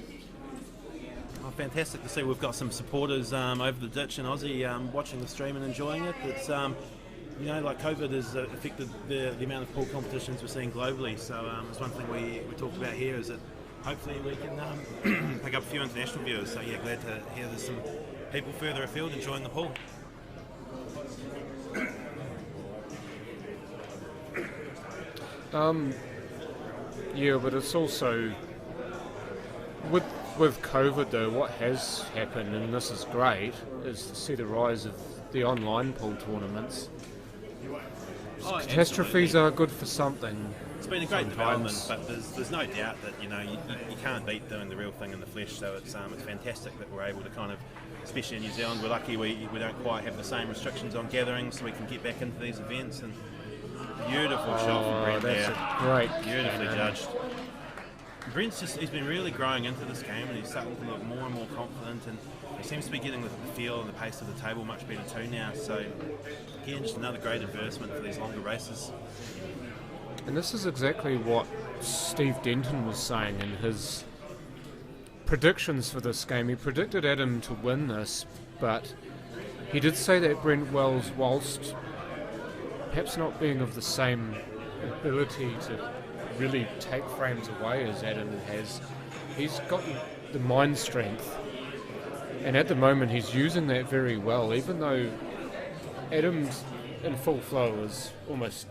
Speaker 3: Oh, fantastic to see. We've got some supporters over the ditch in Aussie watching the stream and enjoying it. It's like COVID has affected the amount of pool competitions we're seeing globally. So it's one thing we talked about here is that hopefully we can pick up a few international viewers. So yeah, glad to hear there's some people further afield enjoying the pool.
Speaker 2: Yeah, but it's also with COVID though, what has happened, and this is great, is to see the rise of the online pool tournaments.
Speaker 3: Oh,
Speaker 2: Catastrophes
Speaker 3: absolutely.
Speaker 2: are good for something.
Speaker 3: It's been a great
Speaker 2: sometimes.
Speaker 3: development, but there's no doubt that you can't beat doing the real thing in the flesh. So it's fantastic that we're able to kind of, especially in New Zealand, we're lucky we don't quite have the same restrictions on gatherings, so we can get back into these events. And beautiful shot from Brent
Speaker 2: that's
Speaker 3: there.
Speaker 2: a great
Speaker 3: Beautifully
Speaker 2: cannon.
Speaker 3: judged. Brent's he's been really growing into this game, and he's starting to look more and more confident, and he seems to be getting the feel and the pace of the table much better too now. So again, just another great advertisement for these longer races.
Speaker 2: And this is exactly what Steve Denton was saying in his predictions for this game. He predicted Adam to win this, but he did say that Brent Wells, whilst perhaps not being of the same ability to really take frames away as Adam has, he's got the mind strength, and at the moment he's using that very well, even though Adam's in full flow is almost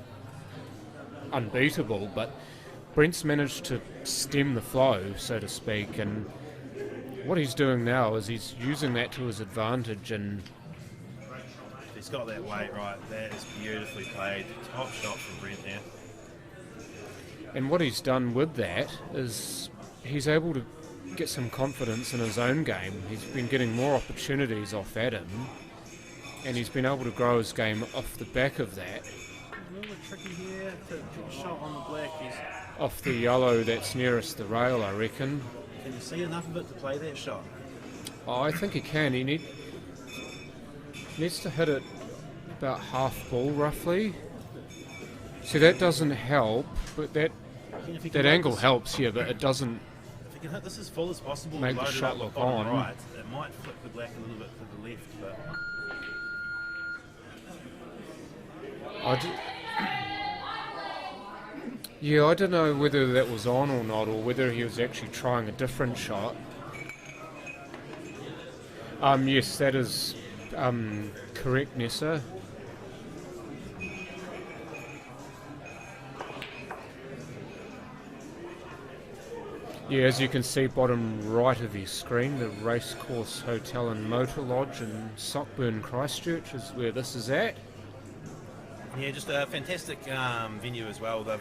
Speaker 2: unbeatable, but Brent's managed to stem the flow, so to speak, and what he's doing now is he's using that to his advantage, and
Speaker 3: He's got that weight right. That is beautifully played. Top shot from Brent there.
Speaker 2: and what he's done with that is he's able to get some confidence in his own game. He's been getting more opportunities off Adam, and he's been able to grow his game off the back of that.
Speaker 3: A little bit tricky here to get a shot on the black.
Speaker 2: Off the yellow that's nearest the rail, I reckon.
Speaker 3: Can you see enough of it to play that shot?
Speaker 2: Oh, I think he can. He needs to hit it about half ball, roughly. See, that doesn't help, but that angle helps, yeah, but it doesn't.
Speaker 3: If you can hit this as full as possible,
Speaker 2: Make
Speaker 3: and
Speaker 2: the
Speaker 3: load it
Speaker 2: shot
Speaker 3: up
Speaker 2: look
Speaker 3: bottom
Speaker 2: on.
Speaker 3: right, it might flip the black a little bit to the left, but
Speaker 2: Yeah, I don't know whether that was on or not, or whether he was actually trying a different shot. Yes, that is correct, Nessa. Yeah, as you can see, bottom right of your screen, the Racecourse Hotel and Motor Lodge in Sockburn, Christchurch is where this is at.
Speaker 3: yeah, just a fantastic venue as well. They've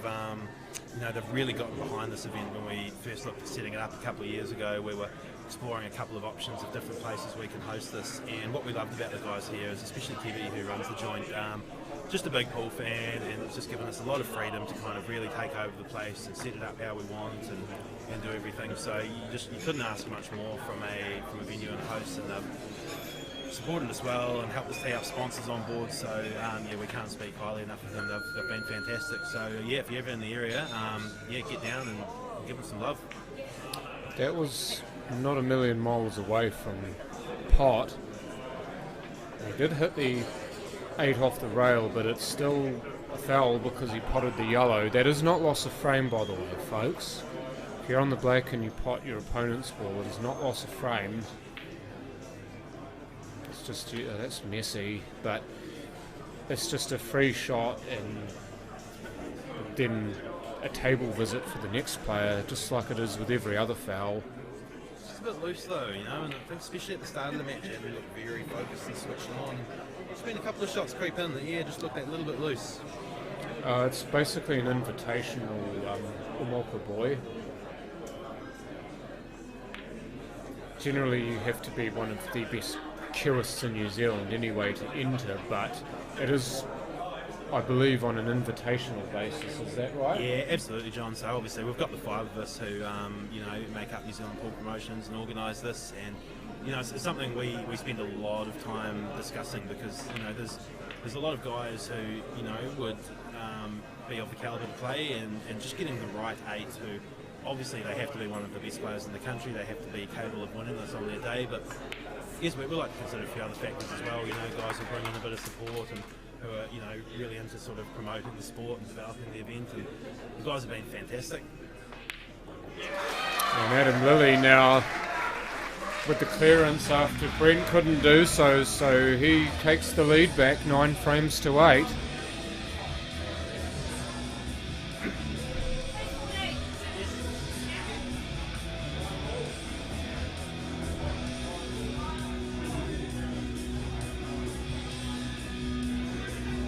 Speaker 3: really gotten behind this event. When we first looked at setting it up a couple of years ago, we were exploring a couple of options of different places we can host this, and what we loved about the guys here is, especially Kiwi who runs the joint, just a big pool fan, and it's just given us a lot of freedom to kind of really take over the place and set it up how we want and do everything. So you couldn't ask much more from a venue and a host, and they've supported us well and helped us tee up sponsors on board. So we can't speak highly enough of them. They've been fantastic. So yeah, if you're ever in the area, get down and give them some love.
Speaker 2: That was not a million miles away from pot. He did hit the 8 off the rail, but it's still a foul because he potted the yellow. That is not loss of frame, by the way, folks. If you're on the black and you pot your opponent's ball, it is not loss of frame. It's just, that's messy, but it's just a free shot and then a table visit for the next player, just like it is with every other foul.
Speaker 3: It's just a bit loose though, you know, and I think especially at the start of the match, we looked very focused and switched on. There's been a couple of shots creep in that, yeah, just looked that little bit loose.
Speaker 2: It's basically an invitational Umoko boy. Generally, you have to be one of the best curists in New Zealand anyway to enter, but it is, I believe, on an invitational basis. Is that right?
Speaker 3: Yeah, absolutely, John. So obviously we've got the 5 of us who, you know, make up New Zealand Pool Promotions and organise this, and you know, it's something we spend a lot of time discussing because you know there's a lot of guys who you know would be of the calibre to play, and just getting the right 8 who. Obviously, they have to be one of the best players in the country. They have to be capable of winning this on their day. But yes, we like to consider a few other factors as well. You know, guys who bring in a bit of support and who are, you know, really into sort of promoting the sport and developing the event. And the guys have been fantastic.
Speaker 2: And Adam Lilley now with the clearance after Brent couldn't do so. So he takes the lead back 9 frames to 8.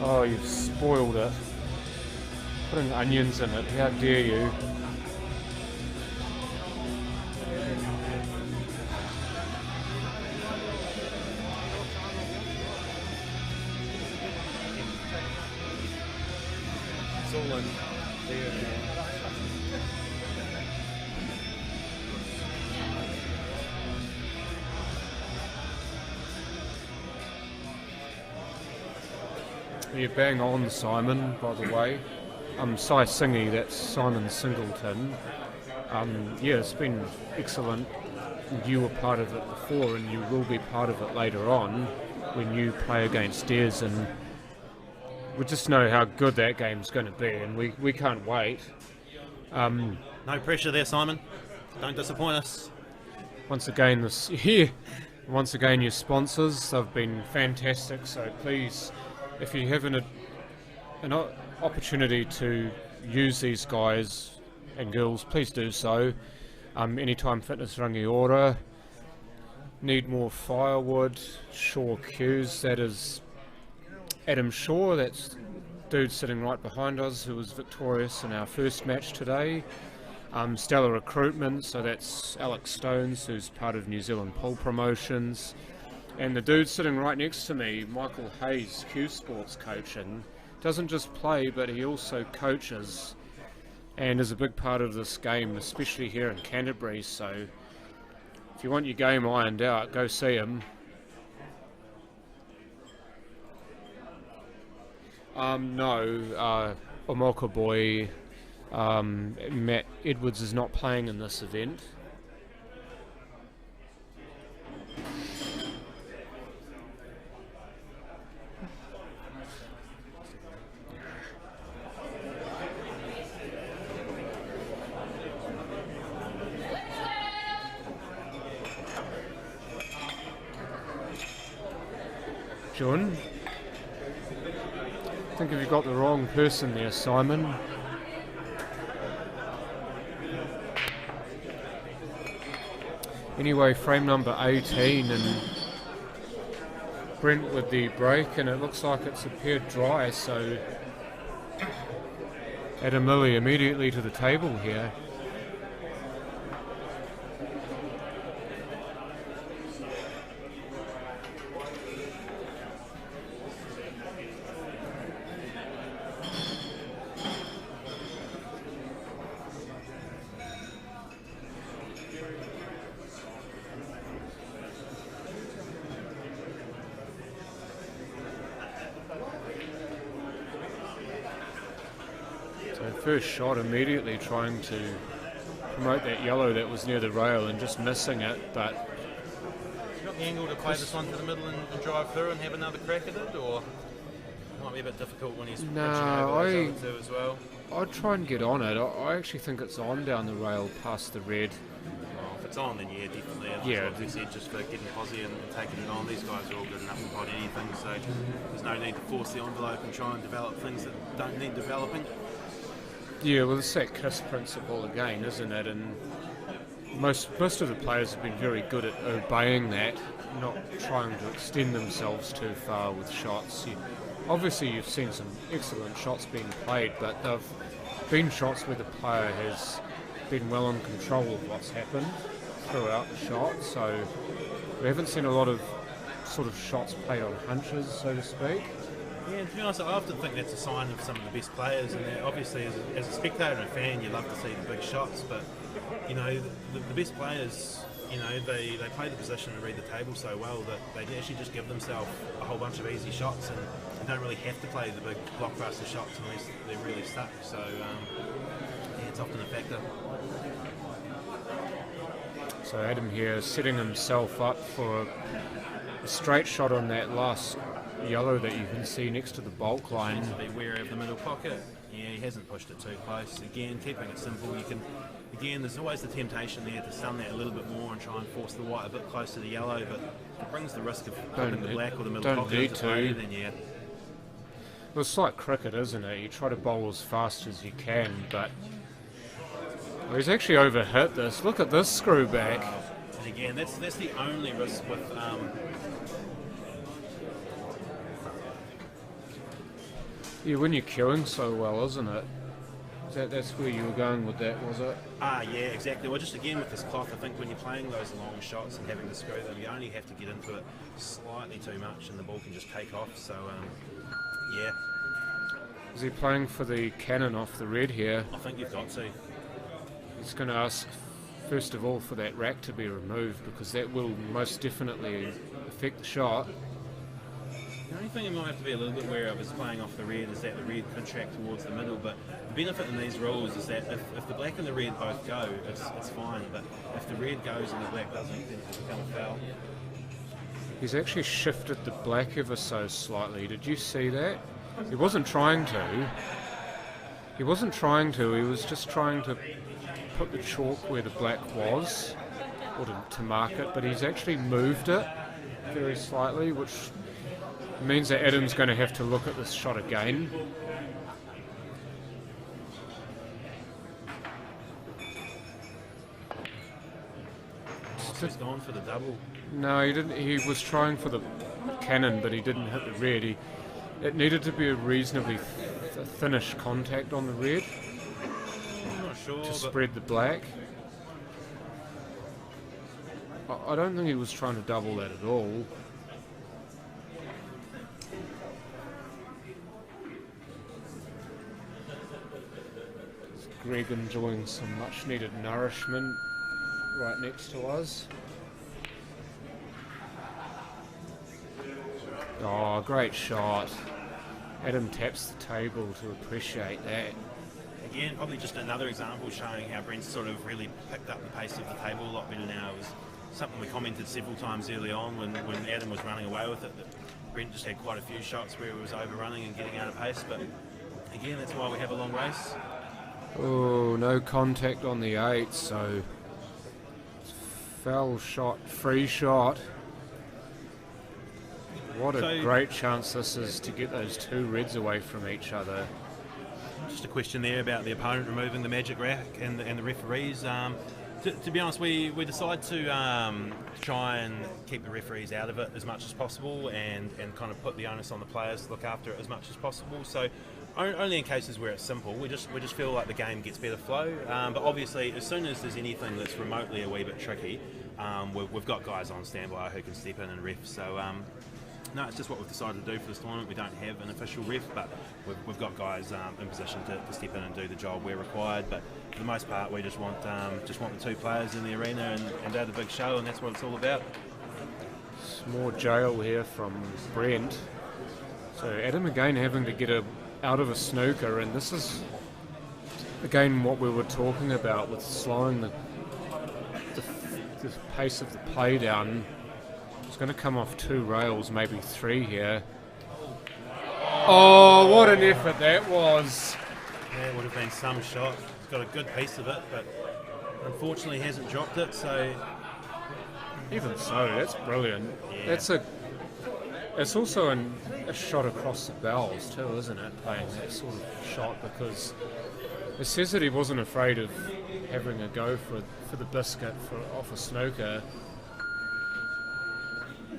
Speaker 2: Oh, you've spoiled it. Putting onions in it, how dare you?
Speaker 3: It's all in there.
Speaker 2: You're bang on, Simon, by the way. Sai Singy, that's Simon Singleton. Yeah, it's been excellent. You were part of it before and you will be part of it later on when you play against Des, and we just know how good that game's going to be, and we can't wait.
Speaker 3: No pressure there, Simon. Don't disappoint us.
Speaker 2: Once again, your sponsors have been fantastic, so please, if you have an opportunity to use these guys and girls, please do so. Anytime Fitness Rangiora, need more firewood, Shaw Q's, that is Adam Shaw, that's dude sitting right behind us who was victorious in our first match today. Stellar Recruitment, so that's Alex Stones, who's part of New Zealand Pole Promotions. And the dude sitting right next to me, Michael Hayes, Q Sports Coaching, doesn't just play, but he also coaches and is a big part of this game, especially here in Canterbury. So if you want your game ironed out, go see him. No, Omoka Boy, Matt Edwards is not playing in this event. John, I think you've got the wrong person there, Simon. Anyway, frame number 18, and Brent with the break, and it looks like it's appeared dry, so Adam Lilley immediately to the table here. First shot immediately trying to promote that yellow that was near the rail and just missing it, but
Speaker 3: You got the angle to play this one to the middle and drive through and have another crack at it, or? Might be a bit difficult when he's
Speaker 2: No,
Speaker 3: pitching over those other two as well.
Speaker 2: I'd try and get on it. I actually think it's on down the rail past the red.
Speaker 3: Well, if it's on, then yeah, definitely. And
Speaker 2: Yeah.
Speaker 3: like you said, just for getting posi and taking it on, these guys are all good enough to pot anything, so there's no need to force the envelope and try and develop things that don't need developing.
Speaker 2: Yeah, well, it's that KISS principle again, isn't it? And most of the players have been very good at obeying that, not trying to extend themselves too far with shots. Obviously, you've seen some excellent shots being played, but they've been shots where the player has been well in control of what's happened throughout the shot. So we haven't seen a lot of sort of shots played on hunches, so to speak.
Speaker 3: Yeah, to be honest, I often think that's a sign of some of the best players, and obviously as a spectator and a fan, you love to see the big shots, but you know, the best players, you know, they play the position and read the table so well that they actually just give themselves a whole bunch of easy shots, and they don't really have to play the big blockbuster shots unless they're really stuck. So yeah, it's often a factor.
Speaker 2: So Adam here setting himself up for a straight shot on that last yellow that you can see next to the bulk line.
Speaker 3: To be wary of the middle pocket. Yeah, he hasn't pushed it too close. Again, keeping it simple, you can. Again, there's always the temptation there to stun that a little bit more and try and force the white a bit closer to the yellow, but it brings the risk of putting the black or the middle pocket into play. Then yeah.
Speaker 2: Well, it's like cricket, isn't it? You try to bowl as fast as you can, but he's actually overhit this. Look at this screw back.
Speaker 3: And again, that's the only risk with.
Speaker 2: Yeah, when you're queuing so well, isn't it? That's where you were going with that, was it?
Speaker 3: Yeah, exactly. Well, just again with this cloth, I think when you're playing those long shots and having to screw them, you only have to get into it slightly too much and the ball can just take off. So, yeah.
Speaker 2: Is he playing for the cannon off the red here?
Speaker 3: I think you've got to.
Speaker 2: He's going to ask, first of all, for that rack to be removed because that will most definitely affect the shot.
Speaker 3: The only thing you might have to be a little bit wary of is playing off the red is that the red could track towards the middle, but the benefit in these rules is that if the black and the red both go, it's fine, but if the red goes and the black doesn't, then it's become a foul.
Speaker 2: He's actually shifted the black ever so slightly. Did you see that? He wasn't trying to. He wasn't trying to, he was just trying to put the chalk where the black was, or to mark it, but he's actually moved it very slightly, which means that Adam's going to have to look at this shot again.
Speaker 3: So he's gone for the double.
Speaker 2: No, he didn't. He was trying for the cannon, but he didn't hit the red. It needed to be a reasonably thinnish contact on the red
Speaker 3: I'm not sure,
Speaker 2: to spread the black. I don't think he was trying to double that at all. Greg enjoying some much needed nourishment right next to us. Oh, great shot. Adam taps the table to appreciate that.
Speaker 3: Again, probably just another example showing how Brent's sort of really picked up the pace of the table a lot better now. It was something we commented several times early on when Adam was running away with it, that Brent just had quite a few shots where he was overrunning and getting out of pace, but again, that's why we have a long race.
Speaker 2: Oh, no contact on the 8, so foul shot, free shot. What a great chance this is to get those two reds away from each other.
Speaker 3: Just a question there about the opponent removing the magic rack and the referees. To be honest, we decided to try and keep the referees out of it as much as possible and kind of put the onus on the players to look after it as much as possible. So only in cases where it's simple, we just feel like the game gets better flow. But obviously, as soon as there's anything that's remotely a wee bit tricky, we've got guys on standby who can step in and ref. So no, it's just what we've decided to do for this tournament. We don't have an official ref, but we've got guys in position to step in and do the job where required. But for the most part, we just want the two players in the arena and do the big show, and that's what it's all about.
Speaker 2: Some more jail here from Brent. So Adam again having to get out of a snooker, and this is again what we were talking about with slowing the pace of the play down. It's going to come off 2 rails, maybe 3 here. Oh, what an effort that was.
Speaker 3: Yeah, it would have been some shot. He's got a good piece of it, but unfortunately hasn't dropped it, so...
Speaker 2: Even so, that's brilliant.
Speaker 3: Yeah.
Speaker 2: It's also a shot across the bows too, isn't it, playing that sort of shot, because it says that he wasn't afraid of having a go for the biscuit off a snooker.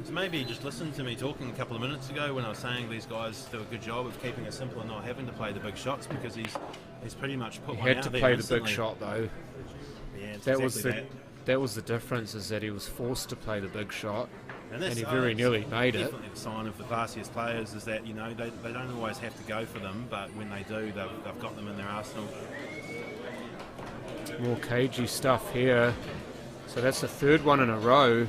Speaker 3: So maybe just listen to me talking a couple of minutes ago when I was saying these guys do a good job of keeping it simple and not having to play the big shots, because he's pretty much put
Speaker 2: He
Speaker 3: one
Speaker 2: had
Speaker 3: out
Speaker 2: to
Speaker 3: there
Speaker 2: play
Speaker 3: instantly.
Speaker 2: the big shot though.
Speaker 3: Yeah, it's
Speaker 2: That
Speaker 3: exactly
Speaker 2: was the difference, is that he was forced to play the big shot, and
Speaker 3: that's,
Speaker 2: he very nearly made it.
Speaker 3: Definitely the sign of the classiest players is that, you know, they don't always have to go for them, but when they do, they've got them in their arsenal.
Speaker 2: More cagey stuff here. So that's the third one in a row.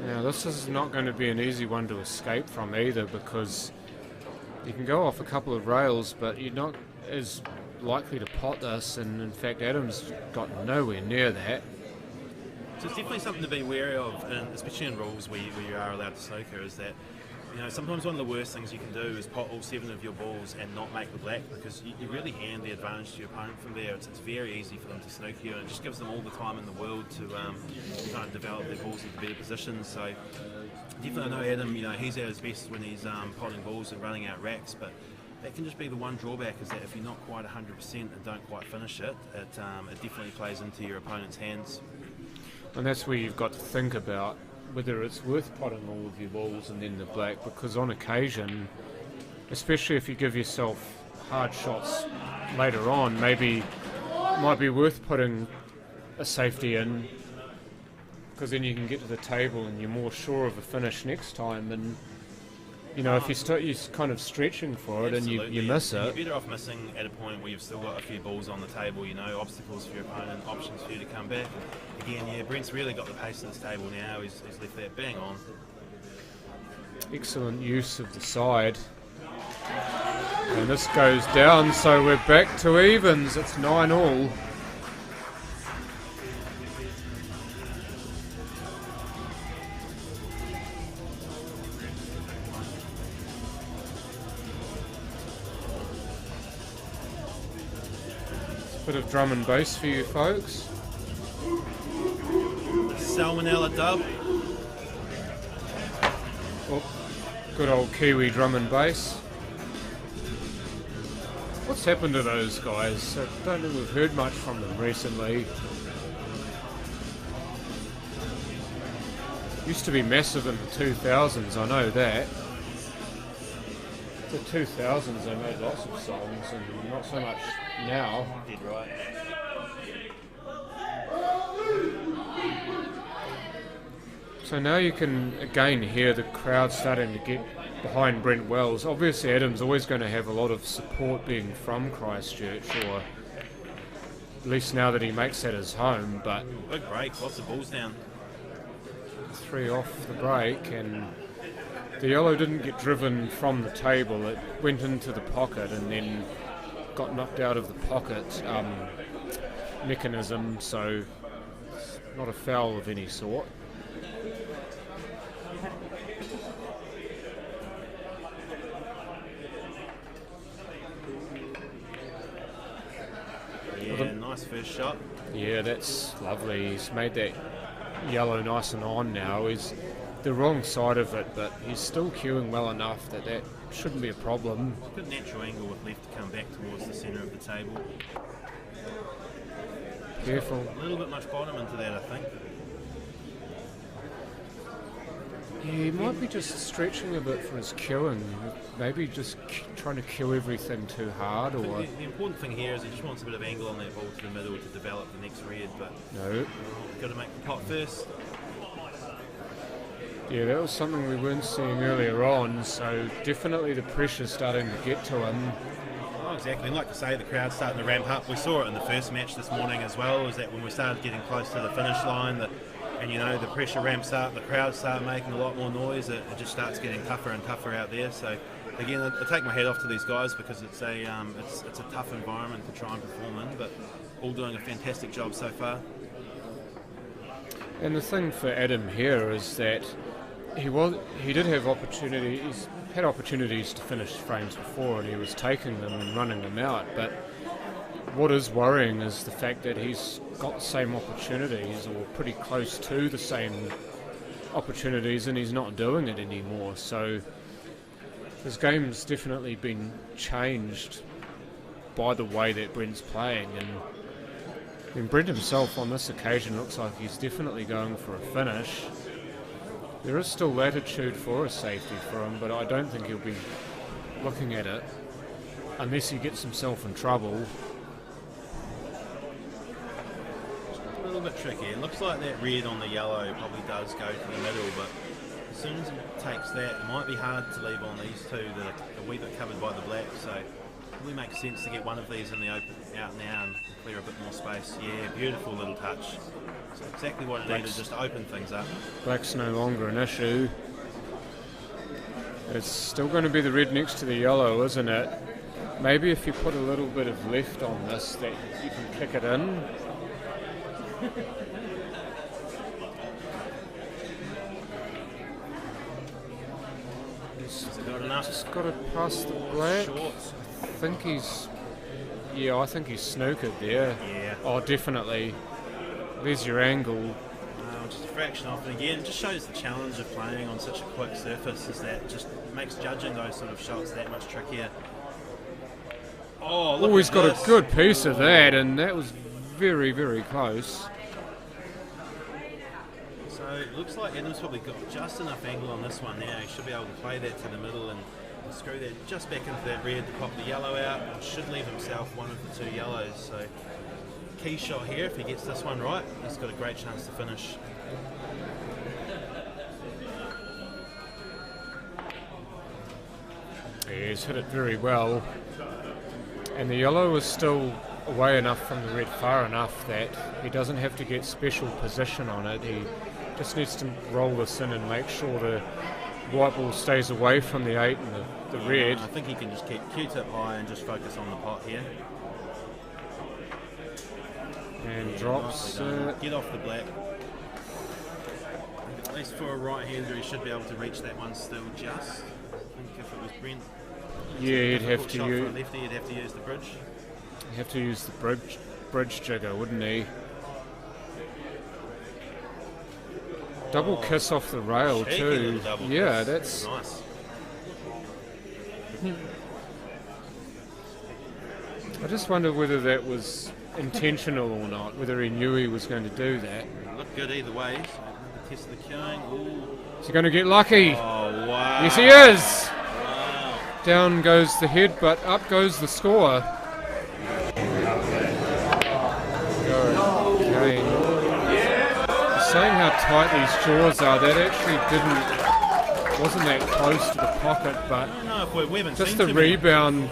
Speaker 2: Now this is not going to be an easy one to escape from either, because you can go off a couple of rails, but you're not as likely to pot this, and in fact Adam's got nowhere near that.
Speaker 3: So it's definitely something to be wary of, and especially in rules where you are allowed to snooker, is that, you know, sometimes one of the worst things you can do is pot all 7 of your balls and not make the black, because you really hand the advantage to your opponent from there. It's very easy for them to snooker you, and it just gives them all the time in the world to kind of develop their balls into better positions. So definitely, I know Adam, you know, he's at his best when he's potting balls and running out racks, but that can just be the one drawback, is that if you're not quite 100% and don't quite finish it, it definitely plays into your opponent's hands.
Speaker 2: And that's where you've got to think about whether it's worth potting all of your balls and then the black, because on occasion, especially if you give yourself hard shots later on, maybe it might be worth putting a safety in, because then you can get to the table and you're more sure of a finish next time. And you know, if you're kind of stretching for it and you miss
Speaker 3: You're
Speaker 2: it,
Speaker 3: better off missing at a point where you've still got a few balls on the table, you know, obstacles for your opponent, options for you to come back. Again, yeah, Brent's really got the pace of this table now. He's left that bang on.
Speaker 2: excellent use of the side. And this goes down, so we're back to evens. It's 9-all. Bit of drum and bass for you folks.
Speaker 3: Salmonella dub.
Speaker 2: Oh, good old Kiwi drum and bass. What's happened to those guys? I don't think we've heard much from them recently. Used to be massive in the 2000s, I know that. The 2000s they made lots of songs, and not so much now.
Speaker 3: Did right.
Speaker 2: So now you can again hear the crowd starting to get behind Brent Wells. Obviously Adam's always going to have a lot of support being from Christchurch, or at least now that he makes that his home, but
Speaker 3: Big break, lots of balls down.
Speaker 2: 3 off the break, and the yellow didn't get driven from the table. It went into the pocket and then got knocked out of the pocket mechanism, so it's not a foul of any sort.
Speaker 3: Yeah, nice first shot.
Speaker 2: Yeah, that's lovely. He's made that yellow nice and on now. He's the wrong side of it, but he's still queuing well enough that that shouldn't be a problem.
Speaker 3: Good natural angle with left to come back towards the centre of the table.
Speaker 2: Careful.
Speaker 3: A little bit much bottom into that, I think.
Speaker 2: Yeah, he might be just stretching a bit for his queuing. Maybe just trying to queue everything too hard, or...
Speaker 3: The important thing here is he just wants a bit of angle on that ball to the middle to develop the next red, but
Speaker 2: No.
Speaker 3: got to make the pot first.
Speaker 2: Yeah, that was something we weren't seeing earlier on, so definitely the pressure's starting to get to him.
Speaker 3: Oh, exactly. And like I say, the crowd's starting to ramp up. We saw it in the first match this morning as well, is that when we started getting close to the finish line, and you know, the pressure ramps up, the crowd start making a lot more noise, it just starts getting tougher and tougher out there. So again, I take my hat off to these guys, because it's a tough environment to try and perform in, but all doing a fantastic job so far.
Speaker 2: And the thing for Adam here is that He did have opportunities. He's had opportunities to finish frames before, and he was taking them and running them out. But what is worrying is the fact that he's got the same opportunities, or pretty close to the same opportunities, and he's not doing it anymore. So his game's definitely been changed by the way that Brent's playing, and Brent himself on this occasion looks like he's definitely going for a finish. There is still latitude for a safety for him, but I don't think he'll be looking at it unless he gets himself in trouble.
Speaker 3: A little bit tricky. It looks like that red on the yellow probably does go to the middle, but as soon as he takes that, it might be hard to leave on these two that are a wee bit covered by the black, so it probably makes sense to get one of these in the open out now and clear a bit more space. Yeah, beautiful little touch. So exactly what it needed, just to open things up.
Speaker 2: Black's no longer an issue. It's still going to be the red next to the yellow, isn't it? Maybe if you put a little bit of left on this, that you can kick it in.
Speaker 3: Has it got enough?
Speaker 2: Just got to pass the black.
Speaker 3: Short.
Speaker 2: I think he's snookered there.
Speaker 3: Yeah.
Speaker 2: Oh, definitely. There's your angle.
Speaker 3: Just a fraction off, and again, it just shows the challenge of playing on such a quick surface, is that it just makes judging those sort of shots that much trickier. Oh, look
Speaker 2: Oh, he's
Speaker 3: at
Speaker 2: got
Speaker 3: this.
Speaker 2: a good piece of that, and that was very, very close.
Speaker 3: So it looks like Adam's probably got just enough angle on this one now. He should be able to play that to the middle and screw that just back into that red to pop the yellow out, and should leave himself one of the two yellows. So key shot here, if he gets this one right, he's got a great chance to finish.
Speaker 2: He's hit it very well. And the yellow is still away enough from the red, far enough that he doesn't have to get special position on it. He just needs to roll this in and make sure the white ball stays away from the 8 and the red.
Speaker 3: I think he can just keep Q-tip high and just focus on the pot here.
Speaker 2: And drops
Speaker 3: Nicely done.
Speaker 2: it.
Speaker 3: Get off the black. At least for a right-hander, he should be able to reach that one still just. I think if it was Brent,
Speaker 2: Yeah, he'd have
Speaker 3: shot
Speaker 2: to
Speaker 3: for a
Speaker 2: use.
Speaker 3: lefty, he'd have to use the bridge.
Speaker 2: Have to use the bridge jigger, wouldn't he? Double kiss off the rail
Speaker 3: Cheeky
Speaker 2: too.
Speaker 3: little double
Speaker 2: Yeah,
Speaker 3: kiss.
Speaker 2: that's
Speaker 3: Nice.
Speaker 2: I just wonder whether that was intentional or not, whether he knew he was going to do that.
Speaker 3: Look good either way. So another test of the queuing. Ooh.
Speaker 2: Is he going to get lucky?
Speaker 3: Oh, wow.
Speaker 2: Yes, he is!
Speaker 3: Wow.
Speaker 2: Down goes the head, but up goes the score. Okay. Saying how tight these jaws are, that actually wasn't that close to the pocket, but
Speaker 3: I don't know if we haven't
Speaker 2: just
Speaker 3: seen
Speaker 2: the
Speaker 3: too many-
Speaker 2: rebound.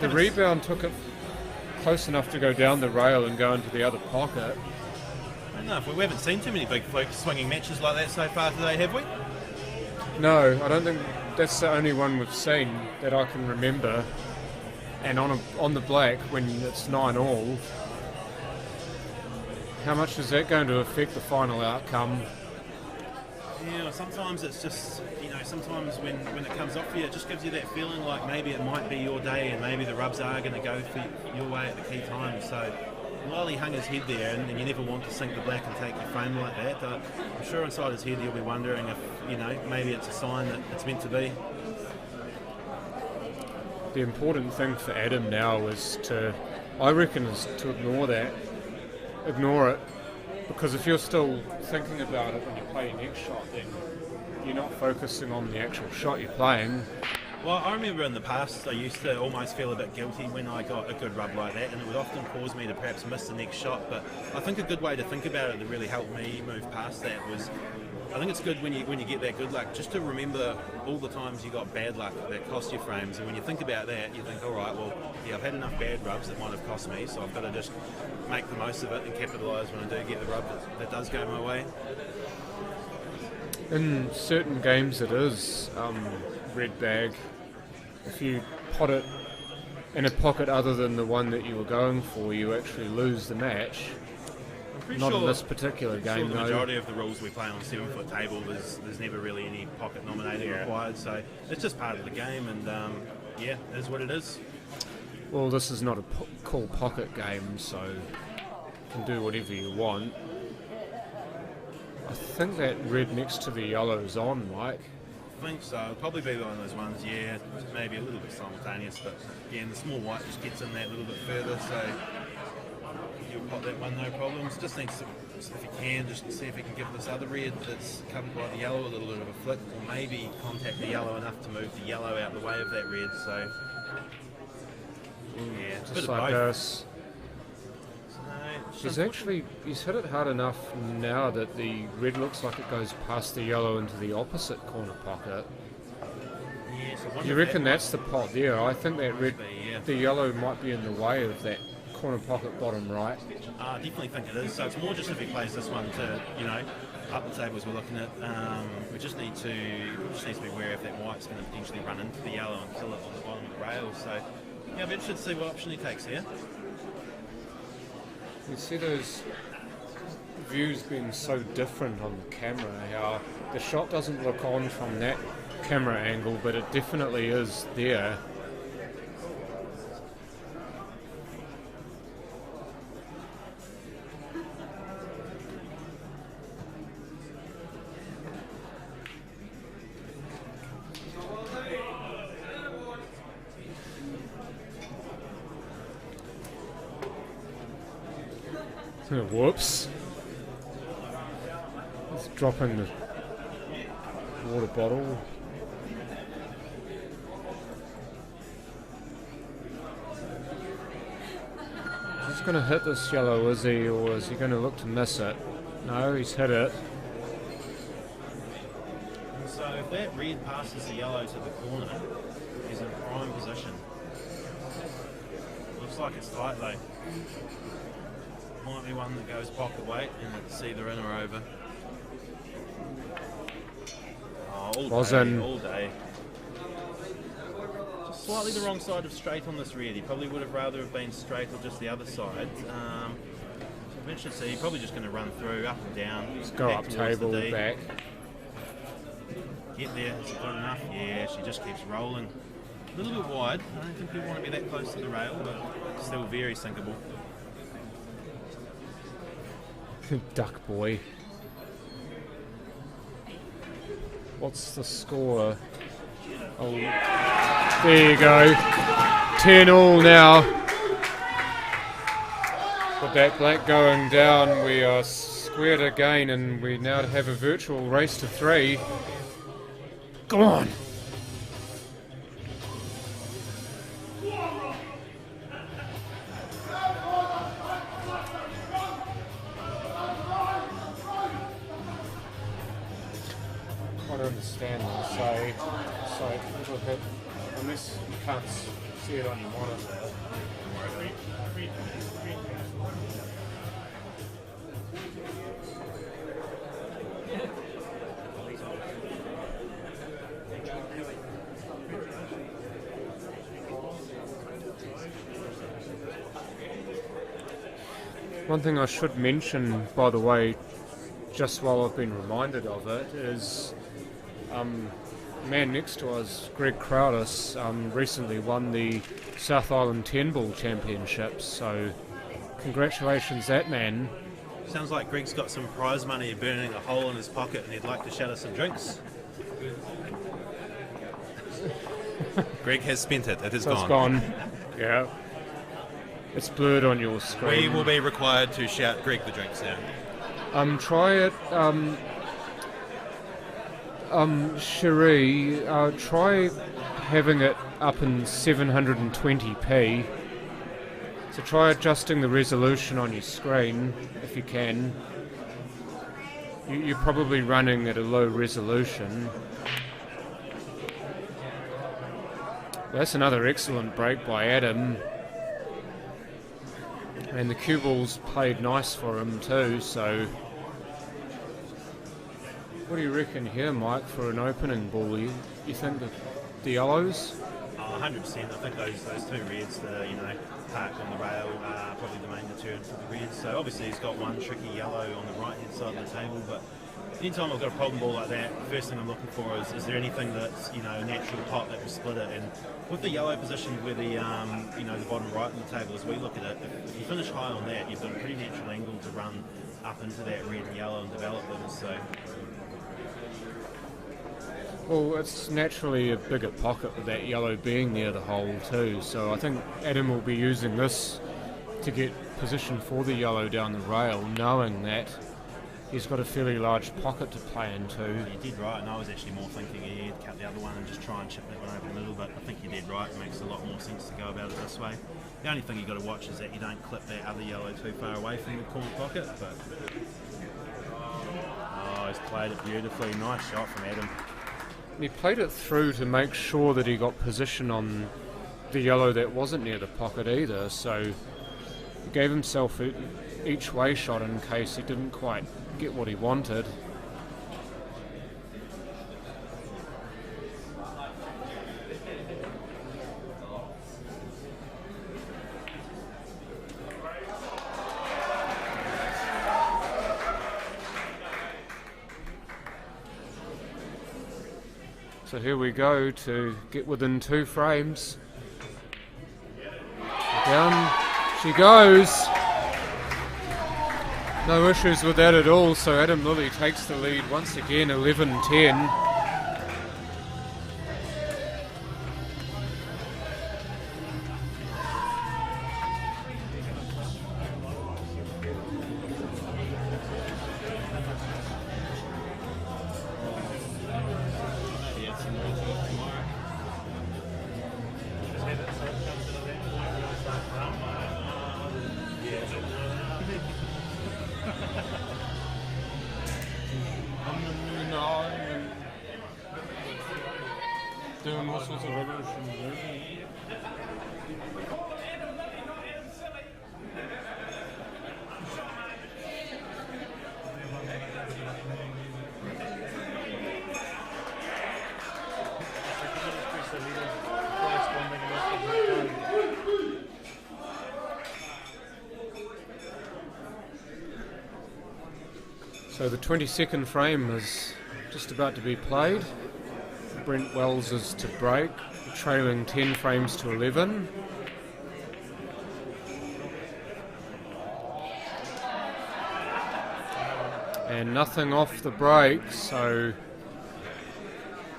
Speaker 2: The rebound took it close enough to go down the rail and go into the other pocket.
Speaker 3: I don't know if we haven't seen too many big fluke swinging matches like that so far today, have we?
Speaker 2: No, I don't think that's the only one we've seen that I can remember. And on the black, when it's 9-all, how much is that going to affect the final outcome?
Speaker 3: Yeah, well, sometimes it's just, sometimes when it comes off for you, it just gives you that feeling like maybe it might be your day and maybe the rubs are going to go for your way at the key time. So while he hung his head there, and you never want to sink the black and take your frame like that, I'm sure inside his head he'll be wondering if, maybe it's a sign that it's meant to be.
Speaker 2: The important thing for Adam now is to ignore that. Ignore it. Because if you're still thinking about it when you play your next shot, then you're not focusing on the actual shot you're playing.
Speaker 3: Well, I remember in the past I used to almost feel a bit guilty when I got a good rub like that, and it would often cause me to perhaps miss the next shot. But I think a good way to think about it that really helped me move past that was, I think it's good when you get that good luck, just to remember all the times you got bad luck that cost you frames. And when you think about that, you think, all right, well, yeah, I've had enough bad rubs that might have cost me, so I've got to just make the most of it and capitalise when I do get the rub that does go my way.
Speaker 2: In certain games it is red bag. If you pot it in a pocket other than the one that you were going for, you actually lose the match. Not
Speaker 3: sure,
Speaker 2: in this particular game,
Speaker 3: the
Speaker 2: though.
Speaker 3: majority of the rules we play on 7-foot table, there's never really any pocket nominating required, so it's just part of the game, and yeah, it is what it is.
Speaker 2: Well, this is not a cool pocket game, so you can do whatever you want. I think that red next to the yellow is on, Mike.
Speaker 3: I think so. It'll probably be one of those ones, yeah, maybe a little bit simultaneous, but again, the small white just gets in that little bit further, so you'll pop that one, no problems. Just needs to, if you can, just see if you can give this other red that's covered by the yellow a little bit of a flick, or maybe contact the yellow enough to move the yellow out the way of that red, so yeah, it's a bit
Speaker 2: Just
Speaker 3: of
Speaker 2: like
Speaker 3: both.
Speaker 2: this.
Speaker 3: So,
Speaker 2: He's hit it hard enough now that the red looks like it goes past the yellow into the opposite corner pocket.
Speaker 3: yeah, so I wonder
Speaker 2: Do you
Speaker 3: if
Speaker 2: reckon
Speaker 3: that
Speaker 2: that's the pot there? I think that red,
Speaker 3: might be, yeah.
Speaker 2: the yellow might be in the way of that corner pocket bottom right.
Speaker 3: I definitely think it is. So it's more just if he plays this one to, up the tables we're looking at. We just need to be aware if that white's going to potentially run into the yellow and kill it on the bottom of the rail. So yeah, I'm interested to see what option he takes here.
Speaker 2: You see those views being so different on the camera, how the shot doesn't look on from that camera angle, but it definitely is there. Whoops. It's dropping the water bottle. He's going to hit this yellow, is he? Or is he going to look to miss it? No, he's hit it.
Speaker 3: So if that red passes the yellow to the corner, he's in prime position. Looks like it's tight though. Might be one that goes pocket weight and it's either in or over. Oh, all day. Just slightly the wrong side of straight on this red. He probably would have rather have been straight or just the other side. Eventually, see, he's probably just going to run through, up and down.
Speaker 2: Just go up
Speaker 3: towards
Speaker 2: table,
Speaker 3: the D.
Speaker 2: back.
Speaker 3: Get there, is it good enough? Yeah, she just keeps rolling. A little bit wide. I don't think we want to be that close to the rail, but still very sinkable.
Speaker 2: Duck boy. What's the score? Oh, there you go. 10-all now. With that black going down, we are squared again, and we now have a virtual race to 3. Come on. I don't understand this. So it'll hit, unless you can't see it on your monitor. One thing I should mention, by the way, just while I've been reminded of it, is man next to us, Greg Crowdis, recently won the South Island 10 Ball Championships, so congratulations that man.
Speaker 3: Sounds like Greg's got some prize money burning a hole in his pocket and he'd like to shatter some drinks. Greg has spent it. It is
Speaker 2: So
Speaker 3: gone.
Speaker 2: it's gone. Yeah. It's blurred on your screen.
Speaker 3: We will be required to shout Greg the drinks now.
Speaker 2: Try it. Cherie, try having it up in 720p. So try adjusting the resolution on your screen if you can. You're probably running at a low resolution. That's another excellent break by Adam. And the cue ball's played nice for him too, so... What do you reckon here, Mike, for an opening ball? You think the yellows?
Speaker 3: Oh, 100%. I think those two reds that are, parked on the rail are probably the main deterrent for the reds. So obviously he's got one tricky yellow on the right hand side of the table, but anytime I've got a problem ball like that, the first thing I'm looking for is there anything that's a natural pot that will split it. And with the yellow position where the the bottom right of the table, as we look at it, if you finish high on that, you've got a pretty natural angle to run up into that red and yellow and develop them. So.
Speaker 2: Well, it's naturally a bigger pocket with that yellow being near the hole too, so I think Adam will be using this to get position for the yellow down the rail, knowing that he's got a fairly large pocket to play into.
Speaker 3: You did right, and I was actually more thinking he'd cut the other one and just try and chip that one over the middle, but I think you did right. It makes a lot more sense to go about it this way. The only thing you've got to watch is that you don't clip that other yellow too far away from the corner pocket. But oh, he's played it beautifully. Nice shot from Adam.
Speaker 2: He played it through to make sure that he got position on the yellow that wasn't near the pocket either, so he gave himself each way shot in case he didn't quite get what he wanted. So here we go to get within 2 frames. Down she goes. No issues with that at all, so Adam Lilley takes the lead once again, 11-10. Doing all sorts of rubbish and so the 22nd frame is just about to be played. Brent Wells is to break, trailing 10 frames to 11. And nothing off the break, so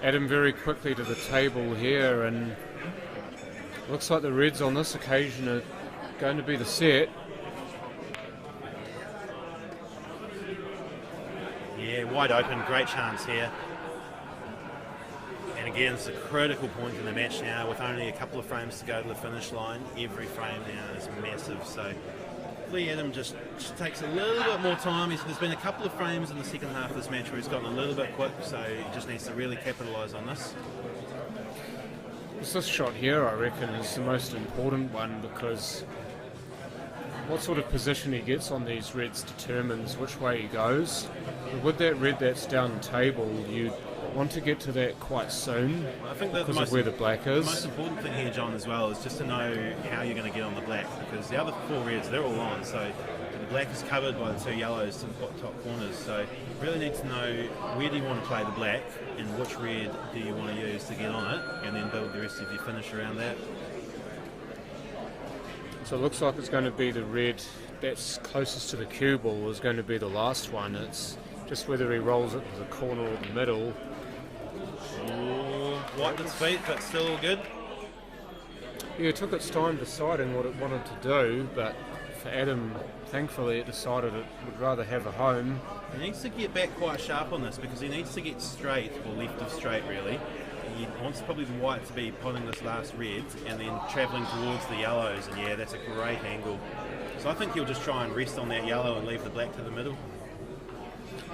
Speaker 2: Adam very quickly to the table here, and looks like the Reds on this occasion are going to be the set.
Speaker 3: Yeah, wide open, great chance here. And again, it's a critical point in the match now with only a couple of frames to go to the finish line. Every frame now is massive, so hopefully Adam just takes a little bit more time. There's been a couple of frames in the second half of this match where he's gotten a little bit quick, so he just needs to really capitalise on this.
Speaker 2: This shot here, I reckon, is the most important one, because what sort of position he gets on these reds determines which way he goes. But with that red that's down table, you want to get to that quite soon,
Speaker 3: I think
Speaker 2: because of where the black is.
Speaker 3: The most important thing here, John, as well, is just to know how you're going to get on the black, because the other 4 reds, they're all on, so the black is covered by the 2 yellows to the top corners, so you really need to know where do you want to play the black and which red do you want to use to get on it, and then build the rest of your finish around that.
Speaker 2: So it looks like it's going to be the red that's closest to the cue ball is going to be the last one. It's just whether he rolls it to the corner or the middle.
Speaker 3: Wiped its feet, but still all good.
Speaker 2: Yeah, it took its time deciding what it wanted to do, but for Adam, thankfully it decided it would rather have a home.
Speaker 3: He needs to get back quite sharp on this, because he needs to get straight, or left of straight really. He wants probably the white to be putting this last red and then travelling towards the yellows, and yeah, that's a great angle. So I think he'll just try and rest on that yellow and leave the black to the middle.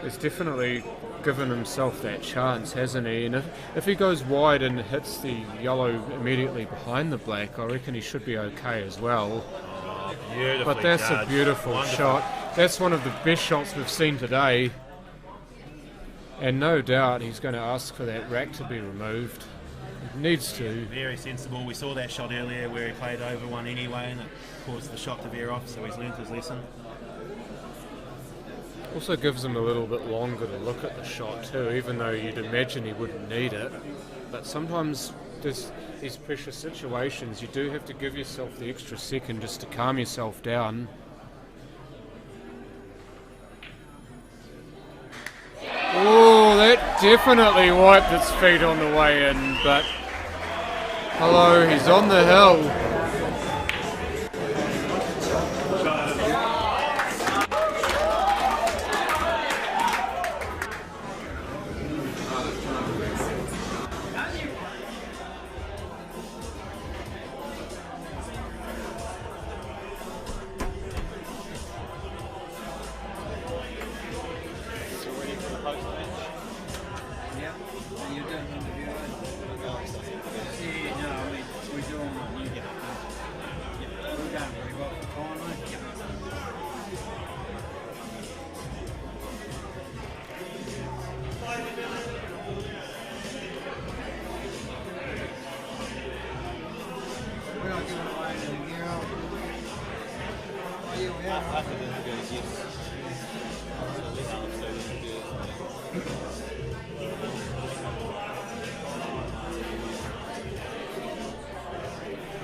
Speaker 2: He's definitely given himself that chance, hasn't he? And if he goes wide and hits the yellow immediately behind the black, I reckon he should be okay as well.
Speaker 3: Oh, beautifully
Speaker 2: but that's
Speaker 3: judged.
Speaker 2: a beautiful
Speaker 3: Wonderful
Speaker 2: shot. That's one of the best shots we've seen today. And no doubt he's going to ask for that rack to be removed and needs to.
Speaker 3: Very sensible. We saw that shot earlier where he played over one anyway, and it caused the shot to veer off, so he's learnt his lesson.
Speaker 2: Also gives him a little bit longer to look at the shot too, even though you'd imagine he wouldn't need it. But sometimes these pressure situations, you do have to give yourself the extra second just to calm yourself down. Oh, that definitely wiped its feet on the way in, but hello, he's on the hill.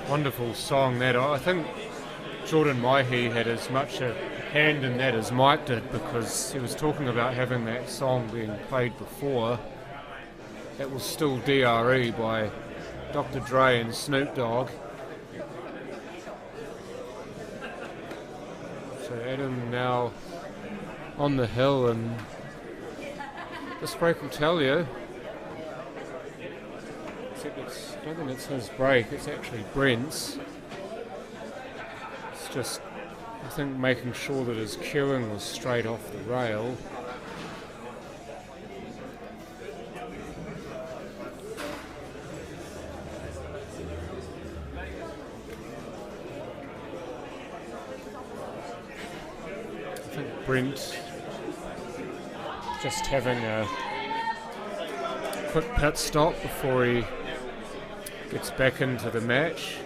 Speaker 2: Wonderful song that. I think Jordan Maihi had as much a hand in that as Mike did, because he was talking about having that song being played before. That was still DRE by Dr. Dre and Snoop Dogg. So Adam now on the hill, and this break will tell you. I don't think it's his break, it's actually Brent's. It's just, I think, making sure that his cueing was straight off the rail. I think Brent just having a quick pit stop before he gets back into the match.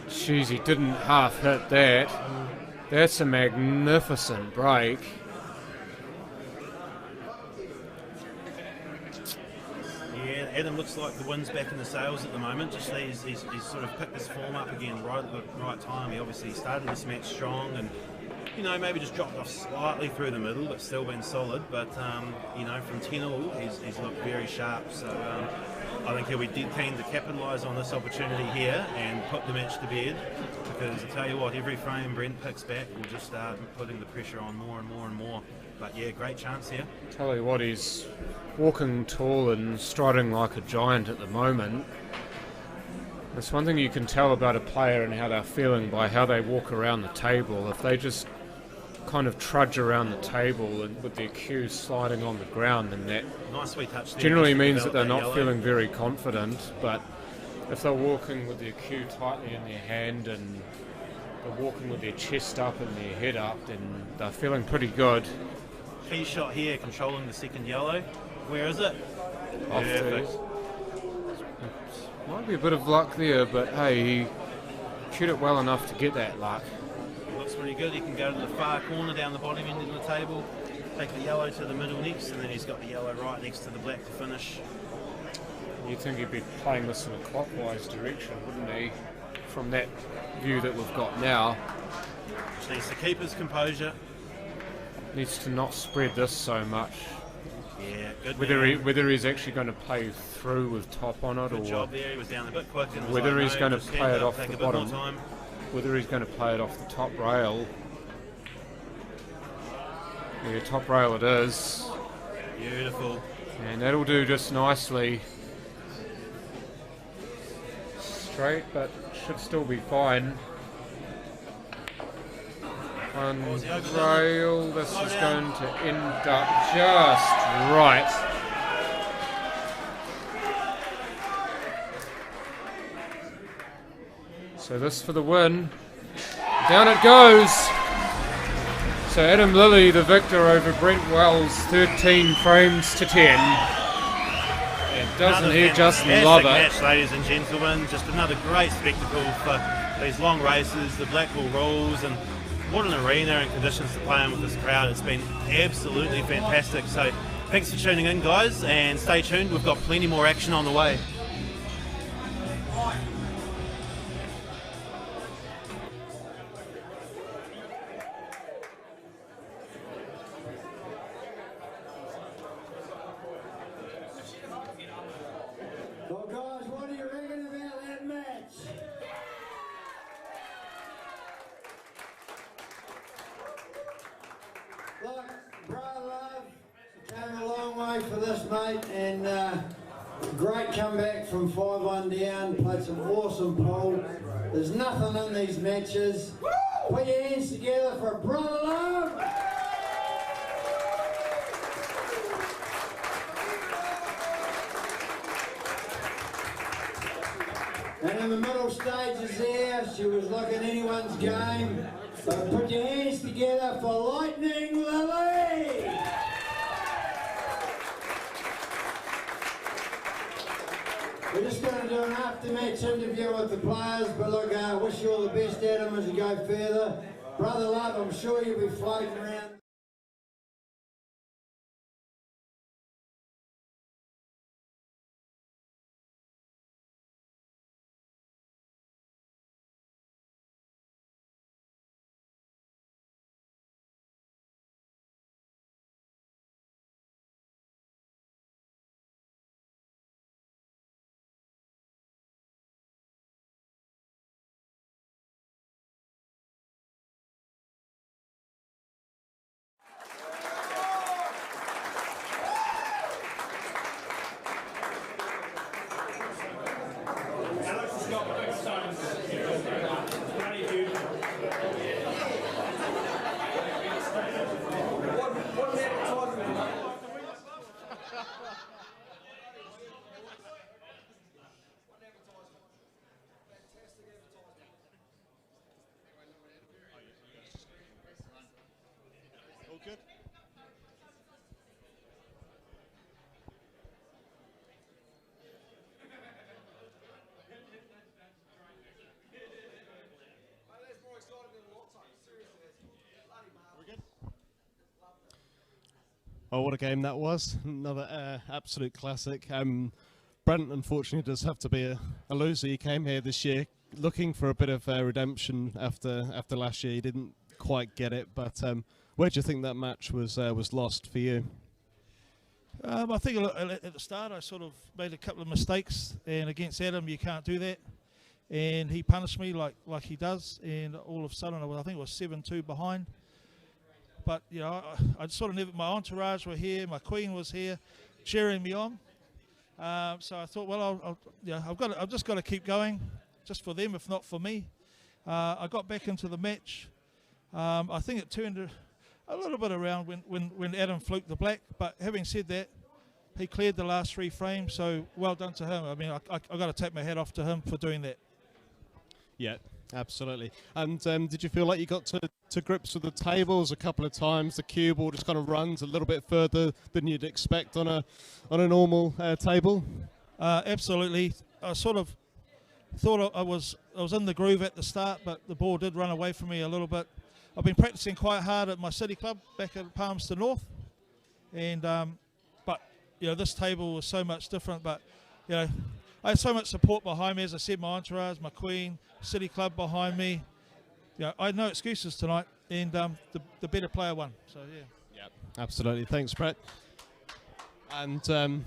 Speaker 2: Jeez, he didn't half hit that. That's a magnificent break.
Speaker 3: Yeah, Adam looks like the wind's back in the sails at the moment. Just he's sort of picked his form up again right at the right time. He obviously started this match strong, and maybe just dropped off slightly through the middle, but still been solid. But from 10 all, he's looked very sharp. So I think he'll be dead keen to capitalise on this opportunity here and put the match to bed. Because I tell you what, every frame Brent picks back will just start putting the pressure on more and more and more. But yeah, great chance here.
Speaker 2: Tell you what, he's walking tall and striding like a giant at the moment. There's one thing you can tell about a player and how they're feeling by how they walk around the table. If they just kind of trudge around the table and with their cues sliding on the ground, then that
Speaker 3: nice sweet touch there,
Speaker 2: generally means that they're not feeling very confident. But if they're walking with their cue tightly in their hand and they're walking with their chest up and their head up, then they're feeling pretty good.
Speaker 3: Key shot here, controlling the second yellow. Where is it?
Speaker 2: Perfect. Might be a bit of luck there, but hey, he cued it well enough to get that luck.
Speaker 3: Looks pretty good. He can go to the far corner down the bottom end of the table, take the yellow to the middle next, and then he's got the yellow right next to the black to finish.
Speaker 2: You'd think he'd be playing this in a clockwise direction, wouldn't he? From that view that we've got now.
Speaker 3: Just needs to keep his composure.
Speaker 2: Needs to not spread this so much.
Speaker 3: Yeah, good.
Speaker 2: Whether he's actually going to play through with top on it,
Speaker 3: good
Speaker 2: or
Speaker 3: job there. He was down a bit quick, and
Speaker 2: whether he's going to
Speaker 3: just
Speaker 2: play it
Speaker 3: up,
Speaker 2: off
Speaker 3: take
Speaker 2: the
Speaker 3: a bit more
Speaker 2: bottom.
Speaker 3: time.
Speaker 2: Whether he's going to play it off the top rail. Yeah, top rail it is.
Speaker 3: Beautiful.
Speaker 2: And that'll do just nicely. Straight, but should still be fine. On rail, this is going to end up just right. So this for the win. Down it goes. So Adam Lilley, the victor over Brent Wells, 13 frames to 10. And doesn't he just love it?
Speaker 3: Match, ladies and gentlemen. Just another great spectacle for these long races, the Blackpool rules, and what an arena and conditions to play in with this crowd. It's been absolutely fantastic. So thanks for tuning in, guys, and stay tuned. We've got plenty more action on the way.
Speaker 1: Well, guys, what do you reckon about that match? Look, Brother Love came a long way for this, mate, and great comeback from 5-1 down, played some awesome pool. There's nothing in these matches. Put your hands together for Brother Love. And in the middle stages there, she was looking anyone's game. So put your hands together for Lightning Lilley. We're just going to do an after-match interview with the players, but look, wish you all the best, Adam, as you go further. Brother Love, I'm sure you'll be floating around.
Speaker 6: Oh, what a game that was. Another absolute classic. Brent, unfortunately, does have to be a loser. He came here this year looking for a bit of redemption after last year. He didn't quite get it, but where do you think that match was lost for you?
Speaker 7: I think at the start I sort of made a couple of mistakes, and against Adam you can't do that. And he punished me like he does, and all of a sudden I think it was 7-2 behind. But you know, I sort of never. My entourage were here, my queen was here, cheering me on. So I thought, well, I've just got to keep going, just for them, if not for me. I got back into the match. I think it turned a little bit around when Adam fluked the black. But having said that, he cleared the last 3 frames, so well done to him. I mean, I got to take my hat off to him for doing that.
Speaker 6: Yeah, absolutely. And did you feel like you got to grips with the tables a couple of times? The cue ball just kind of runs a little bit further than you'd expect on a normal table.
Speaker 7: Absolutely. I sort of thought I was in the groove at the start, but the ball did run away from me a little bit. I've been practicing quite hard at my city club back at Palmerston North, and but you know, this table was so much different. But you know, I had so much support behind me. As I said, my entourage, my queen, city club behind me. You know, I had no excuses tonight, and the better player won. So yeah.
Speaker 6: Yeah, absolutely. Thanks, Brett. And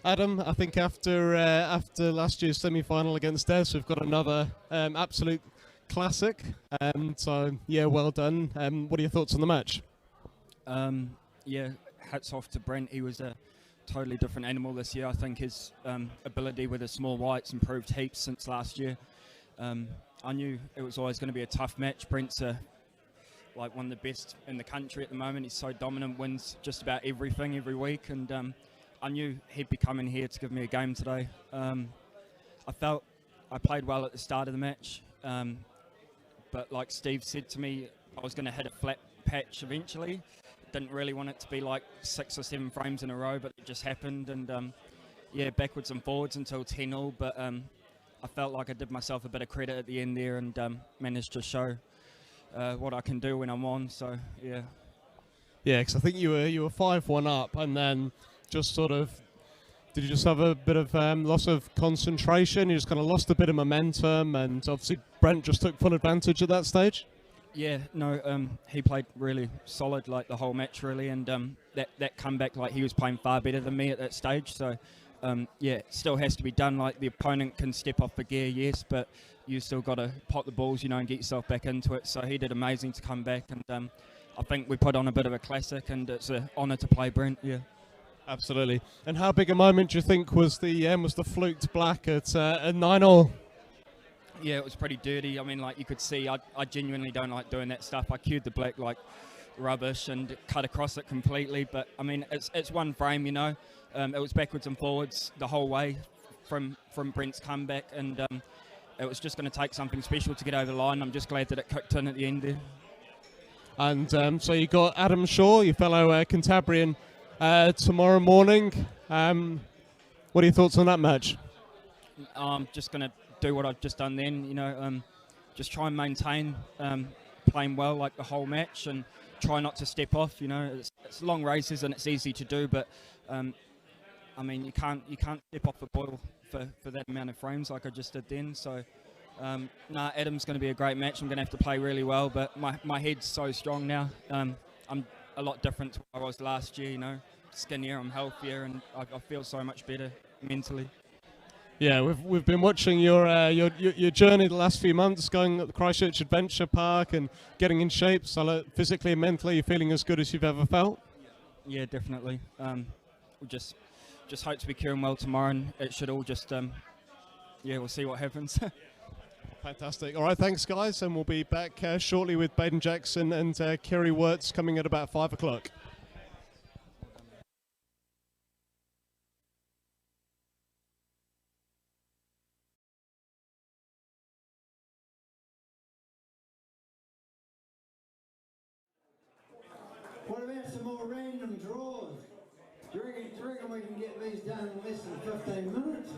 Speaker 6: Adam, I think after last year's semi-final against Des, we've got another absolute classic. So yeah, well done. What are your thoughts on the match?
Speaker 8: Yeah, hats off to Brent. He was a totally different animal this year. I think his ability with his small whites improved heaps since last year. I knew it was always going to be a tough match. Brent's like one of the best in the country at the moment. He's so dominant, wins just about everything every week, and I knew he'd be coming here to give me a game today. I felt I played well at the start of the match. but like Steve said to me, I was going to hit a flat patch eventually. Didn't really want it to be like 6 or 7 frames in a row, but it just happened, and yeah, backwards and forwards until 10-0, but I felt like I did myself a bit of credit at the end there, and managed to show what I can do when I'm on, so yeah.
Speaker 6: Yeah, because I think you were 5-1 up, and then just sort of, did you just have a bit of loss of concentration? You just kind of lost a bit of momentum, and obviously Brent just took full advantage at that stage?
Speaker 8: Yeah, no, he played really solid like the whole match really, and that comeback, like he was playing far better than me at that stage, so yeah, it still has to be done. Like the opponent can step off the gear, yes, but you still got to pot the balls, you know, and get yourself back into it. So he did amazing to come back, and I think we put on a bit of a classic, and it's an honour to play Brent. Yeah,
Speaker 6: absolutely. And how big a moment do you think was the fluked black at 9-0?
Speaker 8: Yeah, it was pretty dirty. I mean, like you could see, I genuinely don't like doing that stuff. I cued the black like rubbish and cut across it completely. But I mean, it's one frame, you know. It was backwards and forwards the whole way from Brent's comeback, and it was just going to take something special to get over the line. I'm just glad that it kicked in at the end there.
Speaker 6: And so you got Adam Shaw, your fellow Cantabrian, tomorrow morning. What are your thoughts on that match?
Speaker 8: I'm just going to do what I've just done then, you know, just try and maintain playing well like the whole match, and try not to step off. You know, it's long races and it's easy to do, but I mean, you can't step off the boil for that amount of frames like I just did then. So nah, Adam's going to be a great match. I'm going to have to play really well, but my head's so strong now. I'm a lot different to what I was last year, you know, skinnier, I'm healthier, and I feel so much better mentally.
Speaker 6: Yeah, we've been watching your journey the last few months, going at the Christchurch Adventure Park and getting in shape. So physically and mentally, you're feeling as good as you've ever felt.
Speaker 8: Yeah, definitely. We'll just hope to be curing well tomorrow, and it should all just yeah, we'll see what happens.
Speaker 6: Fantastic. All right, thanks guys, and we'll be back shortly with Baden Jackson and Kerry Wirtz coming at about 5 o'clock.
Speaker 1: What about some more random draws? Do you reckon we can get these done in less than 15 minutes?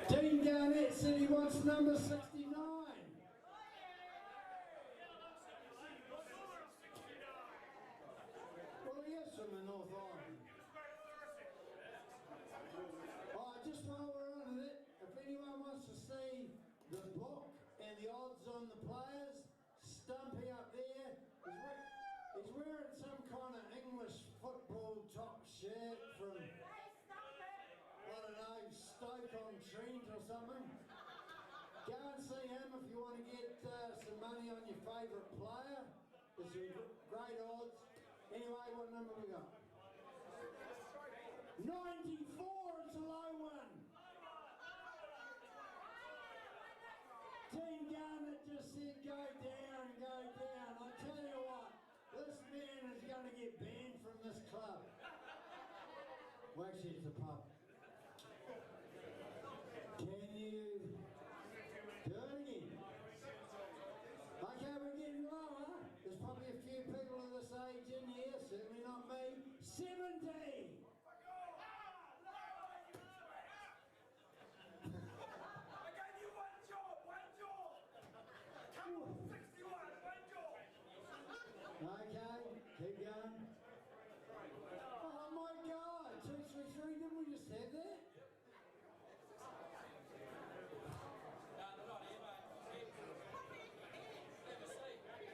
Speaker 1: Team Garnett City wants number 69. Well, kind of English football top shirt from, I don't know, Stoke-on-Trent or something. Go and see him if you want to get some money on your favourite player. There's some great odds. Anyway, what number we got? 94, it's a low one. Team Garnet just said go down, go down. I tell you what, this man is going to get banned from this club. Well, actually, it's a pub. Can you do it again? Okay, we're getting lower. There's probably a few people of this age in here, certainly not me. 70! Okay, keep going. Oh my God, 233, didn't we just have that?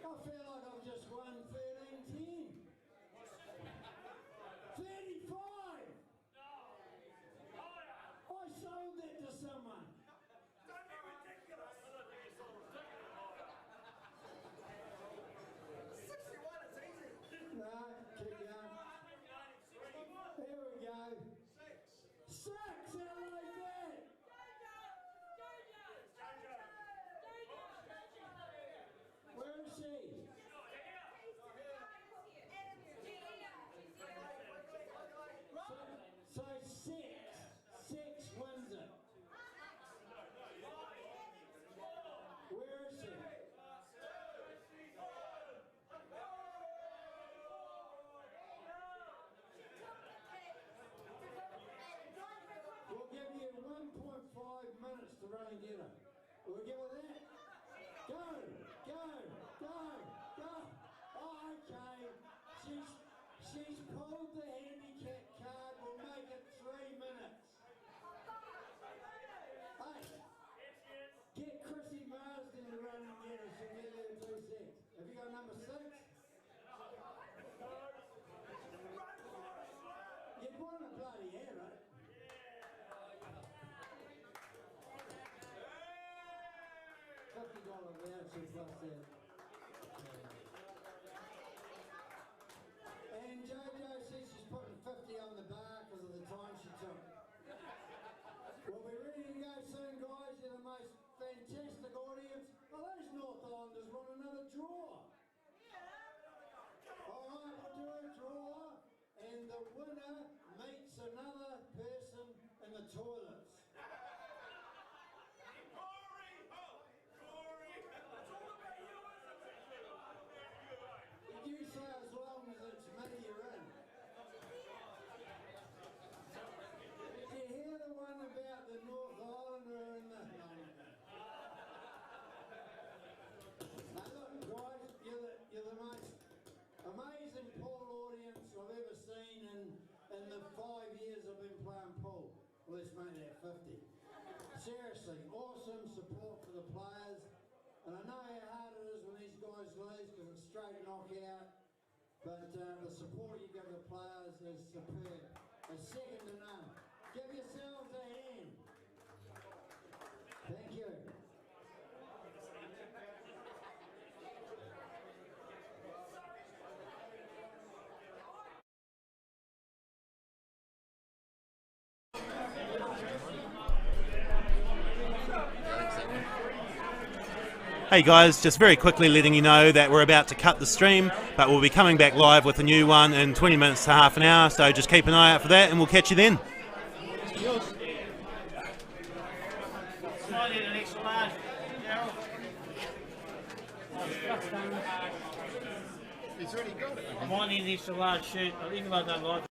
Speaker 1: I feel like I've just won 13-10. 35! I sold that to someone.
Speaker 5: Don't be ridiculous. 61, it's easy.
Speaker 1: No, keep going. Here we go. 6! I like that! Where is she? So 6 wins it. Where is she? We'll give you 1.5 minutes to run and get her. We'll get with that? Go, go, go, go. Oh, okay. She's pulled the handicap card. We'll make it 3 minutes. Hey, get Chrissy Marsden to run and get her. She'll get there in 2 seconds. Have you got number 6? You'd want to bloody have it. $50 voucher plus that. And JoJo says she's putting 50 on the bar because of the time she took. We'll be ready to go soon, guys. You're the most fantastic audience. Oh, those North Islanders want another draw. Alright, we'll do a draw, and the winner meets another person in the toilets. You say as long as it's me you're in. Did you hear the one about the North Islander and the... Now look guys, you're the most amazing pool audience I've ever seen in the 5 years I've been playing pool. Well, let's make that 50. Seriously, awesome support for the players. And I know how hard it is when these guys lose because it's straight knockout, but the support you give the players is superb. It's second to none. Give yourselves a hand. Thank you.
Speaker 3: Hey guys, just very quickly letting you know that we're about to cut the stream, but we'll be coming back live with a new one in 20 minutes to half an hour, so just keep an eye out for that and we'll catch you then.
Speaker 9: I might need an extra large shirt. I think about that live.